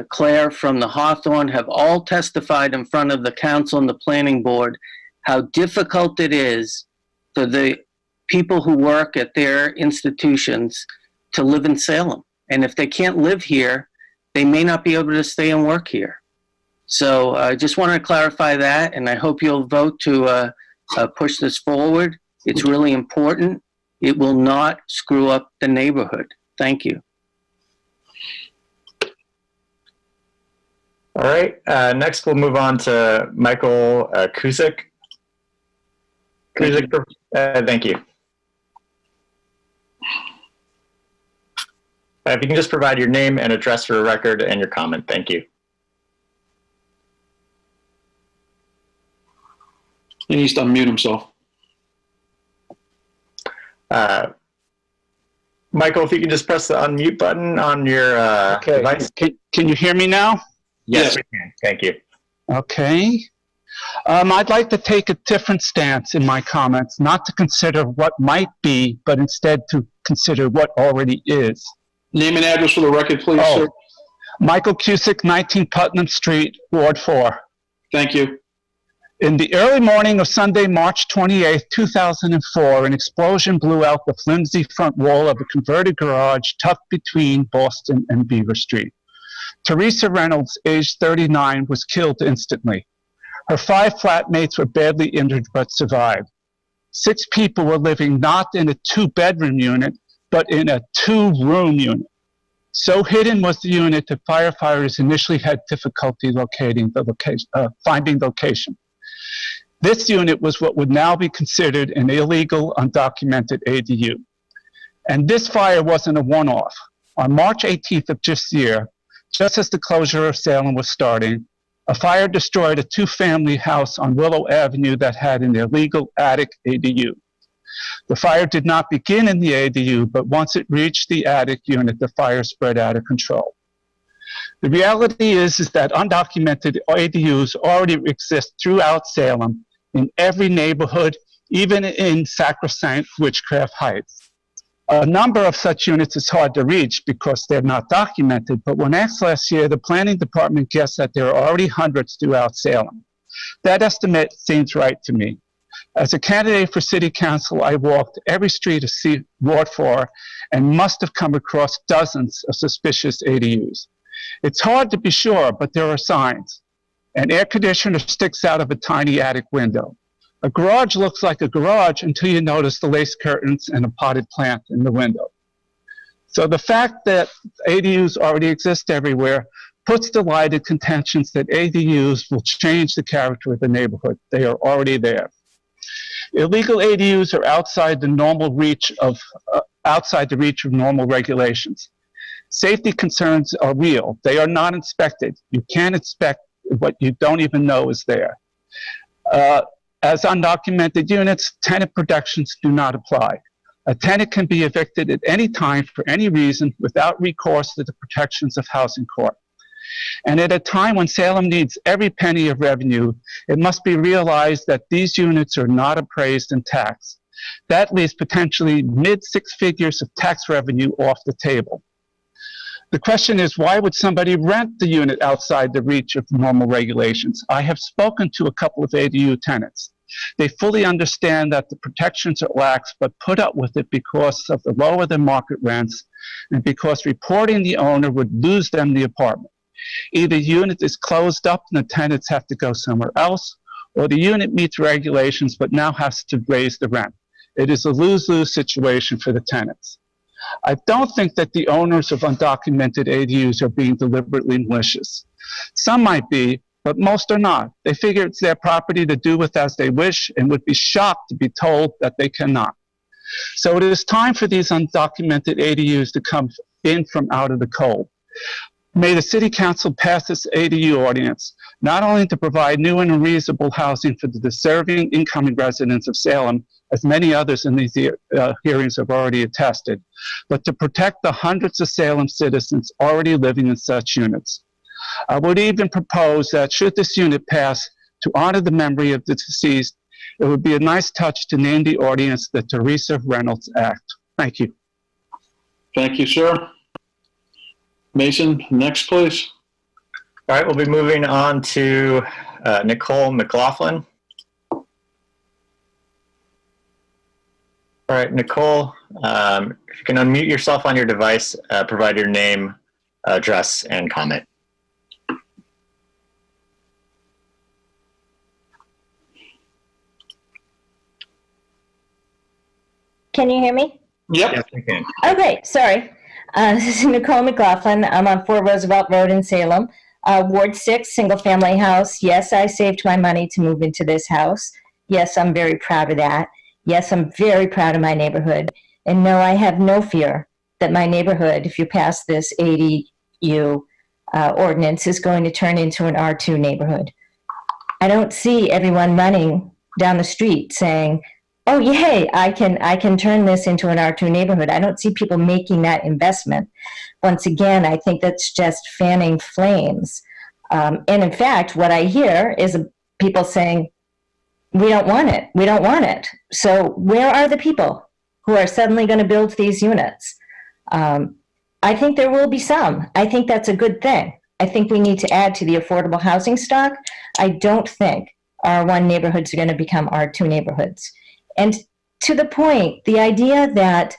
Claire from the Hawthorne have all testified in front of the council and the planning board how difficult it is for the people who work at their institutions to live in Salem. And if they can't live here, they may not be able to stay and work here. So I just want to clarify that, and I hope you'll vote to push this forward. It's really important. It will not screw up the neighborhood. Thank you. All right, next we'll move on to Michael Kusick. Kusick, thank you. If you can just provide your name and address for the record and your comment, thank you. He needs to unmute himself. Michael, if you can just press the unmute button on your device. Can you hear me now? Yes, we can. Thank you. Okay. I'd like to take a different stance in my comments, not to consider what might be, but instead to consider what already is. Name and address for the record, please, sir. Michael Cusick, 19 Putnam Street, Ward 4. Thank you. In the early morning of Sunday, March 28, 2004, an explosion blew out the flimsy front wall of a converted garage tucked between Boston and Beaver Street. Teresa Reynolds, aged 39, was killed instantly. Her 5 flatmates were badly injured but survived. 6 people were living not in a 2-bedroom unit, but in a 2-room unit. So hidden was the unit that firefighters initially had difficulty finding location. This unit was what would now be considered an illegal, undocumented ADU. And this fire wasn't a one-off. On March 18th of this year, just as the closure of Salem was starting, a fire destroyed a 2-family house on Willow Avenue that had an illegal attic ADU. The fire did not begin in the ADU, but once it reached the attic unit, the fire spread out of control. The reality is that undocumented ADUs already exist throughout Salem, in every neighborhood, even in sacrosanct Witchcraft Heights. A number of such units is hard to reach because they're not documented, but when asked last year, the planning department guessed that there are already hundreds throughout Salem. That estimate seems right to me. As a candidate for city council, I walked every street of Ward 4 and must have come across dozens of suspicious ADUs. It's hard to be sure, but there are signs. An air conditioner sticks out of a tiny attic window. A garage looks like a garage until you notice the lace curtains and a potted plant in the window. So the fact that ADUs already exist everywhere puts to light the contentions that ADUs will change the character of the neighborhood. They are already there. Illegal ADUs are outside the reach of normal regulations. Safety concerns are real. They are not inspected. You can't inspect what you don't even know is there. As undocumented units, tenant protections do not apply. A tenant can be evicted at any time for any reason without recourse to the protections of housing court. And at a time when Salem needs every penny of revenue, it must be realized that these units are not appraised and taxed. That leaves potentially mid-six figures of tax revenue off the table. The question is, why would somebody rent the unit outside the reach of normal regulations? I have spoken to a couple of ADU tenants. They fully understand that the protections are lax, but put up with it because of the lower than market rents and because reporting the owner would lose them the apartment. Either unit is closed up and the tenants have to go somewhere else, or the unit meets regulations but now has to raise the rent. It is a lose-lose situation for the tenants. I don't think that the owners of undocumented ADUs are being deliberately malicious. Some might be, but most are not. They figure it's their property to do with as they wish and would be shocked to be told that they cannot. So it is time for these undocumented ADUs to come in from out of the cold. May the City Council pass this ADU ordinance, not only to provide new and reasonable housing for the deserving incoming residents of Salem, as many others in these hearings have already attested, but to protect the hundreds of Salem citizens already living in such units. I would even propose that should this unit pass, to honor the memory of the deceased, it would be a nice touch to name the ordinance the Teresa Reynolds Act. Thank you. Thank you, sir. Mason, next, please. All right, we'll be moving on to Nicole McLaughlin. All right, Nicole, if you can unmute yourself on your device, provide your name, address, and comment. Can you hear me? Yep. Yes, I can. Okay, sorry. This is Nicole McLaughlin. I'm on 4 Roosevelt Road in Salem. Ward 6, single-family house. Yes, I saved my money to move into this house. Yes, I'm very proud of that. Yes, I'm very proud of my neighborhood. And no, I have no fear that my neighborhood, if you pass this ADU ordinance, is going to turn into an R2 neighborhood. I don't see everyone running down the street saying, oh, yay, I can turn this into an R2 neighborhood. I don't see people making that investment. Once again, I think that's just fanning flames. And in fact, what I hear is people saying, we don't want it. We don't want it. So where are the people who are suddenly going to build these units? I think there will be some. I think that's a good thing. I think we need to add to the affordable housing stock. I don't think R1 neighborhoods are going to become R2 neighborhoods. And to the point, the idea that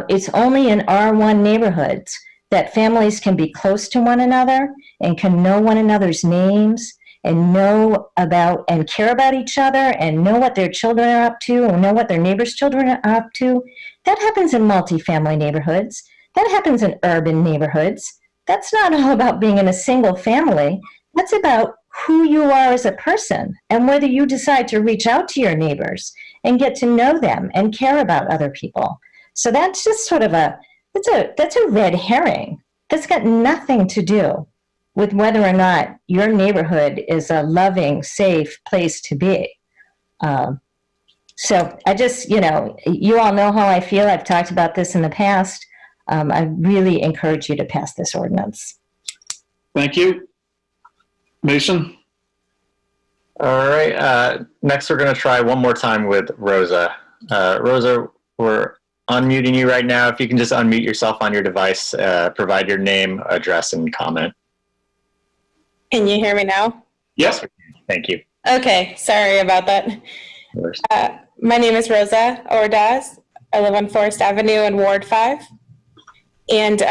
it's only in R1 neighborhoods that families can be close to one another and can know one another's names and know about and care about each other and know what their children are up to and know what their neighbors' children are up to, that happens in multifamily neighborhoods. That happens in urban neighborhoods. That's not all about being in a single family. That's about who you are as a person and whether you decide to reach out to your neighbors and get to know them and care about other people. So that's just sort of that's a red herring. That's got nothing to do with whether or not your neighborhood is a loving, safe place to be. So I just, you all know how I feel. I've talked about this in the past. I really encourage you to pass this ordinance. Thank you. Mason? All right, next we're going to try one more time with Rosa. Rosa, we're unmuting you right now. If you can just unmute yourself on your device, provide your name, address, and comment. Can you hear me now? Yes. Thank you. Okay, sorry about that. My name is Rosa Ordaz. I live on Forest Avenue in Ward 5. And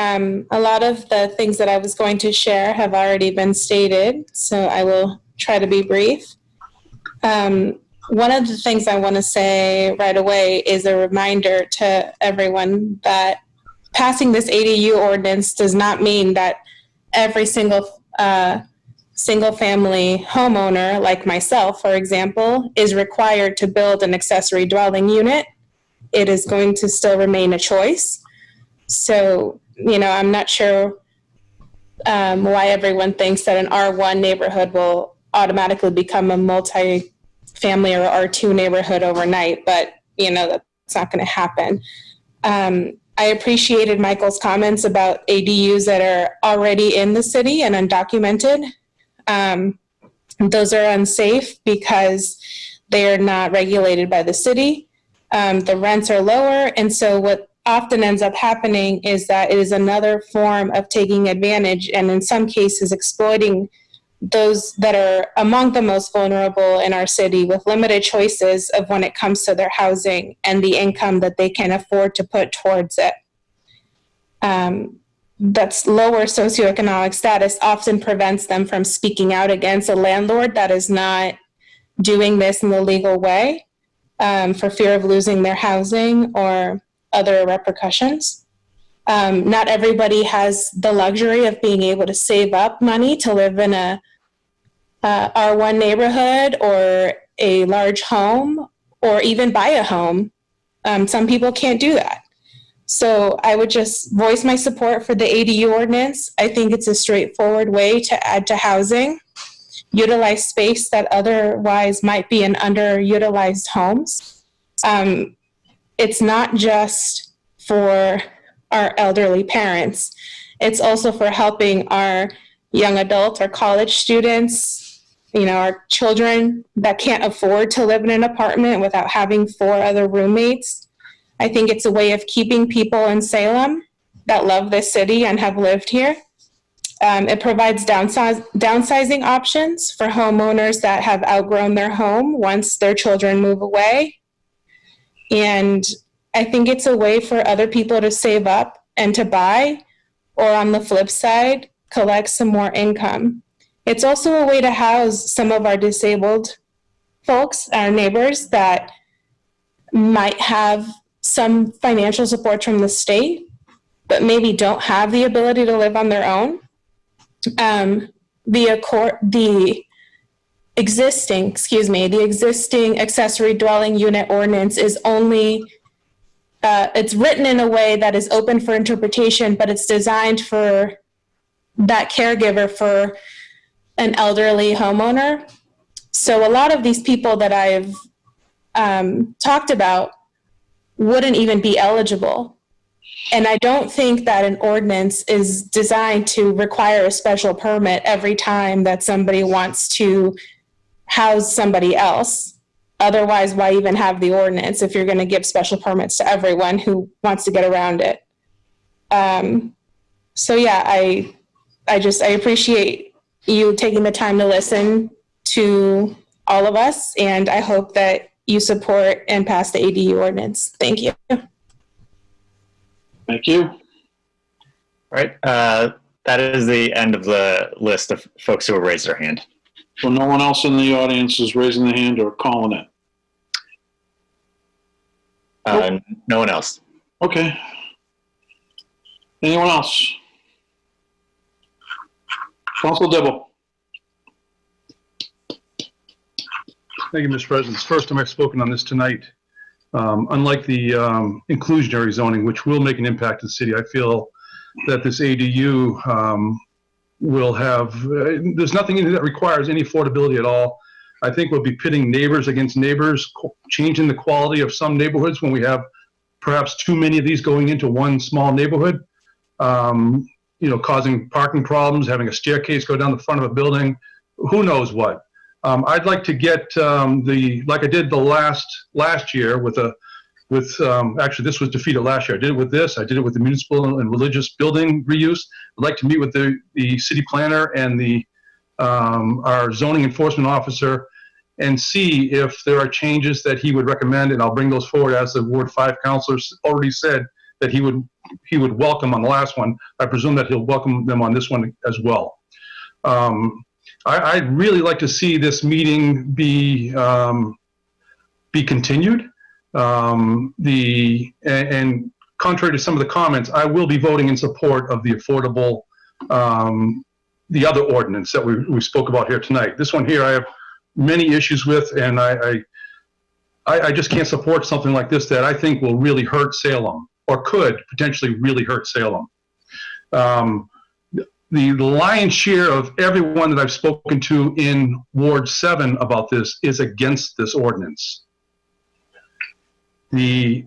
a lot of the things that I was going to share have already been stated, so I will try to be brief. One of the things I want to say right away is a reminder to everyone that passing this ADU ordinance does not mean that every single family homeowner, like myself, for example, is required to build an accessory dwelling unit. It is going to still remain a choice. So, I'm not sure why everyone thinks that an R1 neighborhood will automatically become a multi-family or R2 neighborhood overnight, but, that's not going to happen. I appreciated Michael's comments about ADUs that are already in the city and undocumented. Those are unsafe because they are not regulated by the city. The rents are lower, and so what often ends up happening is that it is another form of taking advantage and in some cases exploiting those that are among the most vulnerable in our city with limited choices of when it comes to their housing and the income that they can afford to put towards it. That's lower socioeconomic status often prevents them from speaking out against a landlord that is not doing this in the legal way for fear of losing their housing or other repercussions. Not everybody has the luxury of being able to save up money to live in a R1 neighborhood or a large home or even buy a home. Some people can't do that. So I would just voice my support for the ADU ordinance. I think it's a straightforward way to add to housing, utilize space that otherwise might be in underutilized homes. It's not just for our elderly parents. It's also for helping our young adults, our college students, our children that can't afford to live in an apartment without having 4 other roommates. I think it's a way of keeping people in Salem that love this city and have lived here. It provides downsizing options for homeowners that have outgrown their home once their children move away. And I think it's a way for other people to save up and to buy, or on the flip side, collect some more income. It's also a way to house some of our disabled folks, our neighbors that might have some financial support from the state, but maybe don't have the ability to live on their own. The existing accessory dwelling unit ordinance is only, it's written in a way that is open for interpretation, but it's designed for that caregiver for an elderly homeowner. So a lot of these people that I've talked about wouldn't even be eligible. And I don't think that an ordinance is designed to require a special permit every time that somebody wants to house somebody else. Otherwise, why even have the ordinance if you're going to give special permits to everyone who wants to get around it? So yeah, I appreciate you taking the time to listen to all of us, and I hope that you support and pass the ADU ordinance. Thank you. Thank you. All right. That is the end of the list of folks who have raised their hand. So no one else in the audience is raising their hand or calling it? No one else. Okay. Anyone else? Council Dibble. Thank you, Mr. President. It's the first time I've spoken on this tonight. Unlike the inclusionary zoning, which will make an impact to the city, I feel that this ADU will have, there's nothing in it that requires any affordability at all. I think we'll be pitting neighbors against neighbors, changing the quality of some neighborhoods when we have perhaps too many of these going into one small neighborhood, causing parking problems, having a staircase go down the front of a building, who knows what. I'd like to get like I did the last year actually this was defeated last year. I did it with this. I did it with the municipal and religious building reuse. I'd like to meet with the city planner and our zoning enforcement officer and see if there are changes that he would recommend, and I'll bring those forward as the Ward 5 councilors already said that he would welcome on the last one. I presume that he'll welcome them on this one as well. I'd really like to see this meeting be continued. And contrary to some of the comments, I will be voting in support of the affordable, the other ordinance that we spoke about here tonight. This one here I have many issues with, and I just can't support something like this that I think will really hurt Salem, or could potentially really hurt Salem. The lion's share of everyone that I've spoken to in Ward 7 about this is against this ordinance. The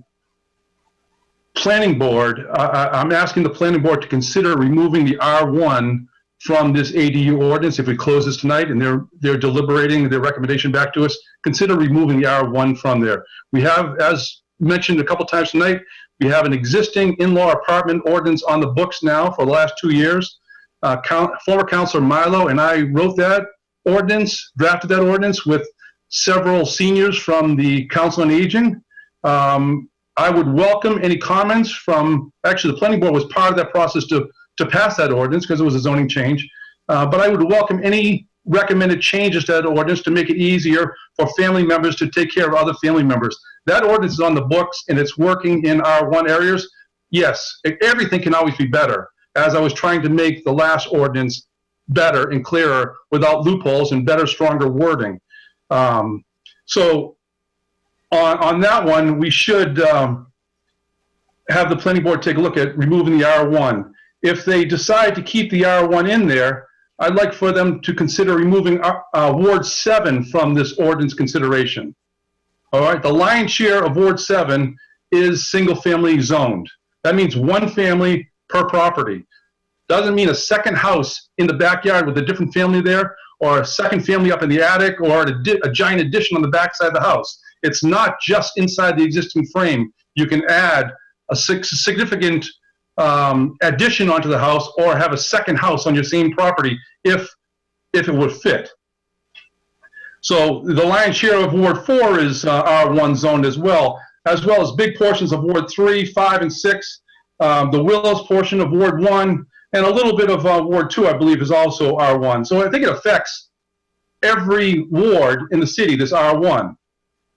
planning board, I'm asking the planning board to consider removing the R1 from this ADU ordinance. If we close this tonight and they're deliberating their recommendation back to us, consider removing the R1 from there. We have, as mentioned a couple times tonight, we have an existing in-law apartment ordinance on the books now for the last 2 years. Former Councilor Milo and I wrote that ordinance, drafted that ordinance with several seniors from the Council on Aging. I would welcome any comments from, actually the planning board was part of that process to pass that ordinance because it was a zoning change. But I would welcome any recommended changes to that ordinance to make it easier for family members to take care of other family members. That ordinance is on the books and it's working in R1 areas. Yes, everything can always be better, as I was trying to make the last ordinance better and clearer without loopholes and better, stronger wording. So on that one, we should have the planning board take a look at removing the R1. If they decide to keep the R1 in there, I'd like for them to consider removing Ward 7 from this ordinance consideration. All right, the lion's share of Ward 7 is single-family zoned. That means one family per property. Doesn't mean a second house in the backyard with a different family there, or a second family up in the attic, or a giant addition on the backside of the house. It's not just inside the existing frame. You can add a significant addition onto the house, or have a second house on your same property if it would fit. So the lion's share of Ward 4 is R1 zoned as well as big portions of Ward 3, 5, and 6. The Willows portion of Ward 1, and a little bit of Ward 2, I believe, is also R1. So I think it affects every ward in the city, this R1.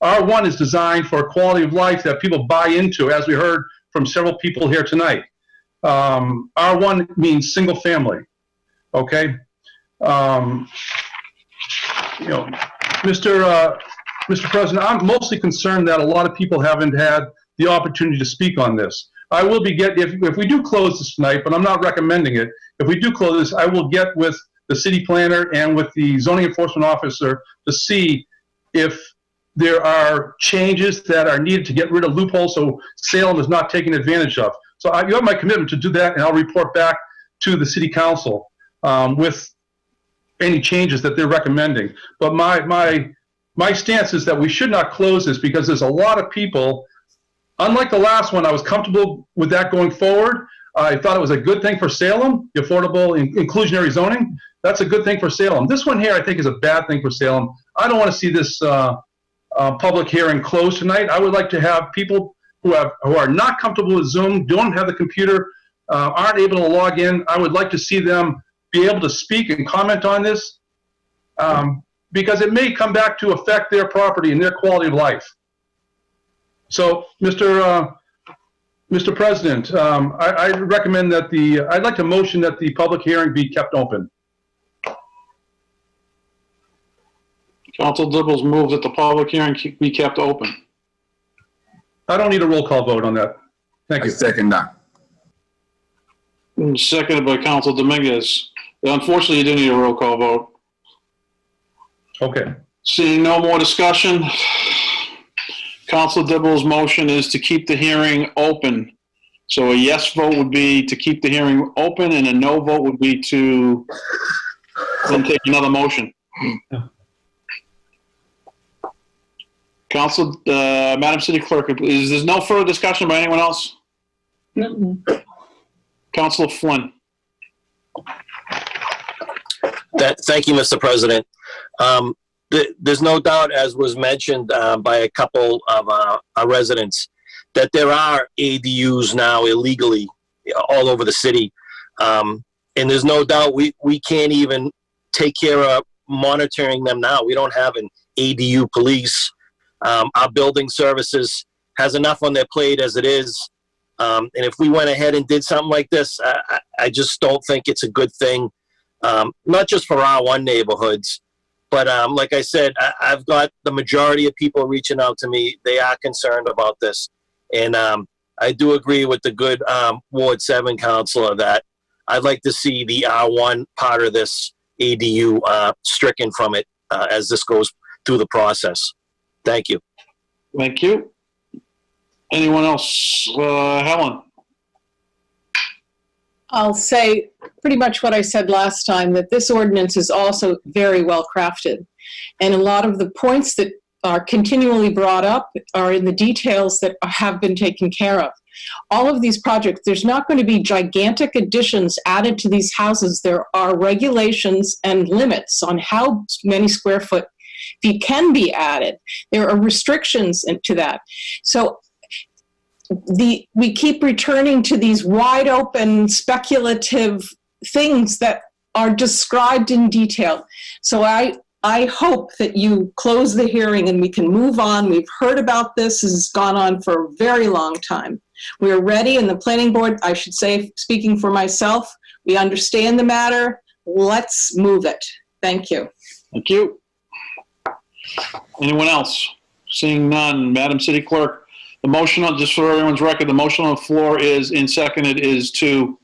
R1 is designed for a quality of life that people buy into, as we heard from several people here tonight. R1 means single family, okay? You know, Mr. President, I'm mostly concerned that a lot of people haven't had the opportunity to speak on this. I will be if we do close this tonight, but I'm not recommending it. If we do close this, I will get with the city planner and with the zoning enforcement officer to see if there are changes that are needed to get rid of loopholes so Salem is not taken advantage of. So you have my commitment to do that, and I'll report back to the city council with any changes that they're recommending. But my stance is that we should not close this because there's a lot of people. Unlike the last one, I was comfortable with that going forward. I thought it was a good thing for Salem, the affordable inclusionary zoning. That's a good thing for Salem. This one here, I think, is a bad thing for Salem. I don't want to see this public hearing closed tonight. I would like to have people who are not comfortable with Zoom, don't have the computer, aren't able to log in. I would like to see them be able to speak and comment on this because it may come back to affect their property and their quality of life. So, Mr. President, I recommend that I'd like to motion that the public hearing be kept open. Council Dibbles moves that the public hearing be kept open. I don't need a roll call vote on that. Thank you. I second that. Seconded by Council Dominguez. Unfortunately, you do need a roll call vote. Okay. Seeing no more discussion, Council Dibbles' motion is to keep the hearing open. So a yes vote would be to keep the hearing open, and a no vote would be to then take another motion. Council, Madam City Clerk, there's no further discussion by anyone else? No. Councilor Flynn. Thank you, Mr. President. There's no doubt, as was mentioned by a couple of our residents, that there are ADUs now illegally all over the city. And there's no doubt we can't even take care of monitoring them now. We don't have an ADU police. Our building services has enough on their plate as it is. And if we went ahead and did something like this, I just don't think it's a good thing, not just for R1 neighborhoods, but like I said, I've got the majority of people reaching out to me. They are concerned about this. And I do agree with the good Ward 7 councilor that I'd like to see the R1 part of this ADU stricken from it as this goes through the process. Thank you. Thank you. Anyone else? Helen? I'll say pretty much what I said last time, that this ordinance is also very well crafted. And a lot of the points that are continually brought up are in the details that have been taken care of. All of these projects, there's not going to be gigantic additions added to these houses. There are regulations and limits on how many square feet can be added. There are restrictions to that. So we keep returning to these wide open speculative things that are described in detail. So I hope that you close the hearing and we can move on. We've heard about this. This has gone on for a very long time. We are ready, and the planning board, I should say, speaking for myself, we understand the matter. Let's move it. Thank you. Thank you. Anyone else? Seeing none, Madam City Clerk, the motion on, just for everyone's record, the motion on the floor is, and seconded, is to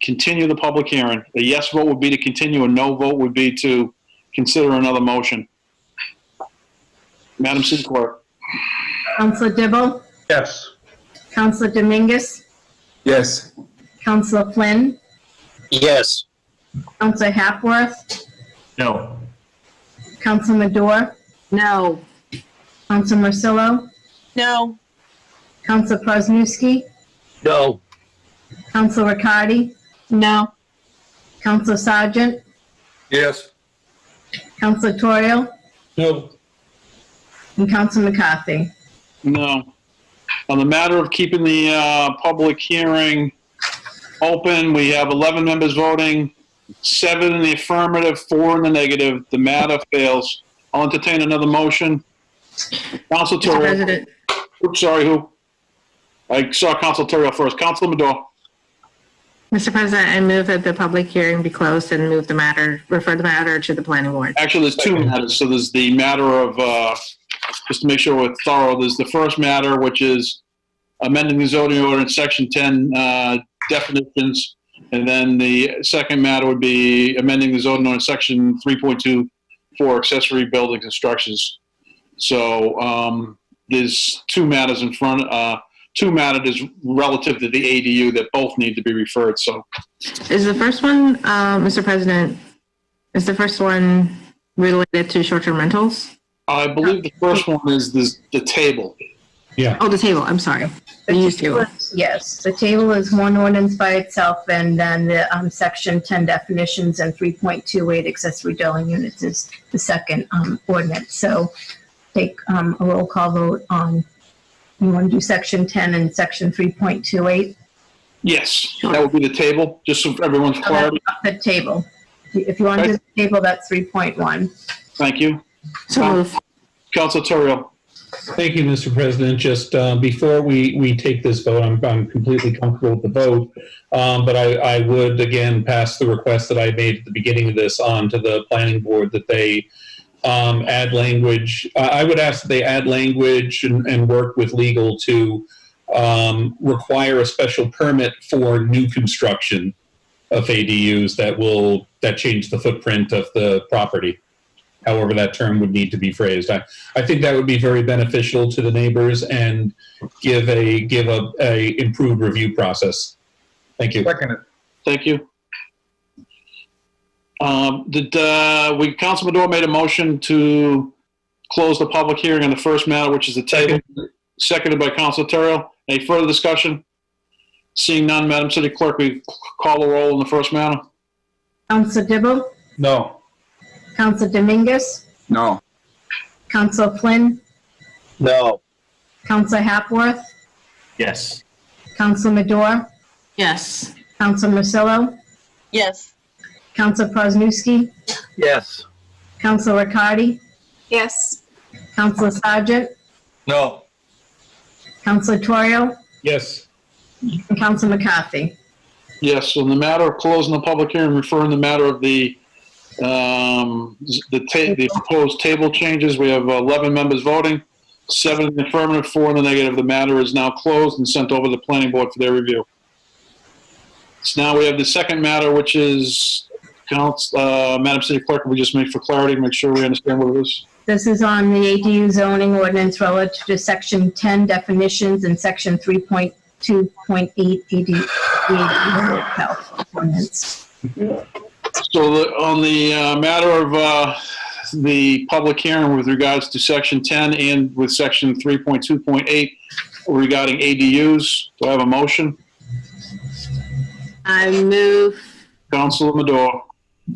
continue the public hearing. A yes vote would be to continue, a no vote would be to consider another motion. Madam City Clerk. Counselor Dibble? Yes. Counselor Dominguez? Yes. Counselor Flynn? Yes. Counselor Hapworth? No. Counselor Madore? No. Counselor Marcillo? No. Counselor Prosnewski? No. Counselor Riccardi? No. Counselor Sargent? Yes. Counselor Torio? No. And Counselor McCarthy? No. On the matter of keeping the public hearing open, we have 11 members voting, 7 in the affirmative, 4 in the negative. The matter fails. I'll entertain another motion. Council Mr. President. Oops, sorry, who? I saw Council Terrio first. Council Madore. Mr. President, I move that the public hearing be closed and refer the matter to the planning board. Actually, there's 2 matters. So there's the matter of, just to make sure we're thorough, there's the first matter, which is amending the zoning ordinance section 10 definitions. And then the second matter would be amending the zoning ordinance section 3.2 for accessory buildings and structures. So there's 2 matters in front, 2 matters relative to the ADU that both need to be referred. So Is the first one, Mr. President, is the first one related to short-term rentals? I believe the first one is the table. Yeah. Oh, the table, I'm sorry. The use table. Yes, the table is one ordinance by itself, and then the section 10 definitions and 3.28 accessory dwelling units is the second ordinance. So take a roll call vote on, you want to do section 10 and section 3.28? Yes, that would be the table, just so everyone's clarity. The table. If you want to do the table, that's 3.1. Thank you. So move. Council Terrio. Thank you, Mr. President. Just before we take this vote, I'm completely comfortable with the vote, but I would again pass the request that I made at the beginning of this on to the planning board that they add language. I would ask that they add language and work with legal to require a special permit for new construction of ADUs that change the footprint of the property. However that term would need to be phrased. I think that would be very beneficial to the neighbors and give a improved review process. Thank you. Second. Thank you. Council Madore made a motion to close the public hearing on the first matter, which is the table. Seconded by Council Terrio. Any further discussion? Seeing none, Madam City Clerk, we call the roll on the first matter. Counselor Dibble? No. Counselor Dominguez? No. Counselor Flynn? No. Counselor Hapworth? Yes. Counselor Madore? Yes. Counselor Marcillo? Yes. Council Prosnowski, Yes. Council Riccardi, Yes. Council Sargent, No. Council Torrio, Yes. and Council McCarthy. Yes, on the matter of closing the public hearing, referring the matter of the proposed table changes, we have 11 members voting, 7 in the affirmative, 4 in the negative. The matter is now closed and sent over to the planning board for their review. So now we have the second matter, which is, Madam City Clerk, we just make for clarity, make sure we understand what it is. This is on the ADU zoning ordinance relative to Section 10 definitions and Section 3.2.8 ADU health ordinance. So on the matter of the public hearing with regards to Section 10 and with Section 3.2.8 regarding ADUs, do I have a motion? I move Councilor Madore.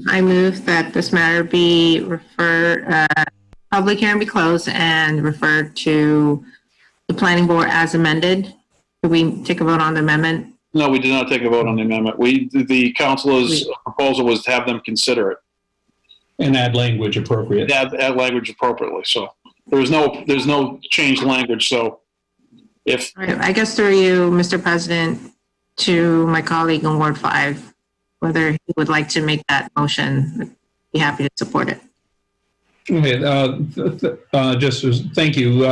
I move that this matter be referred, public hearing be closed and referred to the planning board as amended. Did we take a vote on the amendment? No, we did not take a vote on the amendment. The councilor's proposal was to have them consider it. And add language appropriate. Add language appropriately. So there's no changed language. So if I guess through you, Mr. President, to my colleague in Ward 5, whether he would like to make that motion, I'd be happy to support it. Okay, thank you.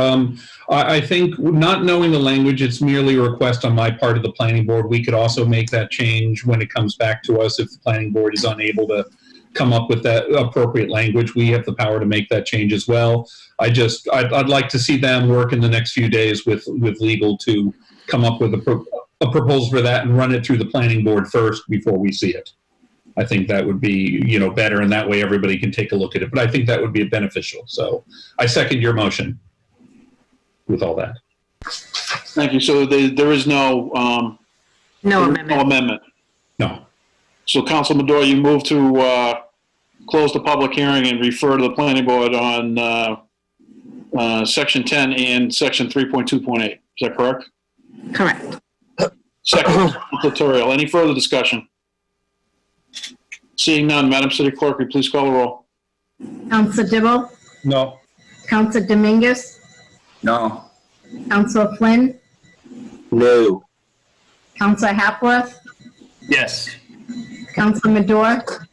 I think not knowing the language, it's merely a request on my part of the planning board. We could also make that change when it comes back to us if the planning board is unable to come up with that appropriate language. We have the power to make that change as well. I'd like to see them work in the next few days with legal to come up with a proposal for that and run it through the planning board first before we see it. I think that would be, better, and that way everybody can take a look at it. But I think that would be beneficial. So I second your motion with all that. Thank you. So there is no amendment. No. So Council Madore, you move to close the public hearing and refer to the planning board on Section 10 and Section 3.2.8. Is that correct? Correct. Second, tutorial. Any further discussion? Seeing none, Madam City Clerk, will you please call the roll? Council Dibble, No. Council Dominguez, No. Council Flynn, No. Council Hapworth, Yes. Council Madore,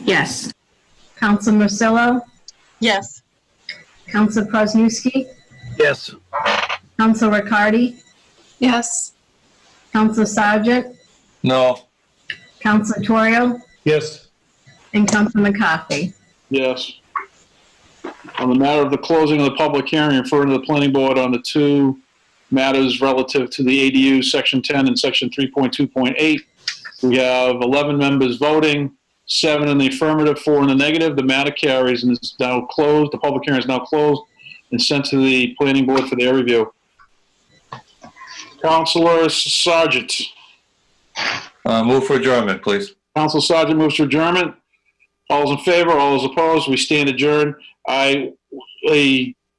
Yes. Council Marcillo, Yes. Council Prosnowski, Yes. Council Riccardi, Yes. Council Sargent, No. Council Torrio, Yes. and Council McCarthy. Yes. On the matter of the closing of the public hearing, referring to the planning board on the two matters relative to the ADU, Section 10 and Section 3.2.8. We have 11 members voting, 7 in the affirmative, 4 in the negative. The matter carries and is now closed. The public hearing is now closed and sent to the planning board for their review. Councilor Sargent. Move for adjournment, please. Council Sargent moves to adjournment. All those in favor, all those opposed, we stand adjourned. Mason,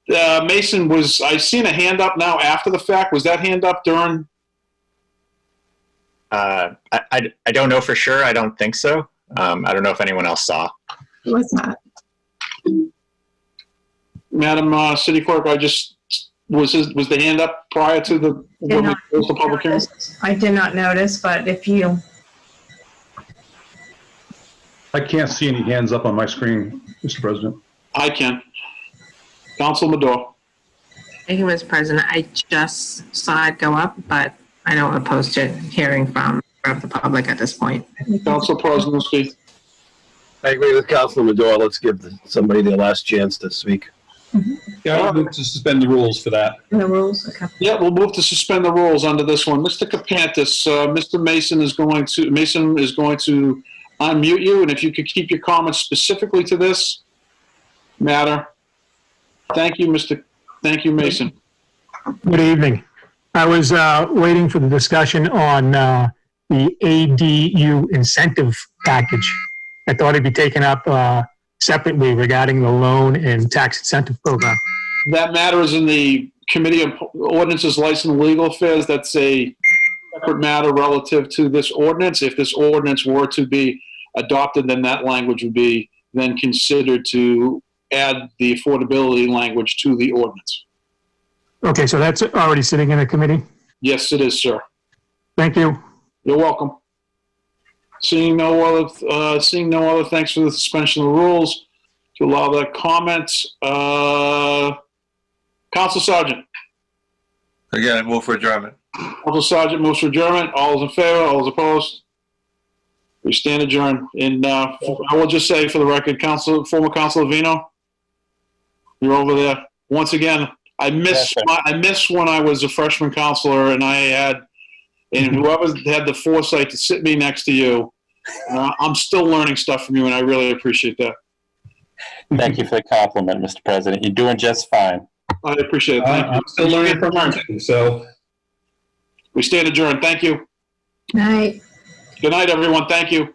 I seen a hand up now after the fact. Was that hand up during? I don't know for sure. I don't think so. I don't know if anyone else saw. It was not. Madam City Clerk, was the hand up prior to when we closed the public hearing? I did not notice, but if you, I can't see any hands up on my screen, Mr. President. I can. Council Madore. Thank you, Mr. President. I just saw it go up, but I don't oppose to hearing from the public at this point. Council Prosnowski. I agree with Councilor Madore. Let's give somebody their last chance to speak. Yeah, I'll move to suspend the rules for that. the rules, okay. Yeah, we'll move to suspend the rules under this one. Mr. Kapantis, Mr. Mason is going to unmute you, and if you could keep your comments specifically to this matter. Thank you, Mason. Good evening. I was waiting for the discussion on the ADU incentive package. I thought it'd be taken up separately regarding the loan and tax incentive program. That matter is in the Committee of Ordinances, License and Legal Affairs. That's a separate matter relative to this ordinance. If this ordinance were to be adopted, then that language would be then considered to add the affordability language to the ordinance. Okay, so that's already sitting in a committee? Yes, it is, sir. Thank you. You're welcome. Seeing no other, thanks for the suspension of the rules to allow that comment. Council Sergeant. Again, I move for adjournment. Council Sergeant moves for adjournment. All those in favor, all those opposed? We stand adjourned. And I will just say for the record, former Councilor Vino, you're over there. Once again, I miss when I was a freshman councilor and and whoever had the foresight to sit me next to you, I'm still learning stuff from you, and I really appreciate that. Thank you for the compliment, Mr. President. You're doing just fine. I appreciate it. Thank you. I'm still learning from you, so. We stand adjourned. Thank you. Night. Good night, everyone. Thank you.